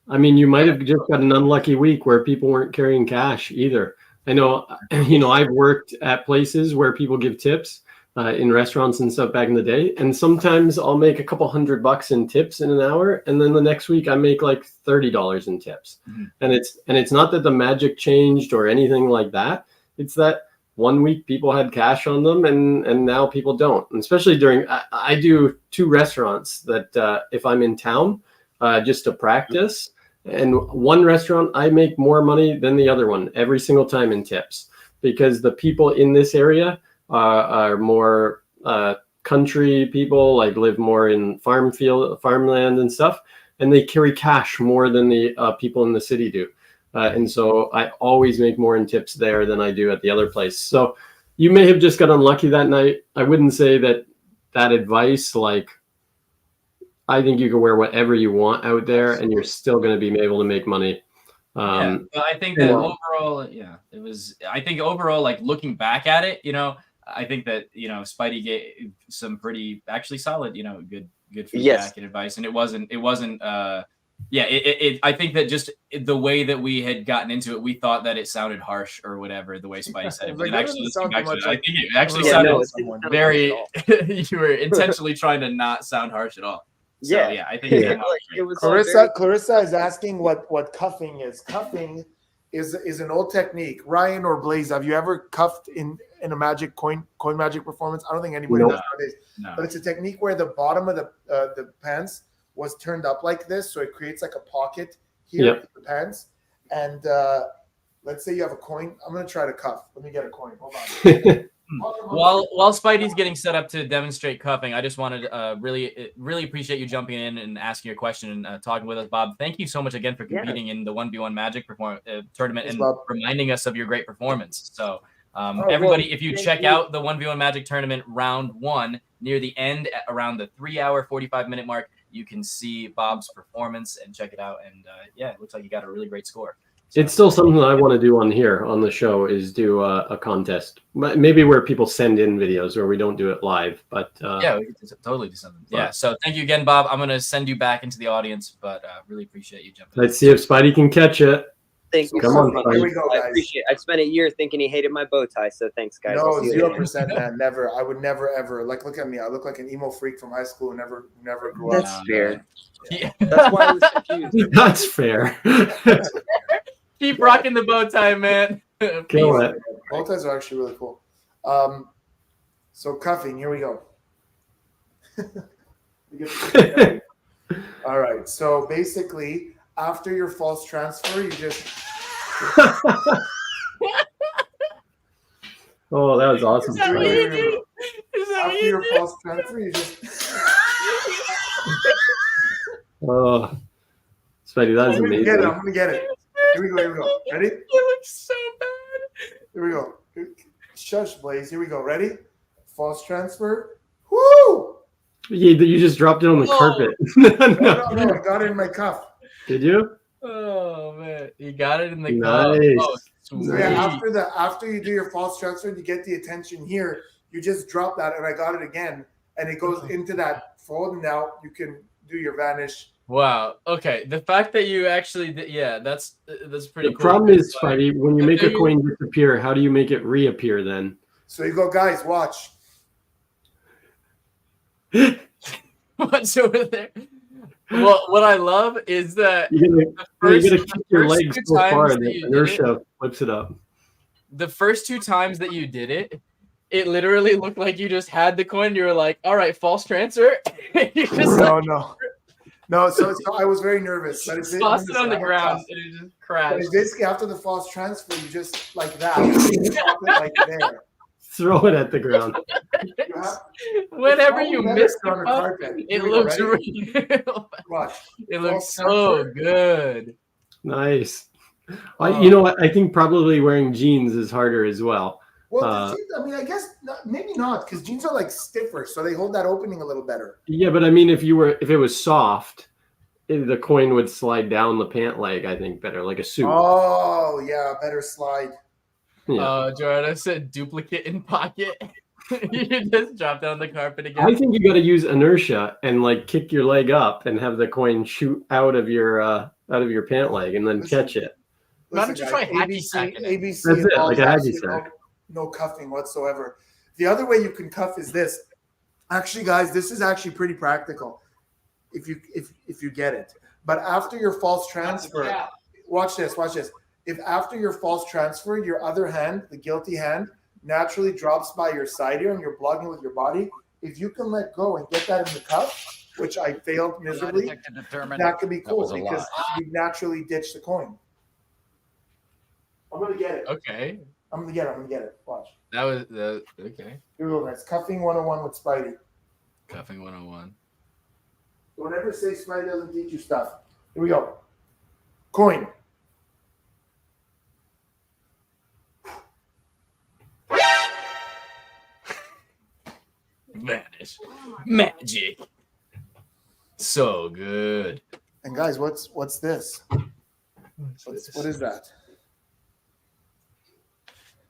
I mean, you might have just got an unlucky week where people weren't carrying cash either. I know, I've worked at places where people give tips in restaurants and stuff back in the day. And sometimes I'll make a couple $100 in tips in an hour. And then the next week I make like $30 in tips. Mm-hmm. And it's not that the magic changed or anything like that. It's that one week people had cash on them and now people don't. And especially during, I do 2 restaurants that if I'm in town just to practice, and one restaurant I make more money than the other one every single time in tips, because the people in this area are more country people, like live more in farmland and stuff, and they carry cash more than the people in the city do. And so I always make more in tips there than I do at the other place. So you may have just got unlucky that night. I wouldn't say that advice, like, I think you can wear whatever you want out there and you're still going to be able to make money. I think that overall, I think overall, like looking back at it, I think that, Spidey gave some pretty actually solid, good feedback and advice. And it wasn't I think that just the way that we had gotten into it, we thought that it sounded harsh or whatever, the way Spidey said it. But I think it actually sounded very, you were intentionally trying to not sound harsh at all. So, I think it was Clarissa is asking what cuffing is. Cuffing is an old technique. Ryan or Blaze, have you ever cuffed in a magic coin magic performance? I don't think anybody does nowadays. No. But it's a technique where the bottom of the pants was turned up like this, so it creates like a pocket here in the pants. And let's say you have a coin. I'm gonna try to cuff. Let me get a coin. Hold on. While Spidey's getting set up to demonstrate cuffing, I just wanted to really appreciate you jumping in and asking your question and talking with us, Bob. Thank you so much again for competing in the 1v1 Magic tournament and reminding us of your great performance. So everybody, if you check out the 1v1 Magic tournament round 1 near the end, around the 3-hour 45-minute mark, you can see Bob's performance and check it out. And it looks like you got a really great score. So, it's still something that I want to do on the show is do a contest, maybe where people send in videos or we don't do it live, but we can totally do something. Yeah. So thank you again, Bob. I'm going to send you back into the audience, but really appreciate you jumping. Let's see if Spidey can catch it. Thank you. Come on, Here we go, guys. I appreciate it. I've spent a year thinking he hated my bow tie, so thanks, guys. No, 0%, man. Never. I would never, ever. Like, look at me. I look like an emo freak from high school who never grew up. That's fair. Yeah. That's why I was confused. That's fair. Keep rocking the bow tie, man. Kill it. Bow ties are actually really cool. So cuffing, here we go. All right. So basically, after your false transfer, you just. Oh, that was awesome. After your false transfer, you just. Oh, Spidey, that is amazing. I'm gonna get it. Here we go. Ready? It looks so bad. Here we go. Shush, Blaze. Here we go. Ready? False transfer. Woo! Yeah, you just dropped it on the carpet. No, I got it in my cuff. Did you? Oh man, you got it in the cuff. Oh, so after you do your false transfer, you get the attention here. You just drop that, and I got it again, and it goes into that fold. And now you can do your vanish. Wow. Okay. The fact that you actually that's pretty cool. The problem is, Spidey, when you make a coin disappear, how do you make it reappear then? So you go, guys, watch. What's over there? Well, what I love is that you gotta kick your legs so far that the inertia flips it up. The first 2 times that you did it, it literally looked like you just had the coin. You were like, all right, false transfer. No, so I was very nervous. But it's tossed it on the ground and it just crashed. But basically, after the false transfer, you just like that. You drop it like there. Throw it at the ground. Whenever you miss the carpet, it looks real. Watch. It looks so good. Nice. I think probably wearing jeans is harder as well. Well, jeans, I mean, I guess maybe not, because jeans are like stiffer, so they hold that opening a little better. Yeah, but I mean, if it was soft, the coin would slide down the pant leg. I think better, like a suit. Oh yeah, better slide. Yeah. Jordan said duplicate in pocket. You just drop down the carpet again. I think you got to use inertia and like kick your leg up and have the coin shoot out of your pant leg and then catch it. Why don't you try hacky ABC, sacking it? ABC That's it, involves like a hacky absolutely sack. no cuffing whatsoever. The other way you can cuff is this. Actually, guys, this is actually pretty practical if you get it. But after your false transfer, watch this. If after your false transfer, your other hand, the guilty hand, naturally drops by your side here and you're blocking with your body, if you can let go and get that in the cuff, which I failed miserably, that could be cool because you naturally ditch the coin. I'm gonna get it. Okay. I'm gonna get it. Watch. That was the okay. Here we go, guys. Cuffing 101 with Spidey. Cuffing 101. Don't ever say Spidey doesn't teach you stuff. Here we go. Coin. Vanish. Magic. So good. And guys, what's this? What is that?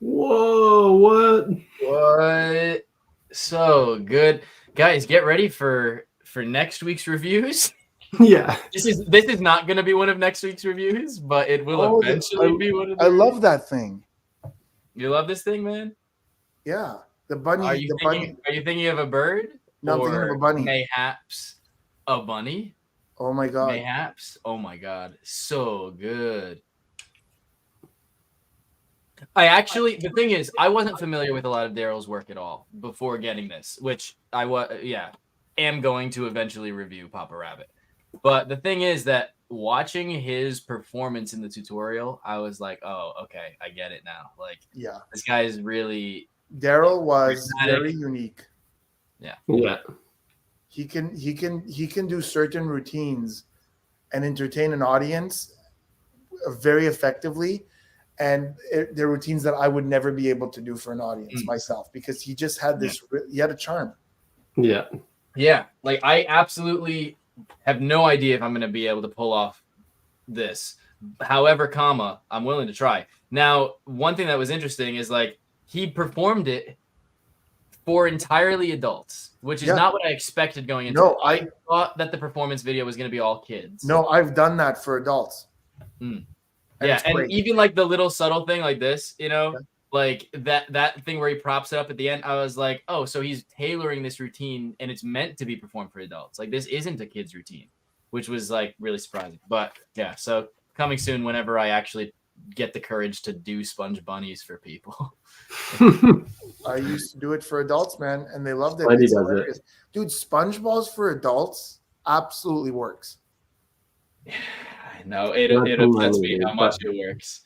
Whoa! What? What? So good, guys. Get ready for next week's reviews. Yeah. This is not going to be one of next week's reviews, but it will eventually be one of. I love that thing. You love this thing, man. Yeah, the bunny. Are you thinking of a bird? No, I'm thinking of a bunny. Mayhaps a bunny. Oh my god. Mayhaps. Oh my god. So good. The thing is, I wasn't familiar with a lot of Daryl's work at all before getting this, which I am going to eventually review Papa Rabbit. But the thing is that watching his performance in the tutorial, I was like, oh, okay, I get it now. Like, yeah, this guy is really. Daryl was dramatic. very unique. Yeah. He can do certain routines and entertain an audience very effectively. And they're routines that I would never be able to do for an audience myself because he just had this. He had a charm. Yeah. Yeah. Like I absolutely have no idea if I'm going to be able to pull off this. However, I'm willing to try. Now, one thing that was interesting is like he performed it for entirely adults, which is not what I expected going into. No, I thought that the performance video was going to be all kids. No, I've done that for adults. Yeah, and even like the little subtle thing like this, like that thing where he props it up at the end, I was like, oh, so he's tailoring this routine and it's meant to be performed for adults. Like this isn't a kid's routine, which was like really surprising. But yeah, so coming soon whenever I actually get the courage to do sponge bunnies for people. I used to do it for adults, man, and they loved it. Spidey does it. Dude, sponge balls for adults absolutely works. No, it upsets me how much it works.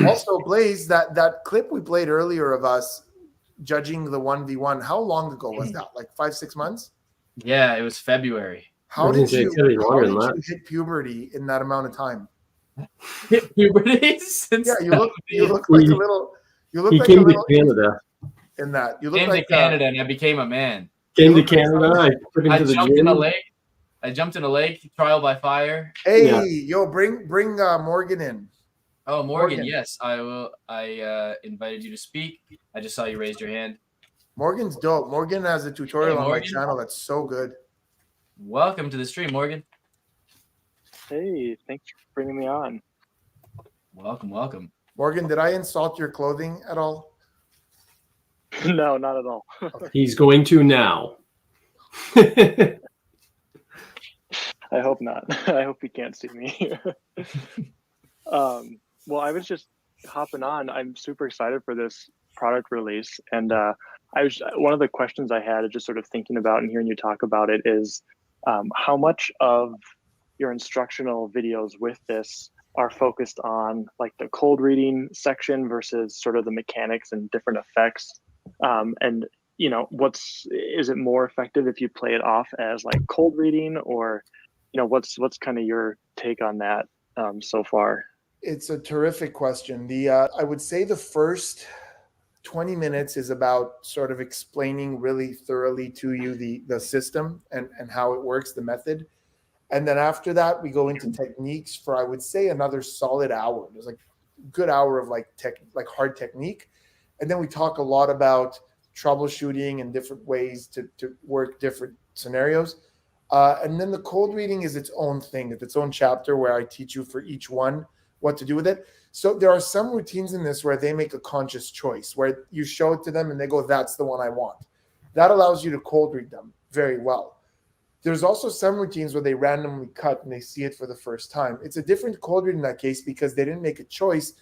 Also, Blaze, that clip we played earlier of us judging the 1v1, how long ago was that? Like 5-6 months? Yeah, it was February. How did you hit puberty in that amount of time? Hit puberty? Yeah, you look like a little. You look he like came a little to Canada. In that, you look came like to Canada and I became a man. Came to Canada. I took him to the gym. I jumped in a lake, trial by fire. Hey, yo, bring Morgan in. Oh, Morgan, yes, I will. I invited you to speak. I just saw you raised your hand. Morgan's dope. Morgan has a tutorial on my channel that's so good. Welcome to the stream, Morgan. Hey, thanks for bringing me on. Welcome. Morgan, did I insult your clothing at all? No, not at all. He's going to now. I hope not. I hope he can't see me. Well, I was just hopping on. I'm super excited for this product release. And one of the questions I had, just sort of thinking about and hearing you talk about it, is how much of your instructional videos with this are focused on like the cold reading section versus sort of the mechanics and different effects. And is it more effective if you play it off as like cold reading, or what's kind of your take on that so far? It's a terrific question. I would say the first 20 minutes is about sort of explaining really thoroughly to you the system and how it works, the method. And then after that, we go into techniques for, I would say, another solid hour. There's like good hour of like hard technique. And then we talk a lot about troubleshooting and different ways to work different scenarios. And then the cold reading is its own thing, it's its own chapter where I teach you for each one what to do with it. So there are some routines in this where they make a conscious choice, where you show it to them and they go, that's the one I want. That allows you to cold read them very well. There's also some routines where they randomly cut and they see it for the first time. It's a different cold read in that case because they didn't make a choice.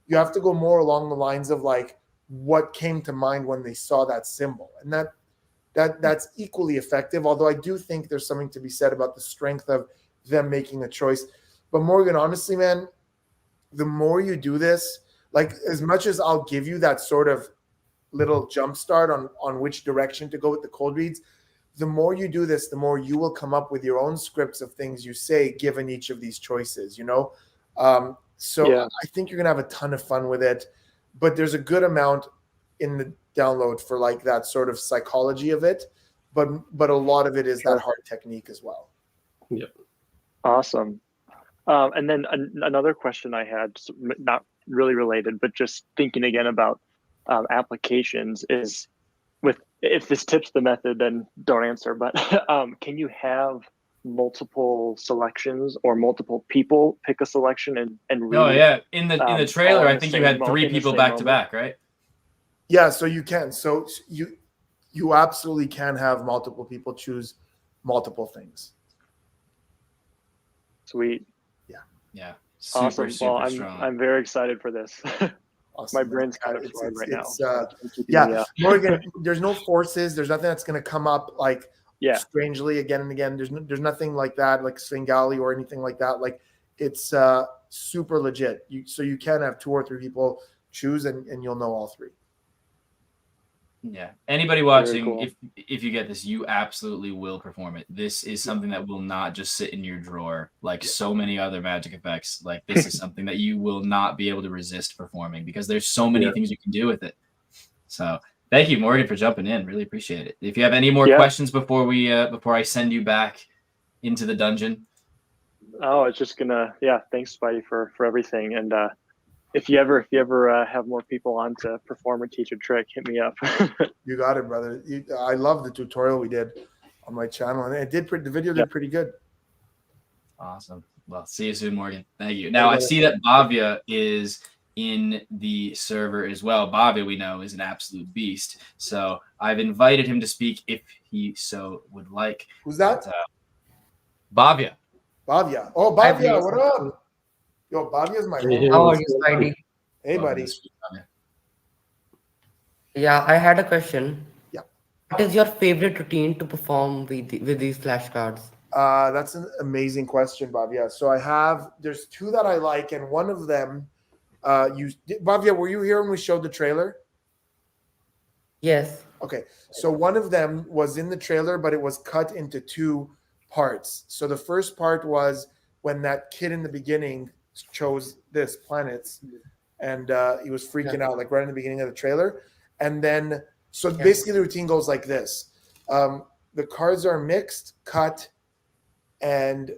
You have to go more along the lines of like what came to mind when they saw that symbol. And that's equally effective, although I do think there's something to be said about the strength of them making a choice. But Morgan, honestly, man, the more you do this, like as much as I'll give you that sort of little jump start on which direction to go with the cold reads, the more you do this, the more you will come up with your own scripts of things you say given each of these choices, you know? So I think you're going to have a ton of fun with it, but there's a good amount in the download for like that sort of psychology of it, but a lot of it is that hard technique as well. Yep. Awesome. And then another question I had, not really related, but just thinking again about applications is if this tips the method, then don't answer, but can you have multiple selections or multiple people pick a selection and read? Oh yeah. In the trailer, I think you had 3 people back to back, right? Yeah, so you can. So you absolutely can have multiple people choose multiple things. Sweet. Yeah. Awesome. Well, strong. I'm very excited for this. Awesome. My brain's kind of fried right now. Morgan, there's no forces. There's nothing that's going to come up like strangely again and again. There's nothing like that, like Svengali or anything like that. Like it's super legit. So you can have 2 or 3 people choose, and you'll know all 3. Yeah. Anybody watching, cool. if you get this, you absolutely will perform it. This is something that will not just sit in your drawer like so many other magic effects. Like this is something that you will not be able to resist performing because there's so many things you can do with it. So thank you, Morgan, for jumping in. Really appreciate it. If you have any more questions before I send you back into the dungeon. Oh, it's just gonna thanks Spidey for everything. And if you ever have more people on to perform or teach a trick, hit me up. You got it, brother. I love the tutorial we did on my channel, and the video did pretty good. Awesome. Well, see you soon, Morgan. Thank you. Now I see that Bhavya is in the server as well. Bhavya, we know, is an absolute beast. So I've invited him to speak if he so would like. Who's that? Bhavya. Bhavya. Oh, Bhavya, what up? Yo, Bhavya's my man. How are you, Spidey? Hey, buddy. Yeah, I had a question. Yeah. What is your favorite routine to perform with these flashcards? That's an amazing question, Bhavya. So there's 2 that I like, and one of them, Bhavya, were you here when we showed the trailer? Yes. Okay, so one of them was in the trailer, but it was cut into 2 parts. So the first part was when that kid in the beginning chose this planets, and he was freaking out like right in the beginning of the trailer. And then basically the routine goes like this. The cards are mixed, cut, and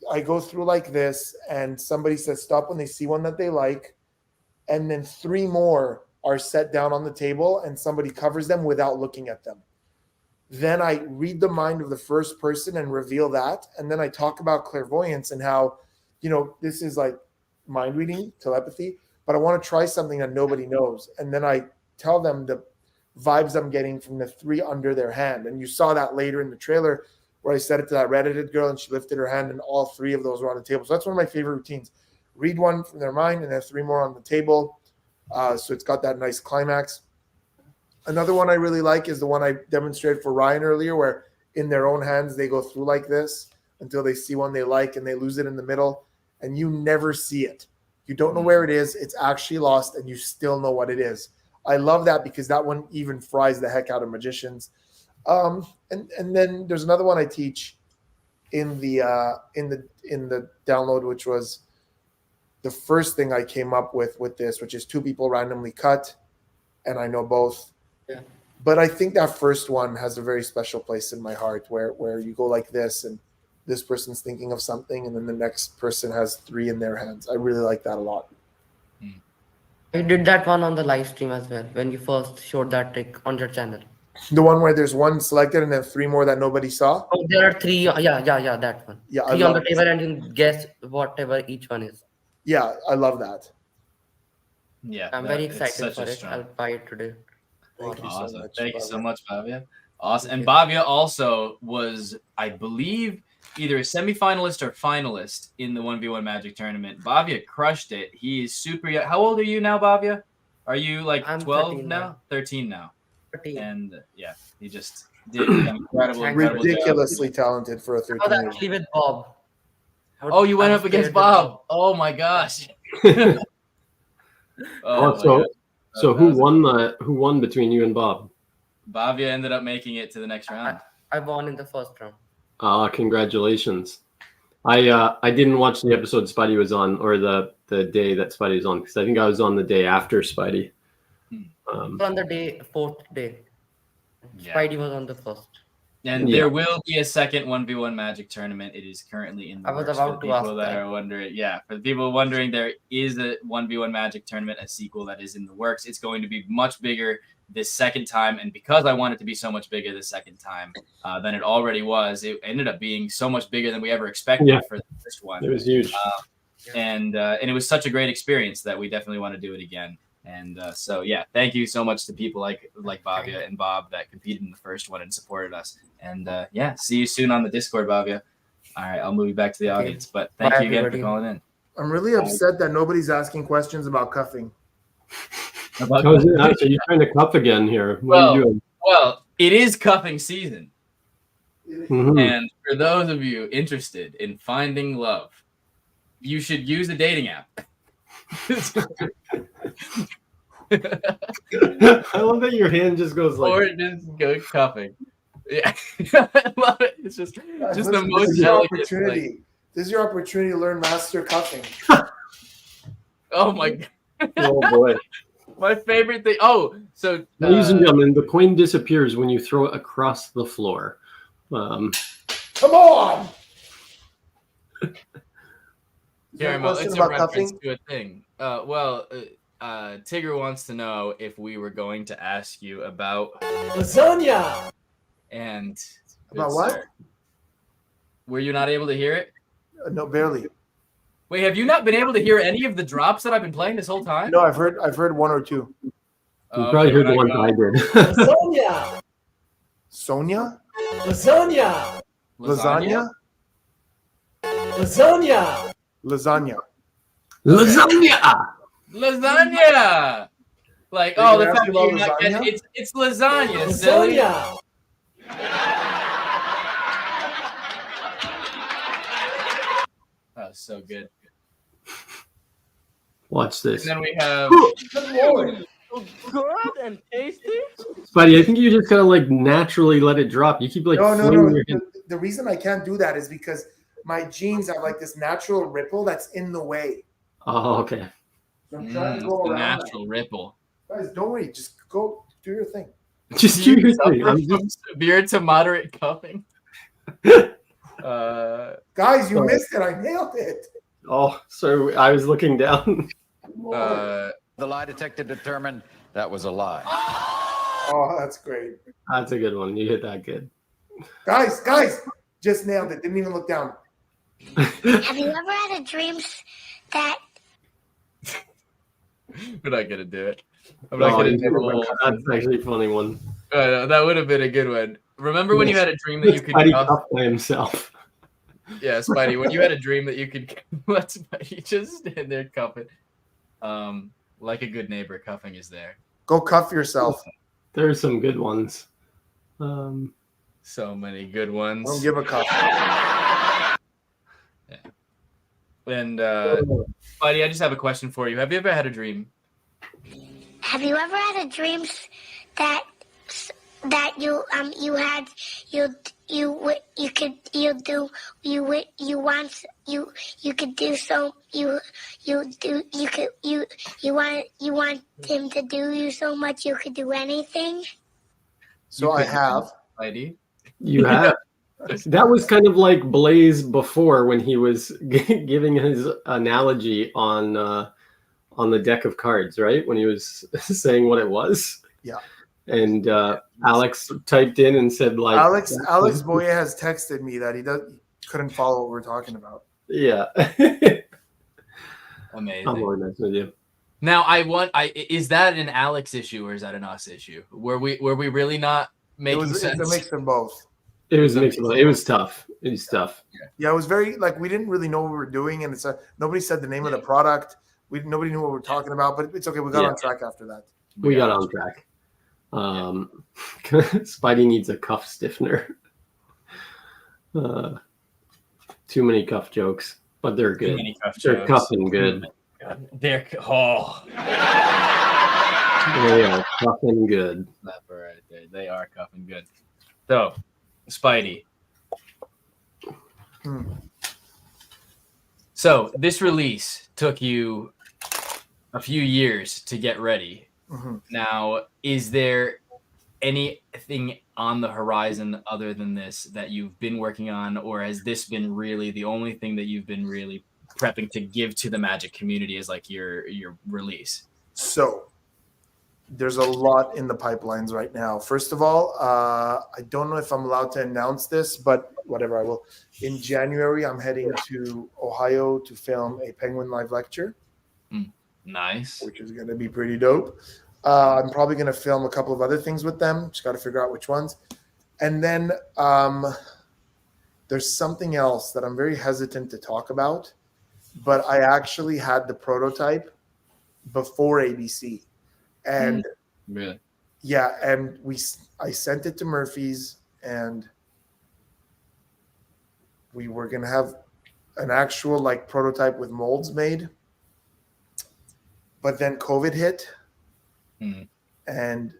I go through like this, and somebody says stop when they see one that they like, and then 3 more are set down on the table and somebody covers them without looking at them. Then I read the mind of the first person and reveal that, and then I talk about clairvoyance and how, this is like mind reading, telepathy, but I want to try something that nobody knows. And then I tell them the vibes I'm getting from the 3 under their hand. And you saw that later in the trailer where I said it to that redheaded girl and she lifted her hand and all 3 of those were on the table. So that's one of my favorite routines. Read one from their mind and then 3 more on the table. So it's got that nice climax. Another one I really like is the one I demonstrated for Ryan earlier, where in their own hands, they go through like this until they see one they like and they lose it in the middle. And you never see it. You don't know where it is. It's actually lost and you still know what it is. I love that because that one even fries the heck out of magicians. And then there's another one I teach in the download, which was the first thing I came up with this, which is 2 people randomly cut, and I know both. Yeah. But I think that first one has a very special place in my heart, where you go like this, and this person's thinking of something, and then the next person has 3 in their hands. I really like that a lot. You did that one on the live stream as well when you first showed that trick on your channel. The one where there's one selected and then 3 more that nobody saw. Oh, there are 3. Yeah, that one. Yeah, I 3 on the love table, and you guess whatever each one is. Yeah, I love that. Yeah, I'm very excited for it. I'll buy it today. Thank you so much. Thank you so Bhavya. much, Bhavya. Awesome. And Bhavya also was, I believe, either a semifinalist or finalist in the 1v1 Magic tournament. Bhavya crushed it. He is super young. How old are you now, Bhavya? Are you like I'm 12 13 now? 13 now. 13. And he just did an incredible job. Ridiculously talented for a I was 13-year-old. actually with Bob. Oh, you went up against Bob. Oh my gosh. So who won between you and Bob? Bhavya ended up making it to the next round. I won in the first round. Congratulations. I didn't watch the episode Spidey was on, or the day that Spidey was on, because I think I was on the day after Spidey. On the 4th day. Spidey was on the 1st. And there will be a second 1v1 Magic tournament. It is currently in the works. For the people that are wondering, for the people wondering, there is a 1v1 Magic tournament, a sequel that is in the works. It's going to be much bigger this second time, and because I want it to be so much bigger the second time than it already was, it ended up being so much bigger than we ever expected for the first one. It was huge. And it was such a great experience that we definitely want to do it again. And thank you so much to people like Bhavya and Bob that competed in the first one and supported us. And see you soon on the Discord, Bhavya. All right, I'll move you back to the audience. But thank you again for calling in. I'm really upset that nobody's asking questions about cuffing. So you're trying to cuff again here. What are you doing? Well, it is cuffing season. Mm-hmm. And for those of you interested in finding love, you should use a dating app. I love that your hand just goes like, or just go cuffing. Yeah, I love it. It's just the most elegant opportunity. This is your opportunity to learn master cuffing. Oh my god! Oh boy! My favorite thing. Oh, so ladies and gentlemen, the coin disappears when you throw it across the floor. Come on! Caramel, it's a reference to a thing. Tigger wants to know if we were going to ask you about lasagna. And about what? Sir, were you not able to hear it? No, barely. Wait, have you not been able to hear any of the drops that I've been playing this whole time? No, I've heard 1 or 2. You probably heard the ones I did. Lasagna. Sonia? Lasagna. Lasagna? Lasagna. Lasagna. Lasagna. Lasagna. Like, the fact that you're not getting it's lasagna, silly. Lasagna. That was so good. Watch this. And then we have Good Lord. Good and tasty. Spidey, I think you just gotta like naturally let it drop. You keep like no. your hand. The reason I can't do that is because my jeans have like this natural ripple that's in the way. Oh, okay. So I'm trying to go the around natural ripple. Guys, don't worry. Just go do your thing. Just do your thing. I'm just severe to moderate cuffing. Guys, you missed it. I nailed it. Oh, so I was looking down. The lie detector determined that was a lie. Oh, that's great. That's a good one. You hit that good. Guys, just nailed it. Didn't even look down. Have you ever had a dream that... We're not gonna do it. I'm not gonna do it. That's actually a funny one. That would have been a good one. Remember when you had a dream that you could cuff by himself? Yeah, Spidey, when you had a dream that you could let Spidey just stand there cuffing. Like a good neighbor, cuffing is there. Go cuff yourself. There's some good ones. So many good ones. Don't give a cuff. Yeah. And Spidey, I just have a question for you. Have you ever had a dream? Have you ever had a dream that you want him to do you so much you could do anything? So I have. Spidey. You have. That was kind of like Blaze before when he was giving his analogy on on the deck of cards, right? When he was saying what it was. Yeah. And Alex typed in and said, like, Alex Boye has texted me that he couldn't follow what we're talking about. Yeah. Amazing. I'm more nice with you. Now is that an Alex issue or is that an us issue? Were we really not making sense? It's a mix of both. It was a mix of both. It was tough. It was tough. Yeah, it was very we didn't really know what we were doing, and nobody said the name of the product. Nobody knew what we were talking about, but it's okay. We got on track after that. We got on track. Spidey needs a cuff stiffener. Too many cuff jokes, but they're good. They're cuffing good. They're They are cuffing good. That right there. They are cuffing good. So, Spidey. So this release took you a few years to get ready. Mm-hmm. Now, is there anything on the horizon other than this that you've been working on, or has this been really the only thing that you've been really prepping to give to the Magic community as like your release? So there's a lot in the pipelines right now. First of all, I don't know if I'm allowed to announce this, but whatever, I will. In January, I'm heading to Ohio to film a Penguin Live lecture. Nice. Which is going to be pretty dope. I'm probably going to film a couple of other things with them. Just got to figure out which ones. And then there's something else that I'm very hesitant to talk about, but I actually had the prototype before ABC. And really? Yeah, and I sent it to Murphy's, and we were going to have an actual prototype with molds made. But then COVID hit, and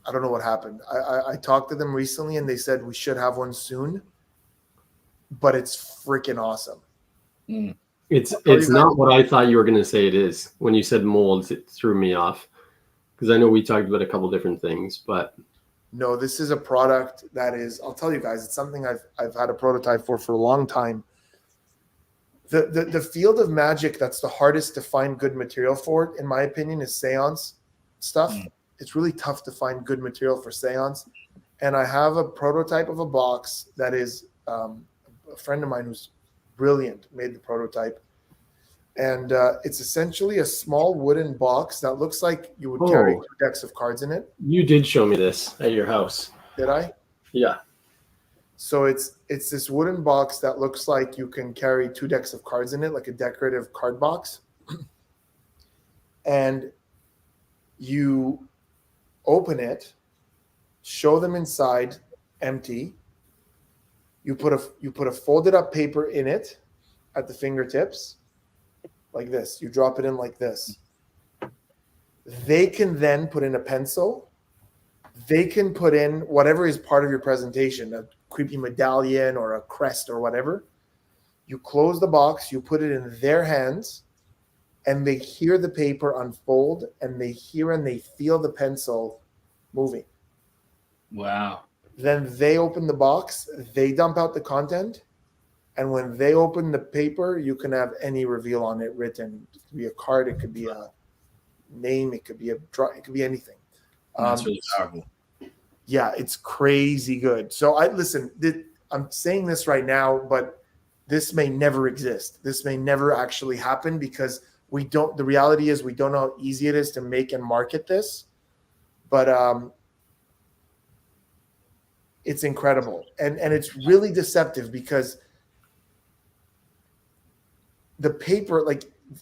I don't know what happened. I talked to them recently, and they said we should have one soon, but it's freaking awesome. It's not what I thought you were going to say it is. When you said molds, it threw me off, because I know we talked about a couple different things, but no, this is a product that is, I'll tell you guys, it's something I've had a prototype for a long time. The field of Magic that's the hardest to find good material for, in my opinion, is seance stuff. It's really tough to find good material for seance. And I have a prototype of a box that is a friend of mine who's brilliant made the prototype. And it's essentially a small wooden box that looks like you would carry 2 decks of cards in it. You did show me this at your house. Did I? Yeah. So it's this wooden box that looks like you can carry 2 decks of cards in it, like a decorative card box. And you open it, show them inside empty. You put a folded up paper in it at the fingertips, like this. You drop it in like this. They can then put in a pencil. They can put in whatever is part of your presentation, a creepy medallion or a crest or whatever. You close the box, you put it in their hands, and they hear the paper unfold, and they hear and they feel the pencil moving. Wow. Then they open the box, they dump out the content, and when they open the paper, you can have any reveal on it written. It could be a card, it could be a name, it could be it could be anything. That's really powerful. Yeah, it's crazy good. So I'm saying this right now, but this may never exist. This may never actually happen because the reality is we don't know how easy it is to make and market this, but it's incredible. And it's really deceptive because the paper,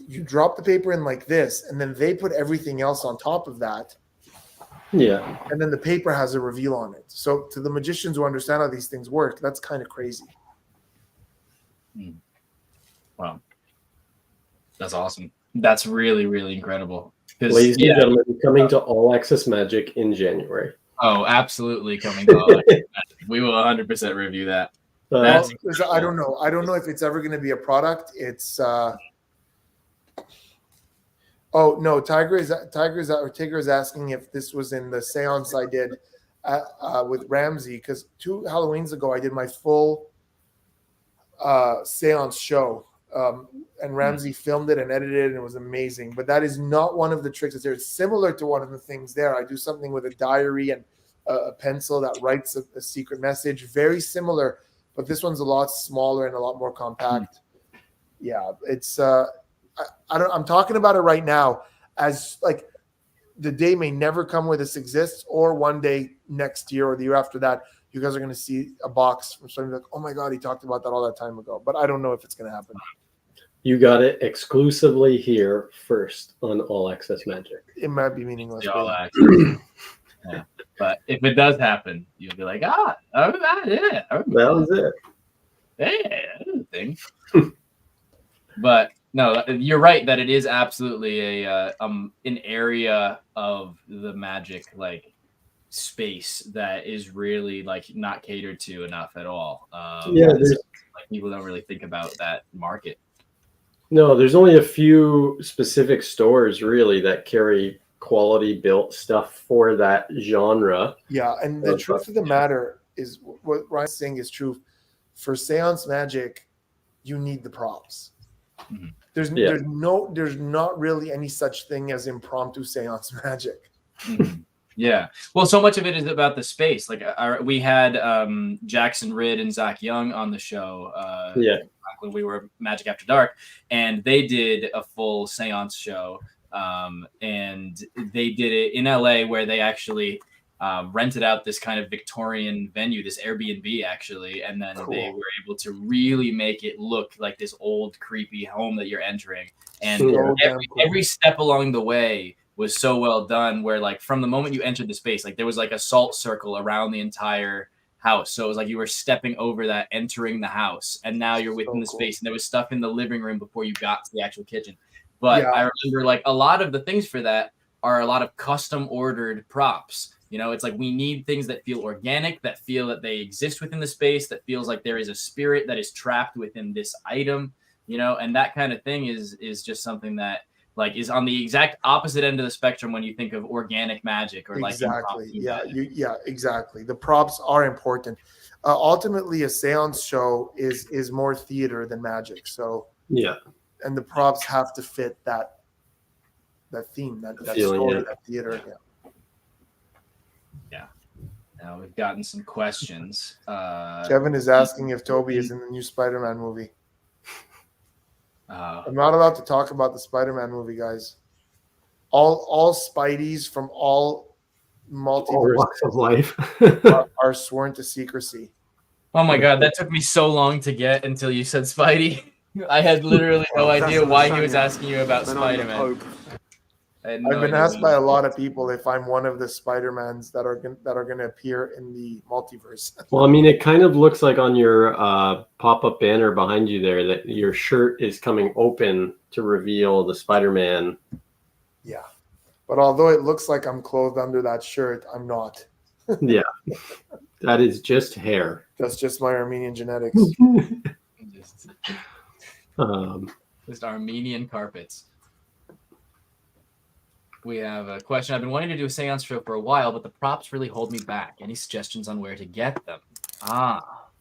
you drop the paper in like this, and then they put everything else on top of that. Yeah. And then the paper has a reveal on it. So to the magicians who understand how these things work, that's kind of crazy. Wow. That's awesome. That's really, really incredible. Ladies and gentlemen, coming to All Access Magic in January. Oh, absolutely coming to All Access Magic. We will 100% review that. I don't know. I don't know if it's ever going to be a product. It's oh no, Tiger is asking if this was in the seance I did with Ramsey, because 2 Halloweens ago I did my full seance show and Ramsey filmed it and edited it, and it was amazing. But that is not one of the tricks that's there. It's similar to one of the things there. I do something with a diary and a pencil that writes a secret message. Very similar, but this one's a lot smaller and a lot more compact. Yeah, it's I'm talking about it right now as like the day may never come where this exists, or one day next year or the year after that, you guys are going to see a box from somebody like, oh my God, he talked about that all that time ago. But I don't know if it's going to happen. You got it exclusively here first on All Access Magic. It might be meaningless. All Access. Yeah. But if it does happen, you'll be like, yeah, that was it. Yeah, that was a thing. But no, you're right that it is absolutely an area of the Magic like space that is really like not catered to enough at all. Like people don't really think about that market. No, there's only a few specific stores really that carry quality built stuff for that genre. Yeah, and the truth of the matter is what Ryan's saying is true. For Seance Magic, you need the props. Mm-hmm. There's not really any such thing as impromptu Seance Magic. Mm-hmm. Yeah. Well, so much of it is about the space. Like we had Jackson Ridd and Zach Young on the show when we were Magic After Dark, and they did a full seance show. And they did it in LA where they actually rented out this kind of Victorian venue, this Airbnb actually, and then they were able to really make it look like this old creepy home that you're entering. And every step along the way was so well done, where like from the moment you entered the space, like there was like a salt circle around the entire house. So it was like you were stepping over that, entering the house, and now you're within the space. And there was stuff in the living room before you got to the actual kitchen. But I remember like a lot of the things for that are a lot of custom ordered props. You know, it's like we need things that feel organic, that feel that they exist within the space, that feels like there is a spirit that is trapped within this item, you know, and that kind of thing is just something that like is on the exact opposite end of the spectrum when you think of organic magic or exactly. Exactly. The props are important. Ultimately, a seance show is more theater than magic. So and the props have to fit that theme, that feeling, story, that theater. Yeah. Now we've gotten some questions. Kevin is asking if Toby is in the new Spider-Man movie. I'm not allowed to talk about the Spider-Man movie, guys. All Spideys from all multiverse walks of life are sworn to secrecy. Oh my God, that took me so long to get until you said Spidey. I had literally no idea why he was asking you about Spider-Man. I've been asked by a lot of people if I'm one of the Spider-Mans that are going to appear in the multiverse. Well, I mean, it kind of looks like on your pop-up banner behind you there that your shirt is coming open to reveal the Spider-Man. Yeah, but although it looks like I'm clothed under that shirt, I'm not. Yeah, that is just hair. That's just my Armenian genetics. Just Armenian carpets. We have a question. I've been wanting to do a seance show for a while, but the props really hold me back. Any suggestions on where to get them?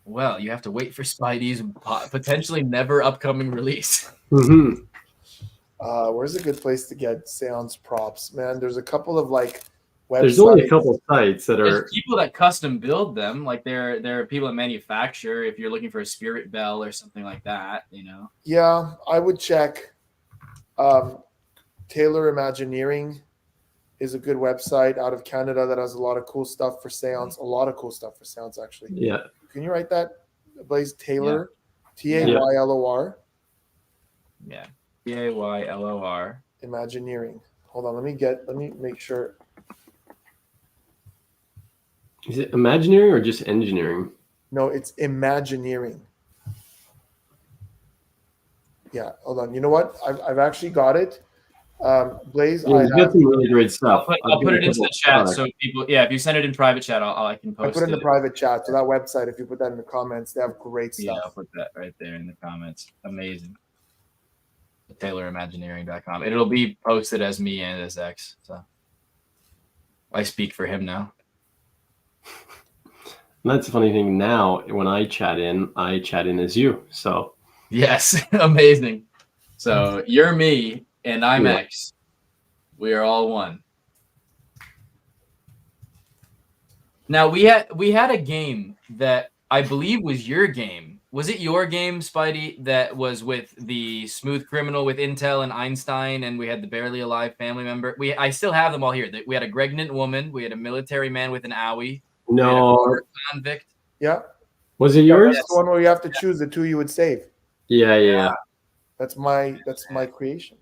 Well, you have to wait for Spidey's potentially never upcoming release. Mm-hmm. Where's a good place to get seance props? Man, there's a couple of like websites. There's only a couple sites that There's people that custom build them. Like there are people that manufacture. If you're looking for a spirit bell or something like that, you know. Yeah, I would check. Taylor Imagineering is a good website out of Canada that has a lot of cool stuff for seance. A lot of cool stuff for seance, actually. Yeah. Can you write that, Blaze? Taylor, Taylor. Yeah. Taylor. Imagineering. Hold on. Let me make sure. Is it Imagineering or just engineering? No, it's Imagineering. Yeah. Hold on. You know what? I've actually got it. Blaze, you got some really great stuff. I'll put it into the chat so people. Yeah, if you send it in private chat, I can post it. I put it in the private chat. So that website, if you put that in the comments, they have great stuff. Yeah, I'll put that right there in the comments. Amazing. TaylorImagineering.com. It'll be posted as me and as X. So I speak for him now. And that's the funny thing now. When I chat in as you. So Yes, amazing. So you're me and I'm X. We are all one. Now we had a game that I believe was your game. Was it your game, Spidey, that was with the Smooth Criminal with Intel and Einstein, and we had the Barely Alive family member? I still have them all here. We had a pregnant woman. We had a military man with an owie. No. Convict. Yeah. Was it yours? That's the one where you have to choose the two you would save. Yeah. That's my creation.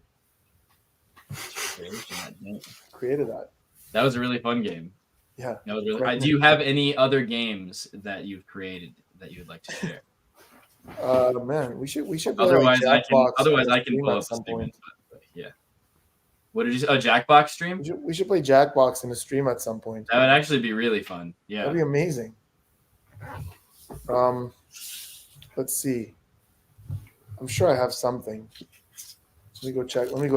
Created that. That was a really fun game. Yeah. That was really. Do you have any other games that you've created that you would like to share? Man, we should. Otherwise, I can pull up some point. But yeah. What did you say? A Jackbox stream? We should play Jackbox in a stream at some point. That would actually be really fun. Yeah. That'd be amazing. Let's see. I'm sure I have something. Let me go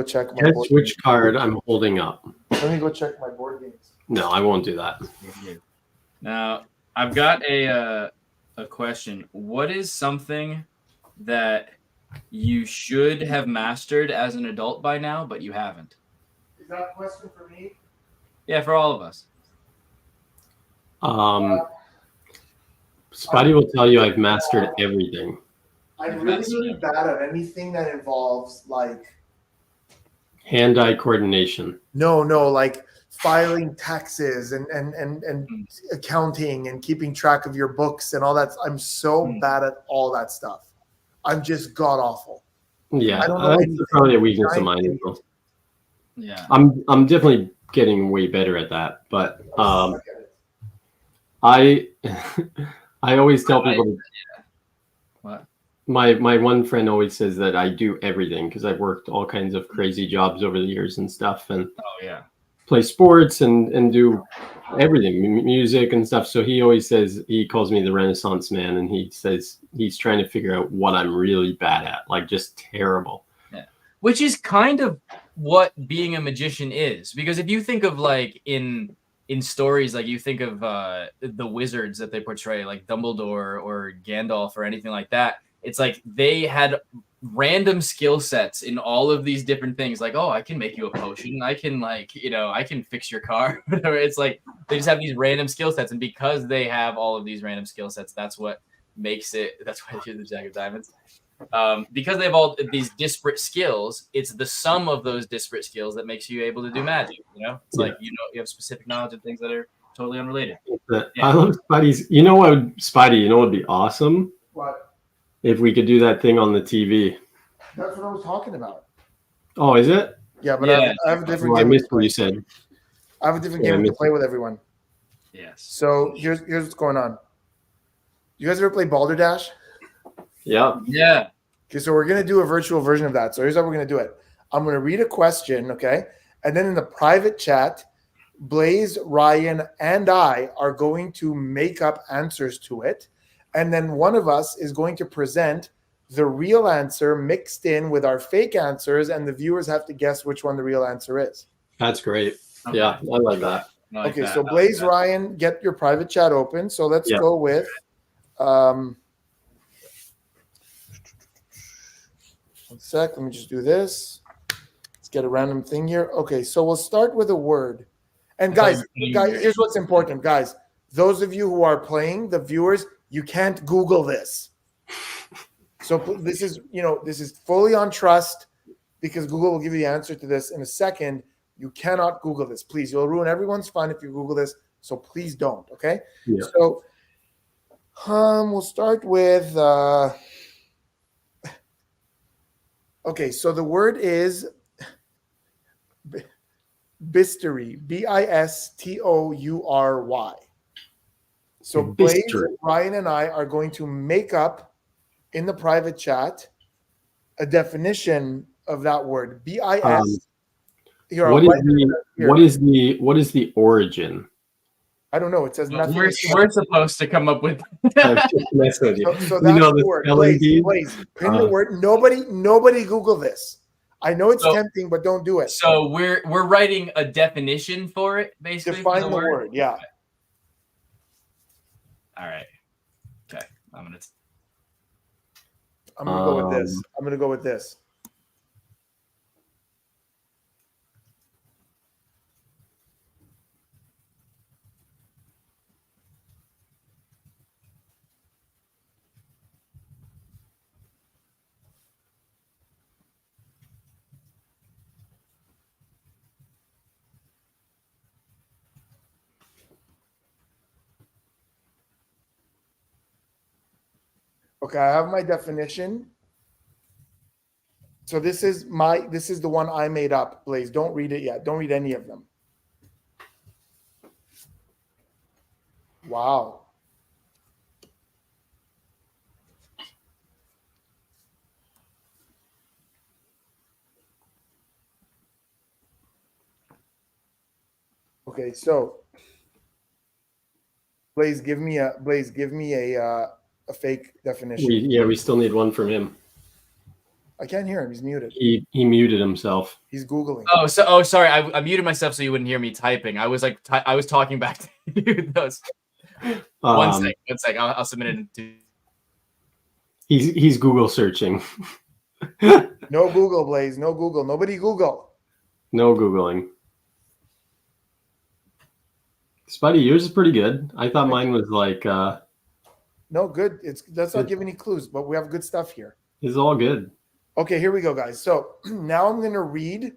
check. Guess which card I'm holding up. Let me go check my board games. No, I won't do that. Now, I've got a question. What is something that you should have mastered as an adult by now, but you haven't? Is that a question for me? Yeah, for all of us. Spidey will tell you I've mastered everything. I'm really bad at anything that involves like hand-eye coordination. No, like filing taxes and accounting and keeping track of your books and all that. I'm so bad at all that stuff. I'm just god awful. Yeah, that's probably a weakness of mine as well. Yeah, I'm definitely getting way better at that, but I always tell people. What? My one friend always says that I do everything because I've worked all kinds of crazy jobs over the years and stuff, and play sports and do everything, music and stuff. So he always says, he calls me the Renaissance man, and he says he's trying to figure out what I'm really bad at, like just terrible. Yeah, which is kind of what being a magician is, because if you think of like in stories, like you think of the wizards that they portray, like Dumbledore or Gandalf or anything like that. It's like they had random skill sets in all of these different things. Like, oh, I can make you a potion. I can I can fix your car. It's like they just have these random skill sets. And because they have all of these random skill sets, that's what makes it. That's why you're the Jack of Diamonds. Because they have all these disparate skills, it's the sum of those disparate skills that makes you able to do magic. It's like, you have specific knowledge of things that are totally unrelated. I love Spidey's. Spidey, what would be awesome? What? If we could do that thing on the TV. That's what I was talking about. Oh, is it? Yeah, but I have a different game. I missed what you said. I have a different game to play with everyone. Yes. So here's what's going on. You guys ever play Balderdash? Yeah. Yeah. Okay, so we're gonna do a virtual version of that. So here's how we're gonna do it. I'm gonna read a question, okay? And then in the private chat, Blaze, Ryan, and I are going to make up answers to it. And then one of us is going to present the real answer mixed in with our fake answers, and the viewers have to guess which one the real answer is. That's great. Okay. Yeah, I like that. Okay, so Blaze, Ryan, get your private chat open. So let's go with one sec. Let me just do this. Let's get a random thing here. Okay, so we'll start with a word. And guys, here's what's important, guys. Those of you who are playing, the viewers, you can't Google this. So this is fully on trust, because Google will give you the answer to this in a second. You cannot Google this. Please, you'll ruin everyone's fun if you Google this. So please don't, okay? Yeah. So we'll start with okay, so the word is bistory, Bistoury. So Blaze, Ryan, and I are going to make up in the private chat a definition of that word. BIS. What is the origin? I don't know. It says nothing. We're supposed to come up with. So that's the word. Blaze, pin the word. Nobody Google this. I know it's tempting, but don't do it. So we're writing a definition for it, basically. Define the word. Yeah. Okay. All right. Okay. I'm gonna. I'm gonna go with this. I'm gonna go with this. Okay, I have my definition. So this is the one I made up, Blaze. Don't read it yet. Don't read any of them. Wow. Okay, so Blaze, give me a fake definition. We still need one from him. I can't hear him. He's muted. He muted himself. He's Googling. Sorry. I muted myself so you wouldn't hear me typing. I was like, I was talking back to you. One sec. I'll submit it. He's Google searching. No Google, Blaze. No Google. Nobody Google. No Googling. Spidey, yours is pretty good. I thought mine was like. No, good. Let's not give any clues, but we have good stuff here. It's all good. Okay, here we go, guys. So now I'm going to read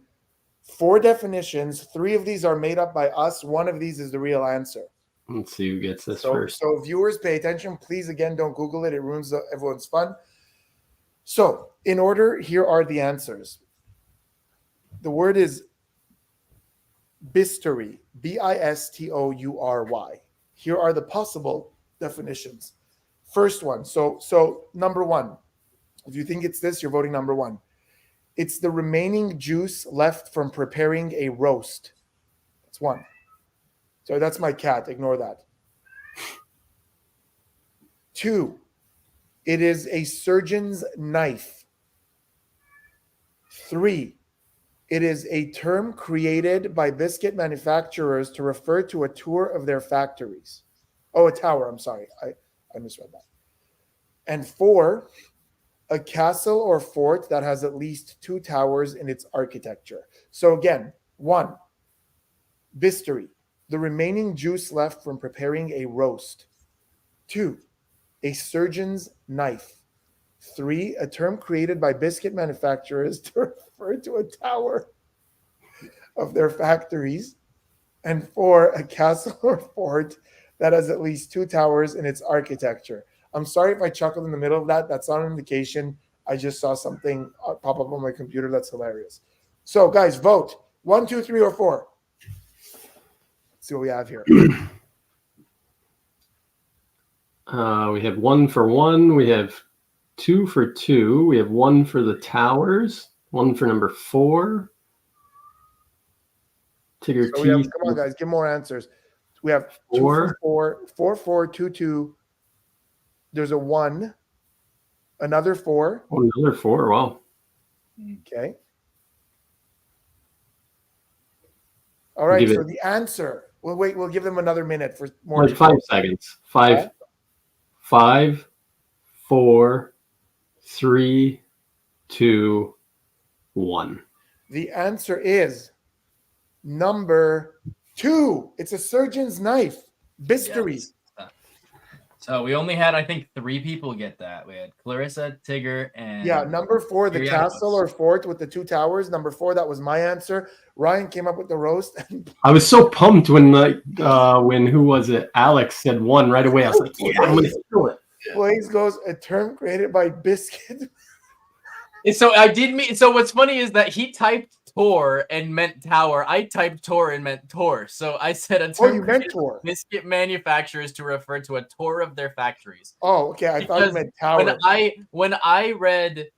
4 definitions. 3 of these are made up by us. 1 of these is the real answer. Let's see who gets this first. So viewers, pay attention. Please, again, don't Google it. It ruins everyone's fun. So in order, here are the answers. The word is bistory, bistory. Here are the possible definitions. First one. So number 1. If you think it's this, you're voting number 1. It's the remaining juice left from preparing a roast. That's 1. So that's my cat. Ignore that. 2. It is a surgeon's knife. 3. It is a term created by biscuit manufacturers to refer to a tour of their factories. Oh, a tower. I'm sorry. I misread that. And 4. A castle or fort that has at least 2 towers in its architecture. So again, 1, bistory, the remaining juice left from preparing a roast. 2, a surgeon's knife. 3, a term created by biscuit manufacturers to refer to a tower of their factories. And 4, a castle or fort that has at least 2 towers in its architecture. I'm sorry if I chuckled in the middle of that. That's not an indication. I just saw something pop up on my computer. That's hilarious. So, guys, vote. 1, 2, 3, or 4. Let's see what we have here. We have 1 for 1. We have 2 for 2. We have 1 for the towers. 1 for number 4. Tigger So T. come on, guys. Give more answers. We have 2 4. for 4, 4, 2, 2. There's a 1, another 4. Oh, another 4. Wow. Okay. All right. So the answer. We'll wait. We'll give them another minute for more. Like 5 seconds. 5, 5, 4, 3, 2, 1. The answer is number 2. It's a surgeon's knife. Bistory. Yes. So we only had, I think, 3 people get that. We had Clarissa, Tigger, and number 4, the castle or fort with the 2 towers. Number 4, that was my answer. Ryan came up with the roast. I was so pumped when who was it? Alex said 1 right away. I was like, yeah, I'm gonna steal it. Blaze goes, a term created by biscuit. So what's funny is that he typed Tor and meant tower. I typed Tor and meant Tor. So I said a term you meant Tor. Biscuit manufacturers to refer to a tour of their factories. Oh, okay. I thought you meant tower. When I read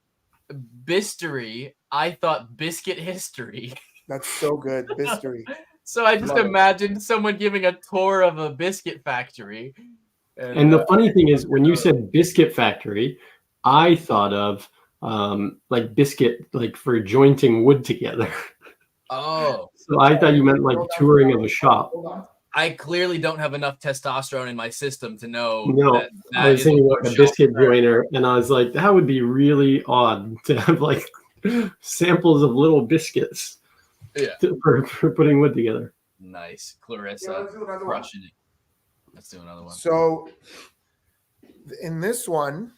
bistory, I thought biscuit history. That's so good. Bistory. So I just imagined someone giving a tour of a biscuit factory. And the funny thing is, when you said biscuit factory, I thought of like biscuit, like for jointing wood together. Oh. So I thought you meant like touring of a shop. I clearly don't have enough testosterone in my system to know. No, that I was is thinking what like a we're biscuit showing her. joiner, and I was like, that would be really odd to have like samples of little biscuits for putting wood together. Nice, Clarissa. Yeah, let's do another one. Crushing it. Let's do another one. So in this one,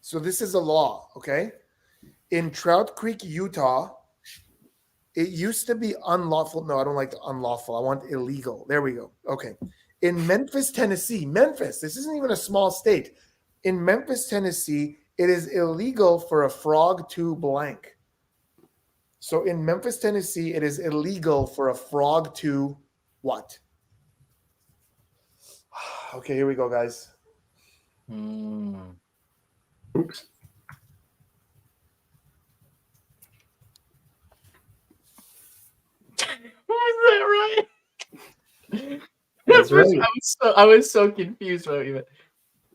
so this is a law, okay? In Trout Creek, Utah, it used to be unlawful. No, I don't like the unlawful. I want illegal. There we go. Okay. In Memphis, Tennessee, Memphis, this isn't even a small state. In Memphis, Tennessee, it is illegal for a frog to blank. So in Memphis, Tennessee, it is illegal for a frog to what? Okay, here we go, guys. Oops. Was that right? That's right. I was so confused what you meant.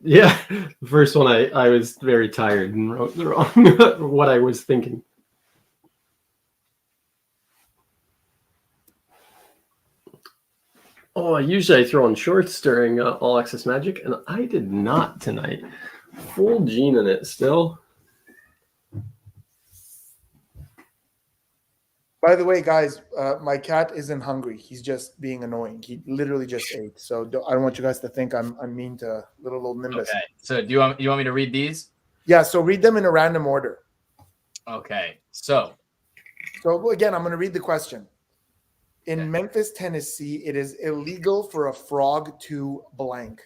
Yeah, the first one I was very tired and wrote the wrong what I was thinking. Oh, usually I throw on shorts during All Access Magic, and I did not tonight. Full jean in it still. By the way, guys, my cat isn't hungry. He's just being annoying. He literally just ate. So I don't want you guys to think I'm mean to little old Nimbus. Okay. So do you want me to read these? Yeah. So read them in a random order. Okay. So again, I'm going to read the question. In Memphis, Tennessee, it is illegal for a frog to blank.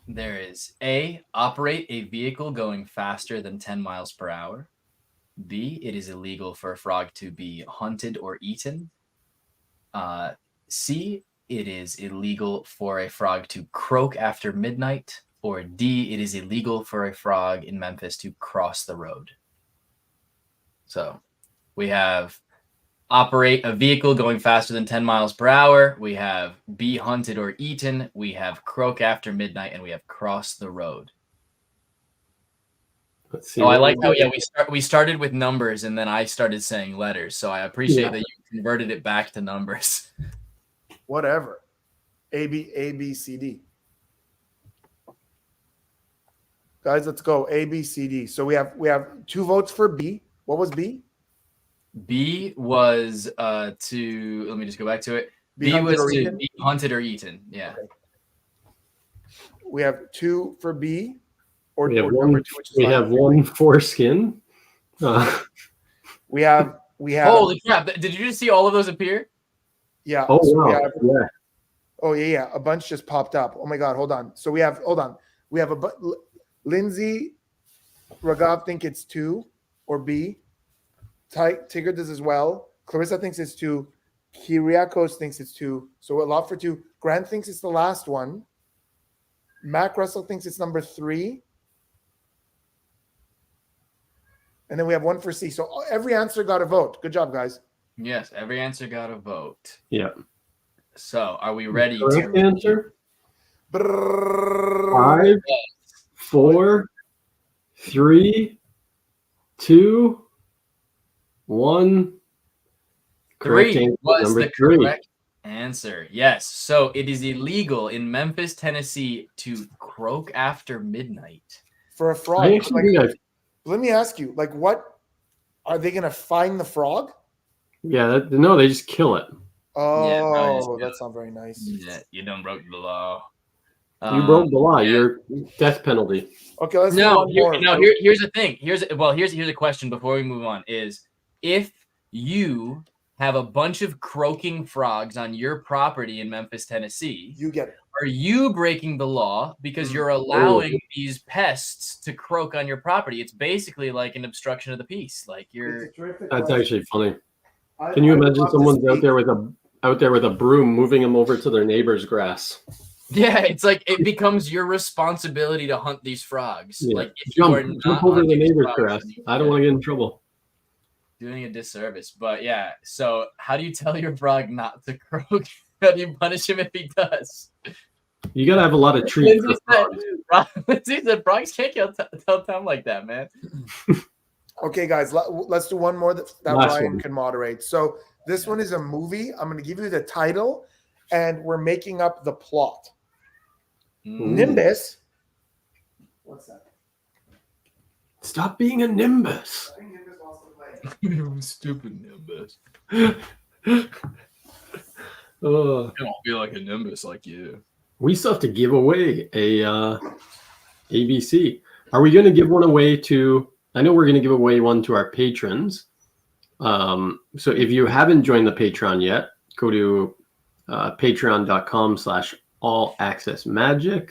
there is A, operate a vehicle going faster than 10 miles per hour. B, it is illegal for a frog to be hunted or eaten. C, it is illegal for a frog to croak after midnight. Or D, it is illegal for a frog in Memphis to cross the road. So we have operate a vehicle going faster than 10 miles per hour. We have be hunted or eaten. We have croak after midnight, and we have cross the road. Let's see. Oh, I like how we started with numbers and then I started saying letters. So I appreciate that you converted it back to numbers. Whatever. A B C D. Guys, let's go. A B C D. So we have 2 votes for B. What was B? B was to, let me just go back to it. B was to be hunted or eaten. Yeah. Okay. We have 2 for B. We have one foreskin. We have. Holy crap! Did you just see all of those appear? Yeah. Oh so wow! Oh yeah. A bunch just popped up. Oh my God! Hold on. So we have. Hold on. We have Lindsay, Ragav think it's 2 or B. Tigger does as well. Clarissa thinks it's 2. Kyriakos thinks it's 2. So a lot for 2. Grant thinks it's the last one. Mac Russell thinks it's number 3. And then we have 1 for C. So every answer got a vote. Good job, guys. Yes, every answer got a vote. Yeah. So are we ready Correct to answer? 5, 4, 3, 2, 1. Correct 3 answer, was number the 3. correct answer. Yes. So it is illegal in Memphis, Tennessee to croak after midnight. For a frog. I actually think let me ask you, like, what are they going to find the frog? Yeah, no, they just kill it. Oh, that's not very nice. Yeah, you done broke the law. You broke the law. You're death penalty. Okay, let's here's the thing. Here's a question before we move on. Is if you have a bunch of croaking frogs on your property in Memphis, Tennessee, you get it. Are you breaking the law because you're allowing these pests to croak on your property? It's basically like an obstruction of the peace. Like you're. That's actually funny. Can you imagine someone's out there with a broom moving them over to their neighbor's grass? Yeah, it's like it becomes your responsibility to hunt these frogs. Yeah. Like if jump over the neighbor's grass. I don't want to get in trouble. Doing a disservice, but yeah. So how do you tell your frog not to croak? How do you punish him if he does? You gotta have a lot of treats. Lindsay said frogs can't tell time like that, man. Okay, guys, let's do one more that Last Ryan one. can moderate. So this one is a movie. I'm going to give you the title, and we're making up the plot. Nimbus. What's that? Stop being a Nimbus. I think Nimbus wants to play. Stupid Nimbus. Oh. I don't feel like a Nimbus like you. We still have to give away a ABC. Are we going to give one away to? I know we're going to give away one to our patrons. So if you haven't joined the Patreon yet, go to patreon.com/allaccessmagic.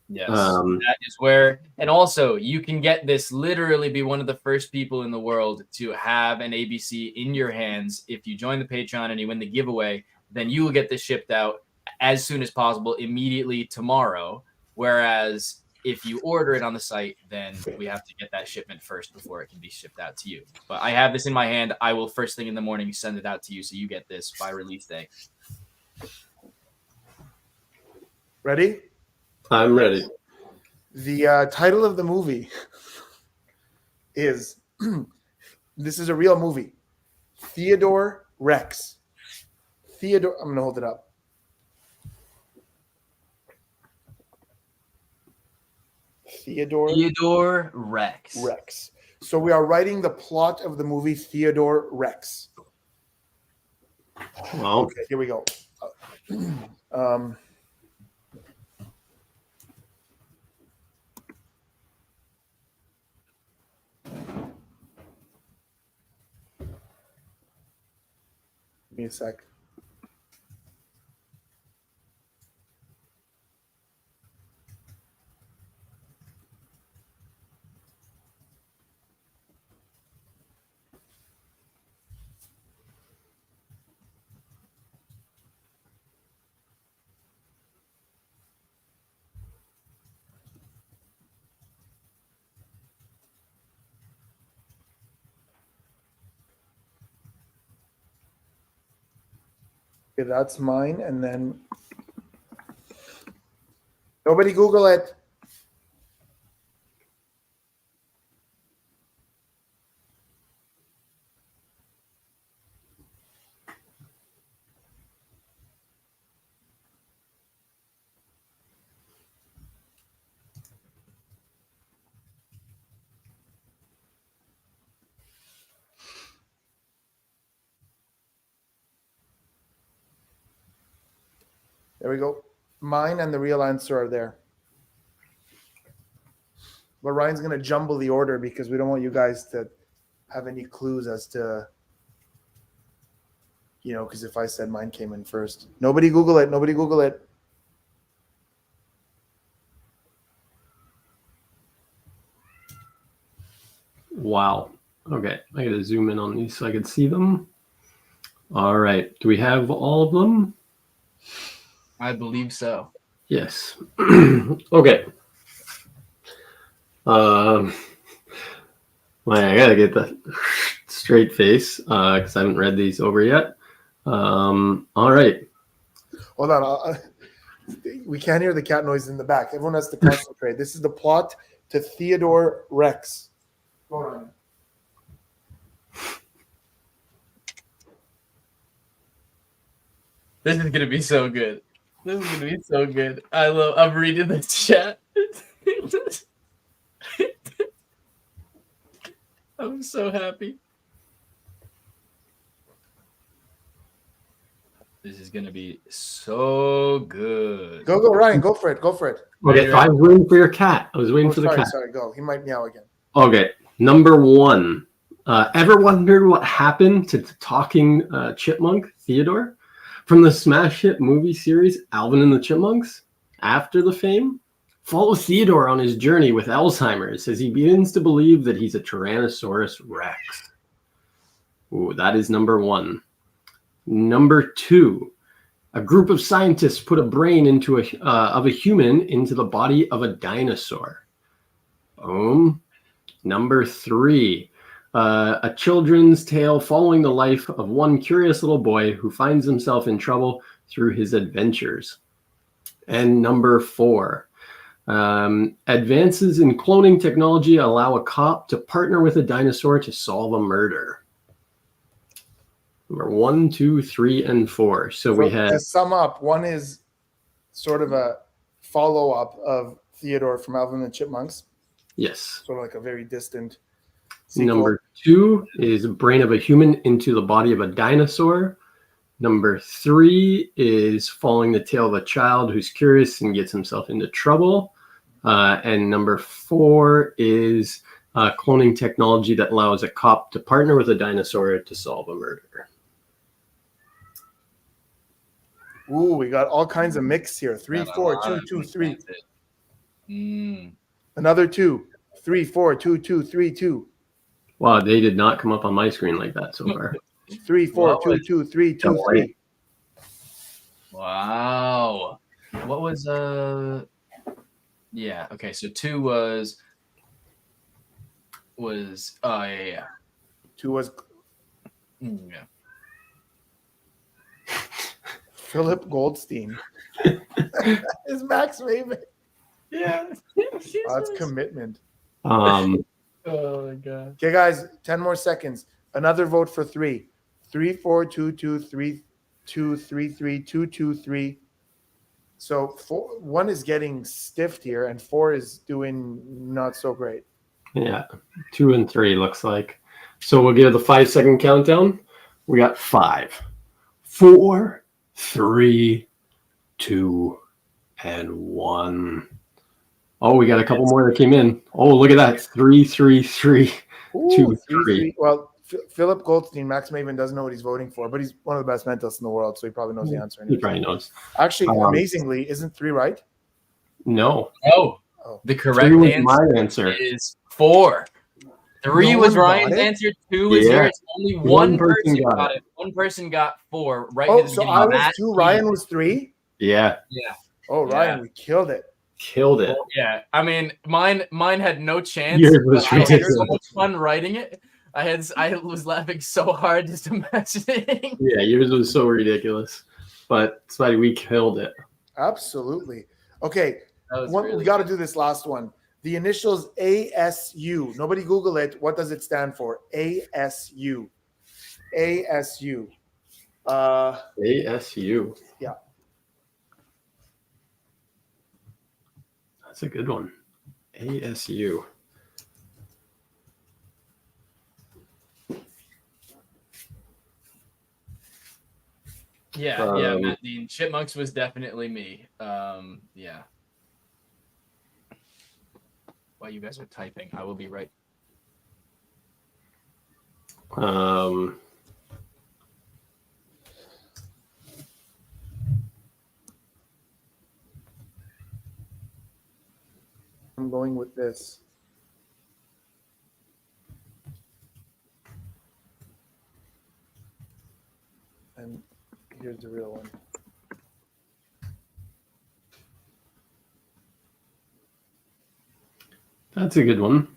Yes, that is where, and also you can get this, literally be one of the first people in the world to have an ABC in your hands. If you join the Patreon and you win the giveaway, then you will get this shipped out as soon as possible, immediately tomorrow. Whereas if you order it on the site, then we have to get that shipment first before it can be shipped out to you. But I have this in my hand. I will first thing in the morning send it out to you, so you get this by release day. Ready? I'm ready. The title of the movie is, this is a real movie, Theodore Rex. Theodore, I'm going to hold it up. Theodore Rex. Rex. So we are writing the plot of the movie Theodore Rex. Well, okay, here we go. Give me a sec. Okay, that's mine. And then nobody Google it. There we go. Mine and the real answer are there. But Ryan's going to jumble the order because we don't want you guys to have any clues as to, you know, because if I said mine came in first. Nobody Google it. Nobody Google it. wow. Okay, I got to zoom in on these so I can see them. All right. Do we have all of them? I believe so. Yes. Okay. Well, I gotta get the straight face because I haven't read these over yet. All right. Hold on. We can't hear the cat noise in the back. Everyone has to concentrate. This is the plot to Theodore Rex. Go on. This is gonna be so good. This is gonna be so good. I'm reading the chat. I'm so happy. This is gonna be so good. Go, Ryan. Go for it. Go for it. Okay, I was waiting for your cat. I was waiting for the cat. Sorry, go. He might meow again. Okay, number one. Ever wondered what happened to the talking chipmunk, Theodore? From the smash hit movie series Alvin and the Chipmunks? After the fame, follow Theodore on his journey with Alzheimer's as he begins to believe that he's a Tyrannosaurus Rex. Ooh, that is number one. Number two, a group of scientists put a brain into of a human into the body of a dinosaur. Number three, a children's tale following the life of one curious little boy who finds himself in trouble through his adventures. And number four, Advances in cloning technology allow a cop to partner with a dinosaur to solve a murder. Number 1, 2, 3, and 4. So we had, to sum up, one is sort of a follow-up of Theodore from Alvin and the Chipmunks. yes. Sort of like a very distant sequel. Number 2 is brain of a human into the body of a dinosaur. Number 3 is following the tale of a child who's curious and gets himself into trouble. And number 4 is cloning technology that allows a cop to partner with a dinosaur to solve a murder. Ooh, we got all kinds of mix here. 3, 4, 2, 2, 3. Another 2. 3, 4, 2, 2, 3, 2. Wow, they did not come up on my screen like that so far. 3, 4, 2, 2, 3, 2, 3. Wow. What was yeah, okay, so 2 was yeah. 2 was yeah. Philip Goldstein. Is Max Raven. Yeah. That's commitment. Oh my god. Okay, guys, 10 more seconds. Another vote for 3. 3, 4, 2, 2, 3, 2, 3, 3, 2, 2, 3. So 1 is getting stiffed here, and 4 is doing not so great. Yeah, 2 and 3 looks like. So we'll give the 5-second countdown. We got 5, 4, 3, 2, and 1. Oh, we got a couple more that came in. Oh, look at that. 3, 3, 3, 2, 3. Well, Philip Goldstein, Max Maven doesn't know what he's voting for, but he's one of the best mentalists in the world, so he probably knows the answer. Anyway. He probably knows. Actually, amazingly, isn't 3 right? No. Oh, the correct answer is 4. 3 was Ryan's answer. 2 is yours. Only one person got it. One person got 4. Right. Oh, so I was 2. Ryan was 3. Yeah. Yeah. Oh, Ryan, we killed it. Killed it. Yeah. I mean, mine had no chance. Yours was I had so ridiculous. much fun writing it. I was laughing so hard just imagining. Yeah, yours was so ridiculous. But Spidey, we killed it. Absolutely. Okay. Really we got to do this last one. The initials ASU. Nobody Google it. What does it stand for? ASU. ASU. ASU. Yeah. That's a good one. ASU. Yeah, Matt Dean. Chipmunks was definitely me. Yeah. While you guys are typing, I will be right. I'm going with this. And here's the real one. That's a good one.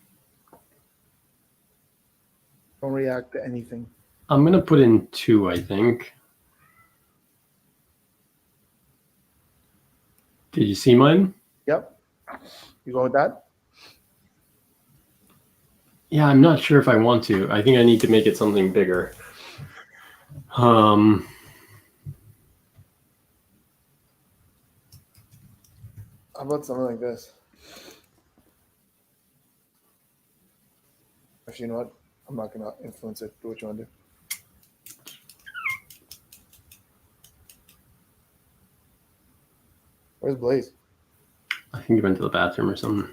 Don't react to anything. I'm going to put in 2, I think. Did you see mine? Yep. You go with that? Yeah, I'm not sure if I want to. I think I need to make it something bigger. How about something like this? Actually, you know what? I'm not going to influence it. Do what you want to do. Where's Blaze? I think he went to the bathroom or something.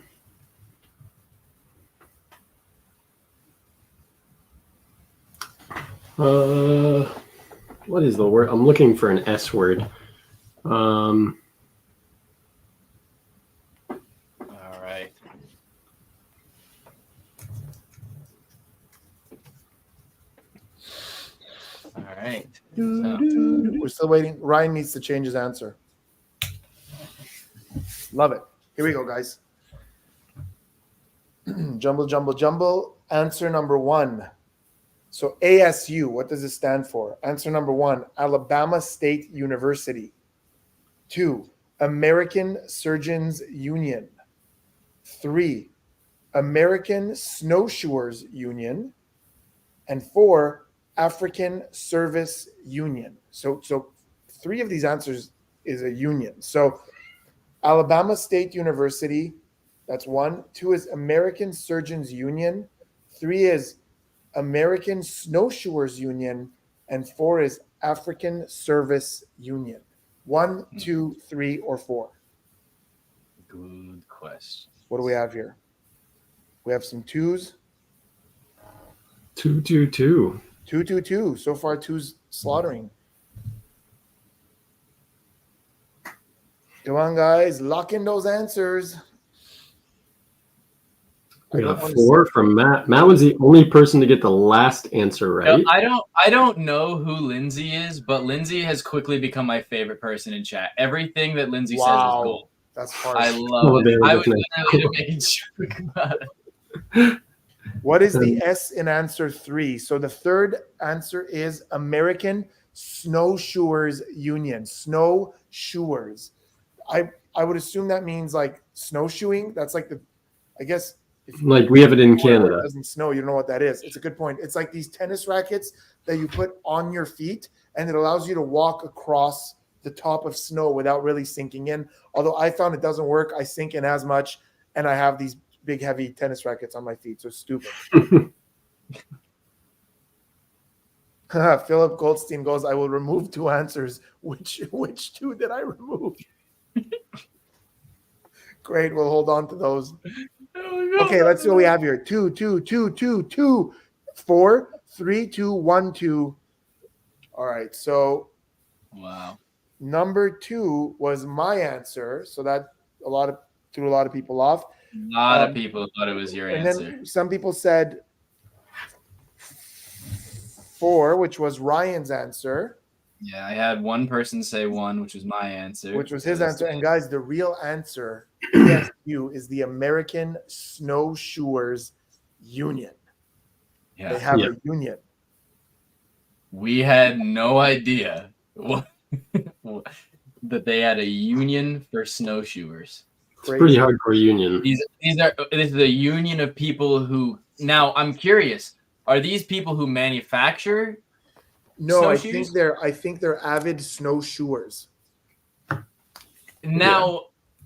What is the word? I'm looking for an S word. All right. All right. We're still waiting. Ryan needs to change his answer. Love it. Here we go, guys. Jumble, jumble, jumble. Answer number 1. So ASU, what does it stand for? Answer number 1, Alabama State University. 2, American Surgeons Union. 3, American Snowshoers Union, and 4, African Service Union. So 3 of these answers is a union. So Alabama State University, that's 1. 2 is American Surgeons Union. 3 is American Snowshoers Union, and 4 is African Service Union. 1, 2, 3, or 4? Good question. What do we have here? We have some 2s. 2, 2, 2. 2, 2, 2. So far, 2's slaughtering. Come on, guys. Lock in those answers. We got 4 from Matt. Matt was the only person to get the last answer right. I don't know who Lindsay is, but Lindsay has quickly become my favorite person in chat. Everything that Lindsay says is gold. That's harsh. I love it. I was literally making joke about it. What is the S in answer 3? So the third answer is American Snowshoers Union. Snowshoers. I would assume that means like snowshoeing. That's like I guess. Like we have it in Canada. It doesn't snow. You don't know what that is. It's a good point. It's like these tennis rackets that you put on your feet, and it allows you to walk across the top of snow without really sinking in. Although I found it doesn't work. I sink in as much, and I have these big, heavy tennis rackets on my feet. So stupid. Philip Goldstein goes, I will remove 2 answers. Which 2 did I remove? Great. We'll hold on to those. Okay, let's see what we have here. 2, 2, 2, 2, 2, 4, 3, 2, 1, 2. All right. So wow. Number 2 was my answer. So that threw a lot of people off. A lot of people thought it was your answer. Then some people said 4, which was Ryan's answer. Yeah, I had one person say 1, which was my answer. Which was his answer. And guys, the real answer is the American Snowshoers Union. Yeah. They have a union. We had no idea that they had a union for snowshoers. It's a pretty hardcore union. This is a union of people who. Now I'm curious: are these people who manufacture? No, I think they're avid snowshoers. Now,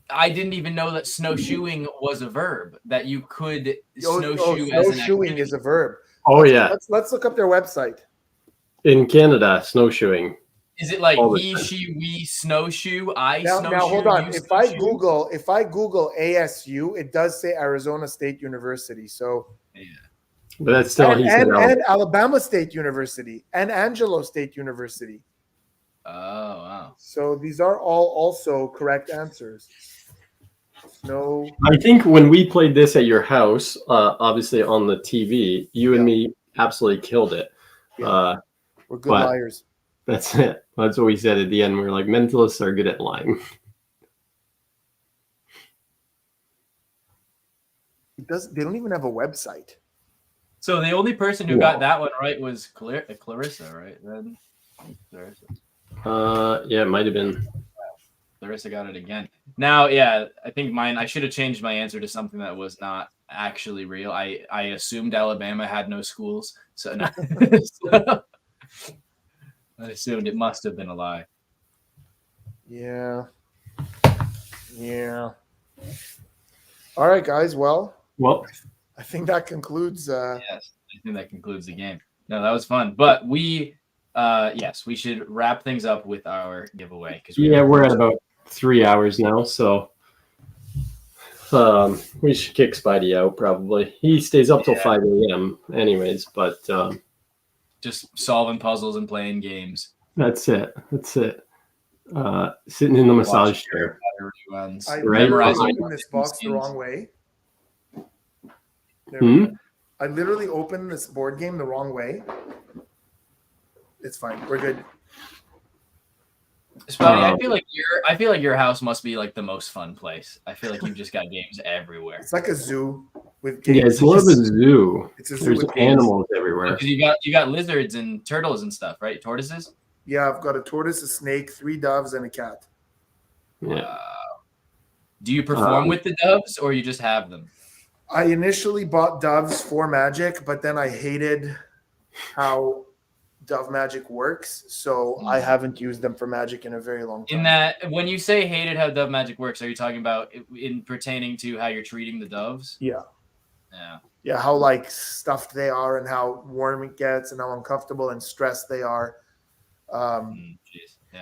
I didn't even know that snowshoeing was a verb. That you could snowshoe as an snowshoeing is a verb. Oh yeah. Let's look up their website. In Canada, snowshoeing. Is it like he, she, we snowshoe? Snowshoe. Now hold on. If I Google ASU, it does say Arizona State University. So yeah. But that's still and Alabama State University and Angelo State University. Oh wow! So these are all also correct answers. No, I think when we played this at your house, obviously on the TV, you and me absolutely killed it. Yeah. We're good liars. That's it. That's what we said at the end. We were like, mentalists are good at lying. They don't even have a website. So the only person who got that one right was Clarissa, right? Then Clarissa. Yeah, it might have been. Clarissa got it again. Now, yeah, I think I should have changed my answer to something that was not actually real. I assumed Alabama had no schools, so, no. So I assumed it must have been a lie. Yeah. All right, guys. Well, I think that concludes. Yes, I think that concludes the game. No, that was fun. But we should wrap things up with our giveaway we're at about 3 hours now, so we should kick Spidey out probably. He stays up till 5 a.m. anyways, but just solving puzzles and playing games. That's it. Sitting in the massage chair. I opened this box the wrong way. I literally opened this board game the wrong way. It's fine. We're good. Spidey, I feel like your house must be like the most fun place. I feel like you've just got games everywhere. It's like a zoo with games. Yeah, it's more of a zoo. It's a zoo. There's animals everywhere. You got lizards and turtles and stuff, right? Tortoises? Yeah, I've got a tortoise, a snake, 3 doves, and a cat. Yeah. Do you perform with the doves, or you just have them? I initially bought doves for Magic, but then I hated how Dove Magic works, so I haven't used them for Magic in a very long time. In that, when you say hated how Dove Magic works, are you talking about in pertaining to how you're treating the doves? Yeah. Yeah. Yeah, how like stuffed they are and how warm it gets and how uncomfortable and stressed they are.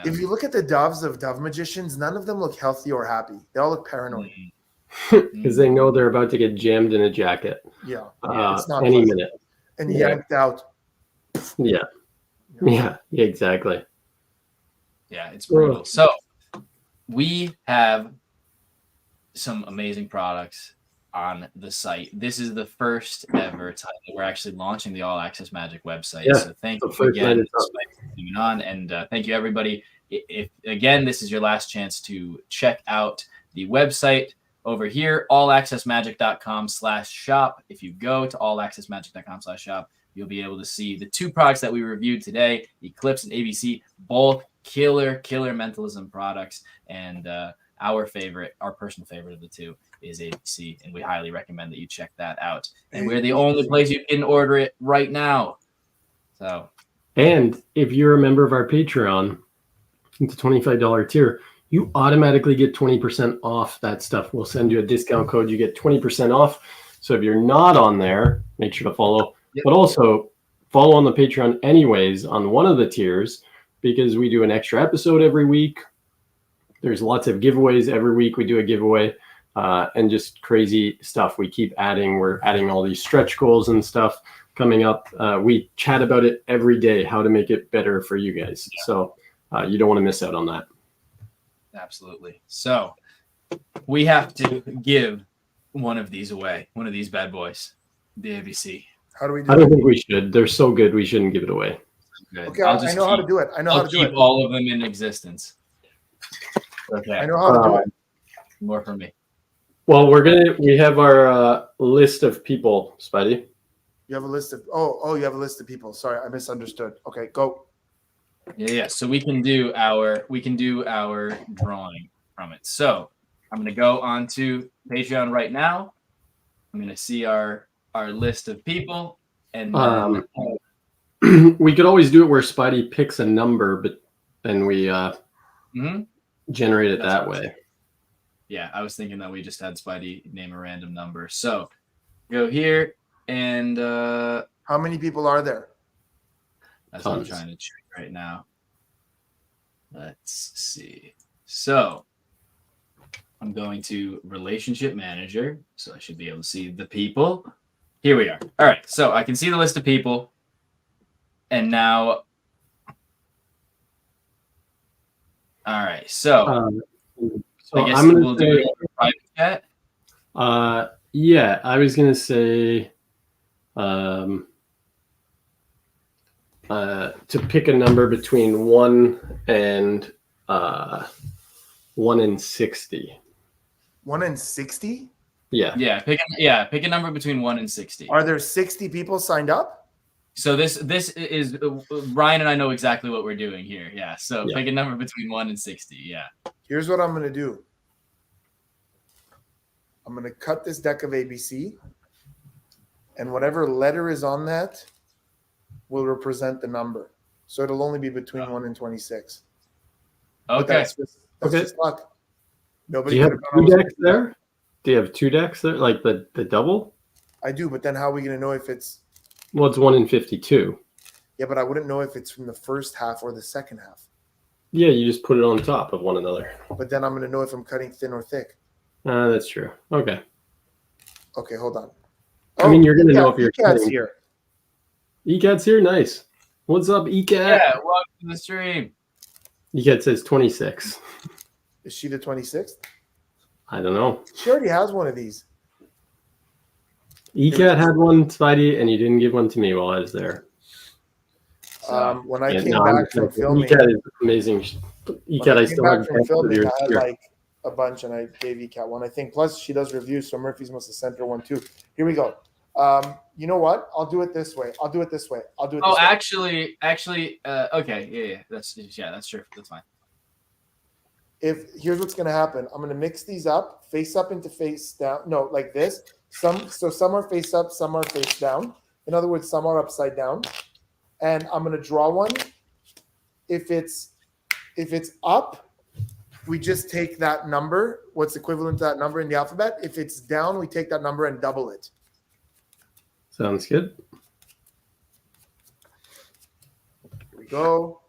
If you look at the doves of Dove Magicians, none of them look healthy or happy. They all look paranoid. Because they know they're about to get jammed in a jacket. Yeah. It's not any minute. And yanked out. Yeah. Yeah, exactly. Yeah, it's brutal. So we have some amazing products on the site. This is the first ever time that we're actually launching the All Access Magic website. Yeah, so thank you again for coming on, and thank you everybody. If again, this is your last chance to check out the website over here, allaccessmagic.com/shop. If you go to allaccessmagic.com/shop, you'll be able to see the two products that we reviewed today, Eclipse and ABC, both killer mentalism products. And our personal favorite of the two is ABC, and we highly recommend that you check that out. And we're the only place you can order it right now. So, and if you're a member of our Patreon, it's a $25 tier, you automatically get 20% off that stuff. We'll send you a discount code. You get 20% off. So if you're not on there, make sure to follow. But also follow on the Patreon anyways on one of the tiers, because we do an extra episode every week. There's lots of giveaways every week. We do a giveaway and just crazy stuff. We keep adding. We're adding all these stretch goals and stuff coming up. We chat about it every day, how to make it better for you guys. Yeah. So you don't want to miss out on that. Absolutely. So we have to give one of these away, one of these bad boys, the ABC. How do we do I don't think we should. They're so good, we shouldn't give it away. Good. Okay, I know how to do it. I'll keep all of them in existence. Okay. I know how to do it. More for me. Well, we have our list of people, Spidey. You have a list of you have a list of people. Sorry, I misunderstood. Okay, go. Yeah. So we can do our drawing from it. So I'm gonna go onto Patreon right now. I'm gonna see our list of people, and we could always do it where Spidey picks a number, but then we generate it that way. Yeah, I was thinking that we just had Spidey name a random number. So go here, and how many people are there? That's what I'm trying to check right now. Let's see. So I'm going to Relationship Manager, so I should be able to see the people. Here we are. All right, so I can see the list of people, and now, all right, so I guess we'll do it in private chat. Yeah, I was gonna say to pick a number between 1 and 60. 1 and 60? Yeah. Pick a number between 1 and 60. Are there 60 people signed up? So this is Ryan and I know exactly what we're doing here. Yeah. So pick a number between 1 and 60. Yeah. Here's what I'm gonna do. I'm gonna cut this deck of ABC, and whatever letter is on that will represent the number. So it'll only be between 1 and 26. Okay. That's just luck. Nobody. Do you have 2 decks there? Do you have 2 decks there, like the double? I do, but then how are we going to know if it's? Well, it's 1 in 52. Yeah, but I wouldn't know if it's from the first half or the second half. Yeah, you just put it on top of one another. But then I'm going to know if I'm cutting thin or thick. That's true. Okay. Okay, hold on. I mean, you're going to know if you're cutting here. ECAT's here. Nice. What's up, ECAT? Yeah, welcome to the stream. ECAT says 26. Is she the 26th? I don't know. She already has one of these. ECAT had one, Spidey, and you didn't give one to me while I was there. When I came back from filming, ECAT is amazing. ECAT, I still have from filming. I had like a bunch, and I gave ECAT one. I think. Plus, she does reviews, so Murphy's must have sent her one too. Here we go. You know what? I'll do it this way. Oh, actually, okay, yeah, that's true. That's fine. here's what's going to happen. I'm going to mix these up, face up into face down. No, like this. Some are face up, some are face down. In other words, some are upside down. And I'm going to draw one. If it's up, we just take that number, what's equivalent to that number in the alphabet. If it's down, we take that number and double it. Sounds good. Here we go.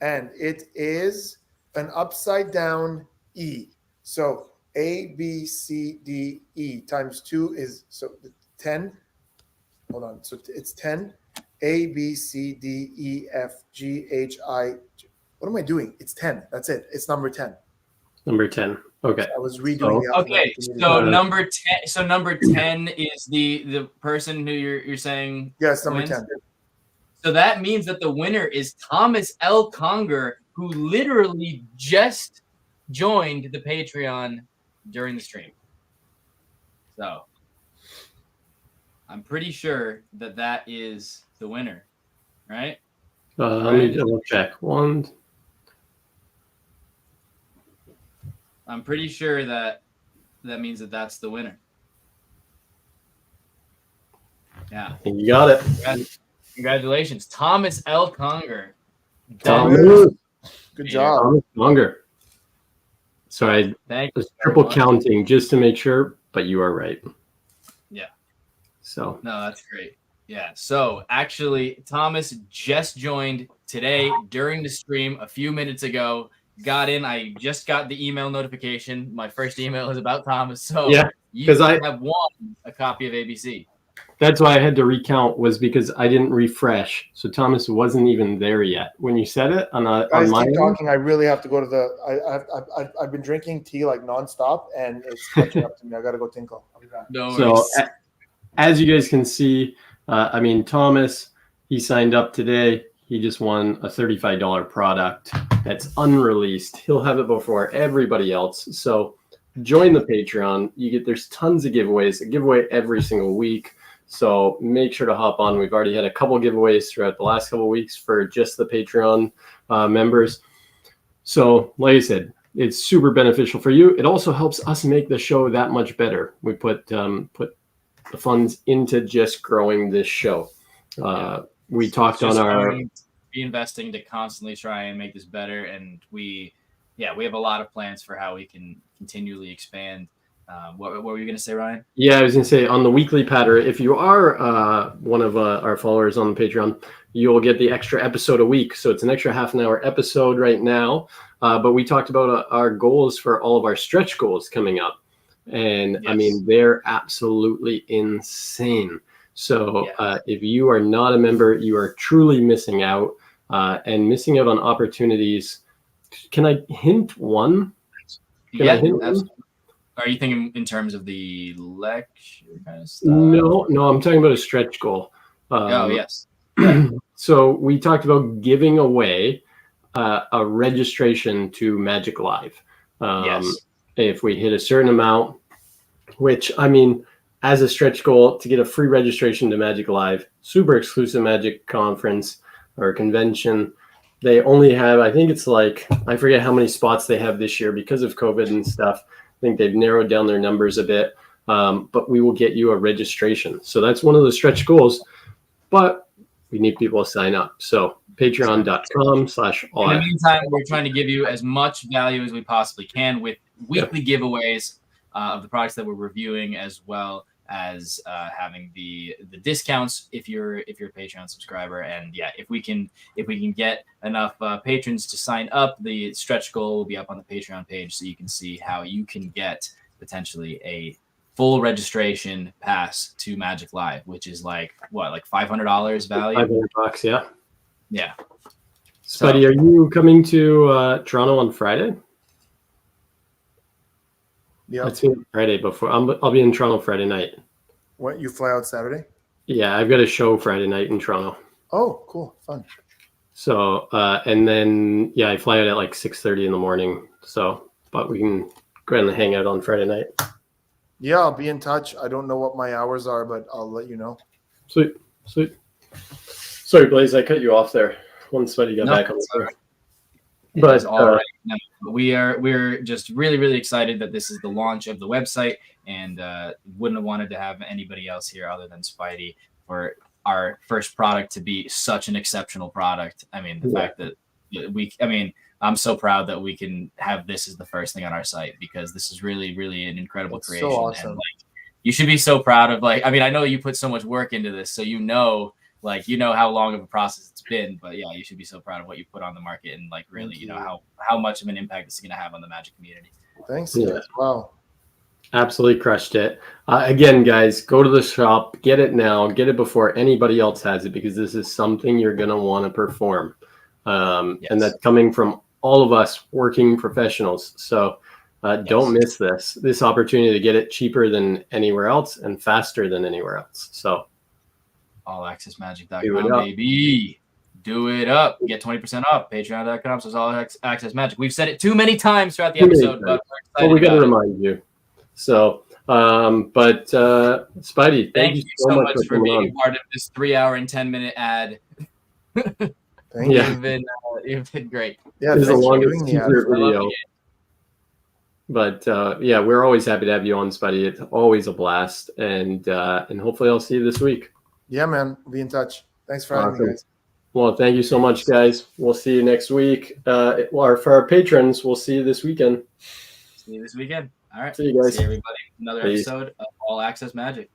And it is an upside down E. So A, B, C, D, E times 2 is 10. Hold on. So it's 10. A, B, C, D, E, F, G, H, I. What am I doing? It's 10. That's it. It's number 10. Number 10. Okay. I was redoing the alphabet. Okay. So number 10. So number 10 is the person who you're saying. Yes, number wins. 10. So that means that the winner is Thomas L. Conger, who literally just joined the Patreon during the stream. So I'm pretty sure that is the winner, right? Let me double check. I'm pretty sure that means that's the winner. Yeah. You got it. Congratulations, Thomas L. Conger. Thomas. Good job. Thomas Conger. Sorry, I was triple counting just to make sure, but you are right. Yeah. So. No, that's great. Yeah. So actually, Thomas just joined today during the stream a few minutes ago. Got in. I just got the email notification. My first email is about Thomas. So yeah, because I have won a copy of ABC. That's why I had to recount, was because I didn't refresh. So Thomas wasn't even there yet when you said it on my keep talking. I really have to go to the. I've been drinking tea like nonstop, and it's catching up to me. I got to go tinkle. I'll be back. No so as you guys can see, I mean, Thomas, he signed up today. He just won a $35 product that's unreleased. He'll have it before everybody else. So join the Patreon. There's tons of giveaways. A giveaway every single week. So make sure to hop on. We've already had a couple giveaways throughout the last couple of weeks for just the Patreon members. So like I said, it's super beneficial for you. It also helps us make the show that much better. We put the funds into just growing this show. We talked on our investing to constantly try and make this better. And we have a lot of plans for how we can continually expand. What were you going to say, Ryan? Yeah, I was going to say on the weekly patter, if you are one of our followers on the Patreon, you'll get the extra episode a week. So it's an extra half an hour episode right now. But we talked about our goals for all of our stretch goals coming up. And yes. I mean, they're absolutely insane. So if you are not a member, you are truly missing out and missing out on opportunities. Can I hint one? Are you thinking in terms of the lecture kind of stuff? No, I'm talking about a stretch goal. Yes. So we talked about giving away a registration to Magic Live. Yes. If we hit a certain amount, which, I mean, as a stretch goal, to get a free registration to Magic Live, super exclusive Magic conference or convention. They only have, I think it's like, I forget how many spots they have this year because of COVID and stuff. I think they've narrowed down their numbers a bit, but we will get you a registration. So that's one of the stretch goals, but we need people to sign up. So patreon.com/all. In the meantime, we're trying to give you as much value as we possibly can with weekly giveaways of the products that we're reviewing, as well as having the discounts if you're a Patreon subscriber. And if we can get enough patrons to sign up, the stretch goal will be up on the Patreon page, so you can see how you can get potentially a full registration pass to Magic Live, which is like $500 value. $500, yeah. Spidey, are you coming to Toronto on Friday? Yeah, I'd see Friday before. I'll be in Toronto Friday night. What, you fly out Saturday? Yeah, I've got a show Friday night in Toronto. Oh, cool, fun. So and then I fly out at like 6:30 in the morning. So, but we can go ahead and hang out on Friday night. Yeah, I'll be in touch. I don't know what my hours are, but I'll let you know. Sweet. Sorry, Blaze, I cut you off there. Once Spidey got back on the floor. But we're just really excited that this is the launch of the website, and wouldn't have wanted to have anybody else here other than Spidey for our first product to be such an exceptional product. I mean, the fact that I'm so proud that we can have this as the first thing on our site, because this is really an incredible creation. So awesome. And you should be so proud of I know you put so much work into this, so you know how long of a process it's been, but yeah, you should be so proud of what you put on the market, and really, how much of an impact this is going to have on the Magic community. Thanks. Yeah. Wow. Absolutely crushed it. Again, guys, go to the shop, get it now, get it before anybody else has it, because this is something you're going to want to perform. And that's coming from all of us working professionals. So don't miss this opportunity to get it cheaper than anywhere else and faster than anywhere else. So allaccessmagic.com, baby. Do it up. Get 20% off. Patreon.com. So it's All Access Magic. We've said it too many times throughout the episode, but we got to remind you. So, Spidey, thank you so much for being part of this 3-hour and 10-minute ad. Thank you. You've been great. Yeah, this is the longest teaser video. But we're always happy to have you on, Spidey. It's always a blast, and hopefully I'll see you this week. Yeah, man. Be in touch. Thanks for having me, guys. Well, thank you so much, guys. We'll see you next week. For our patrons, we'll see you this weekend. See you this weekend. All right. See you guys. See everybody. Another episode of All Access Magic.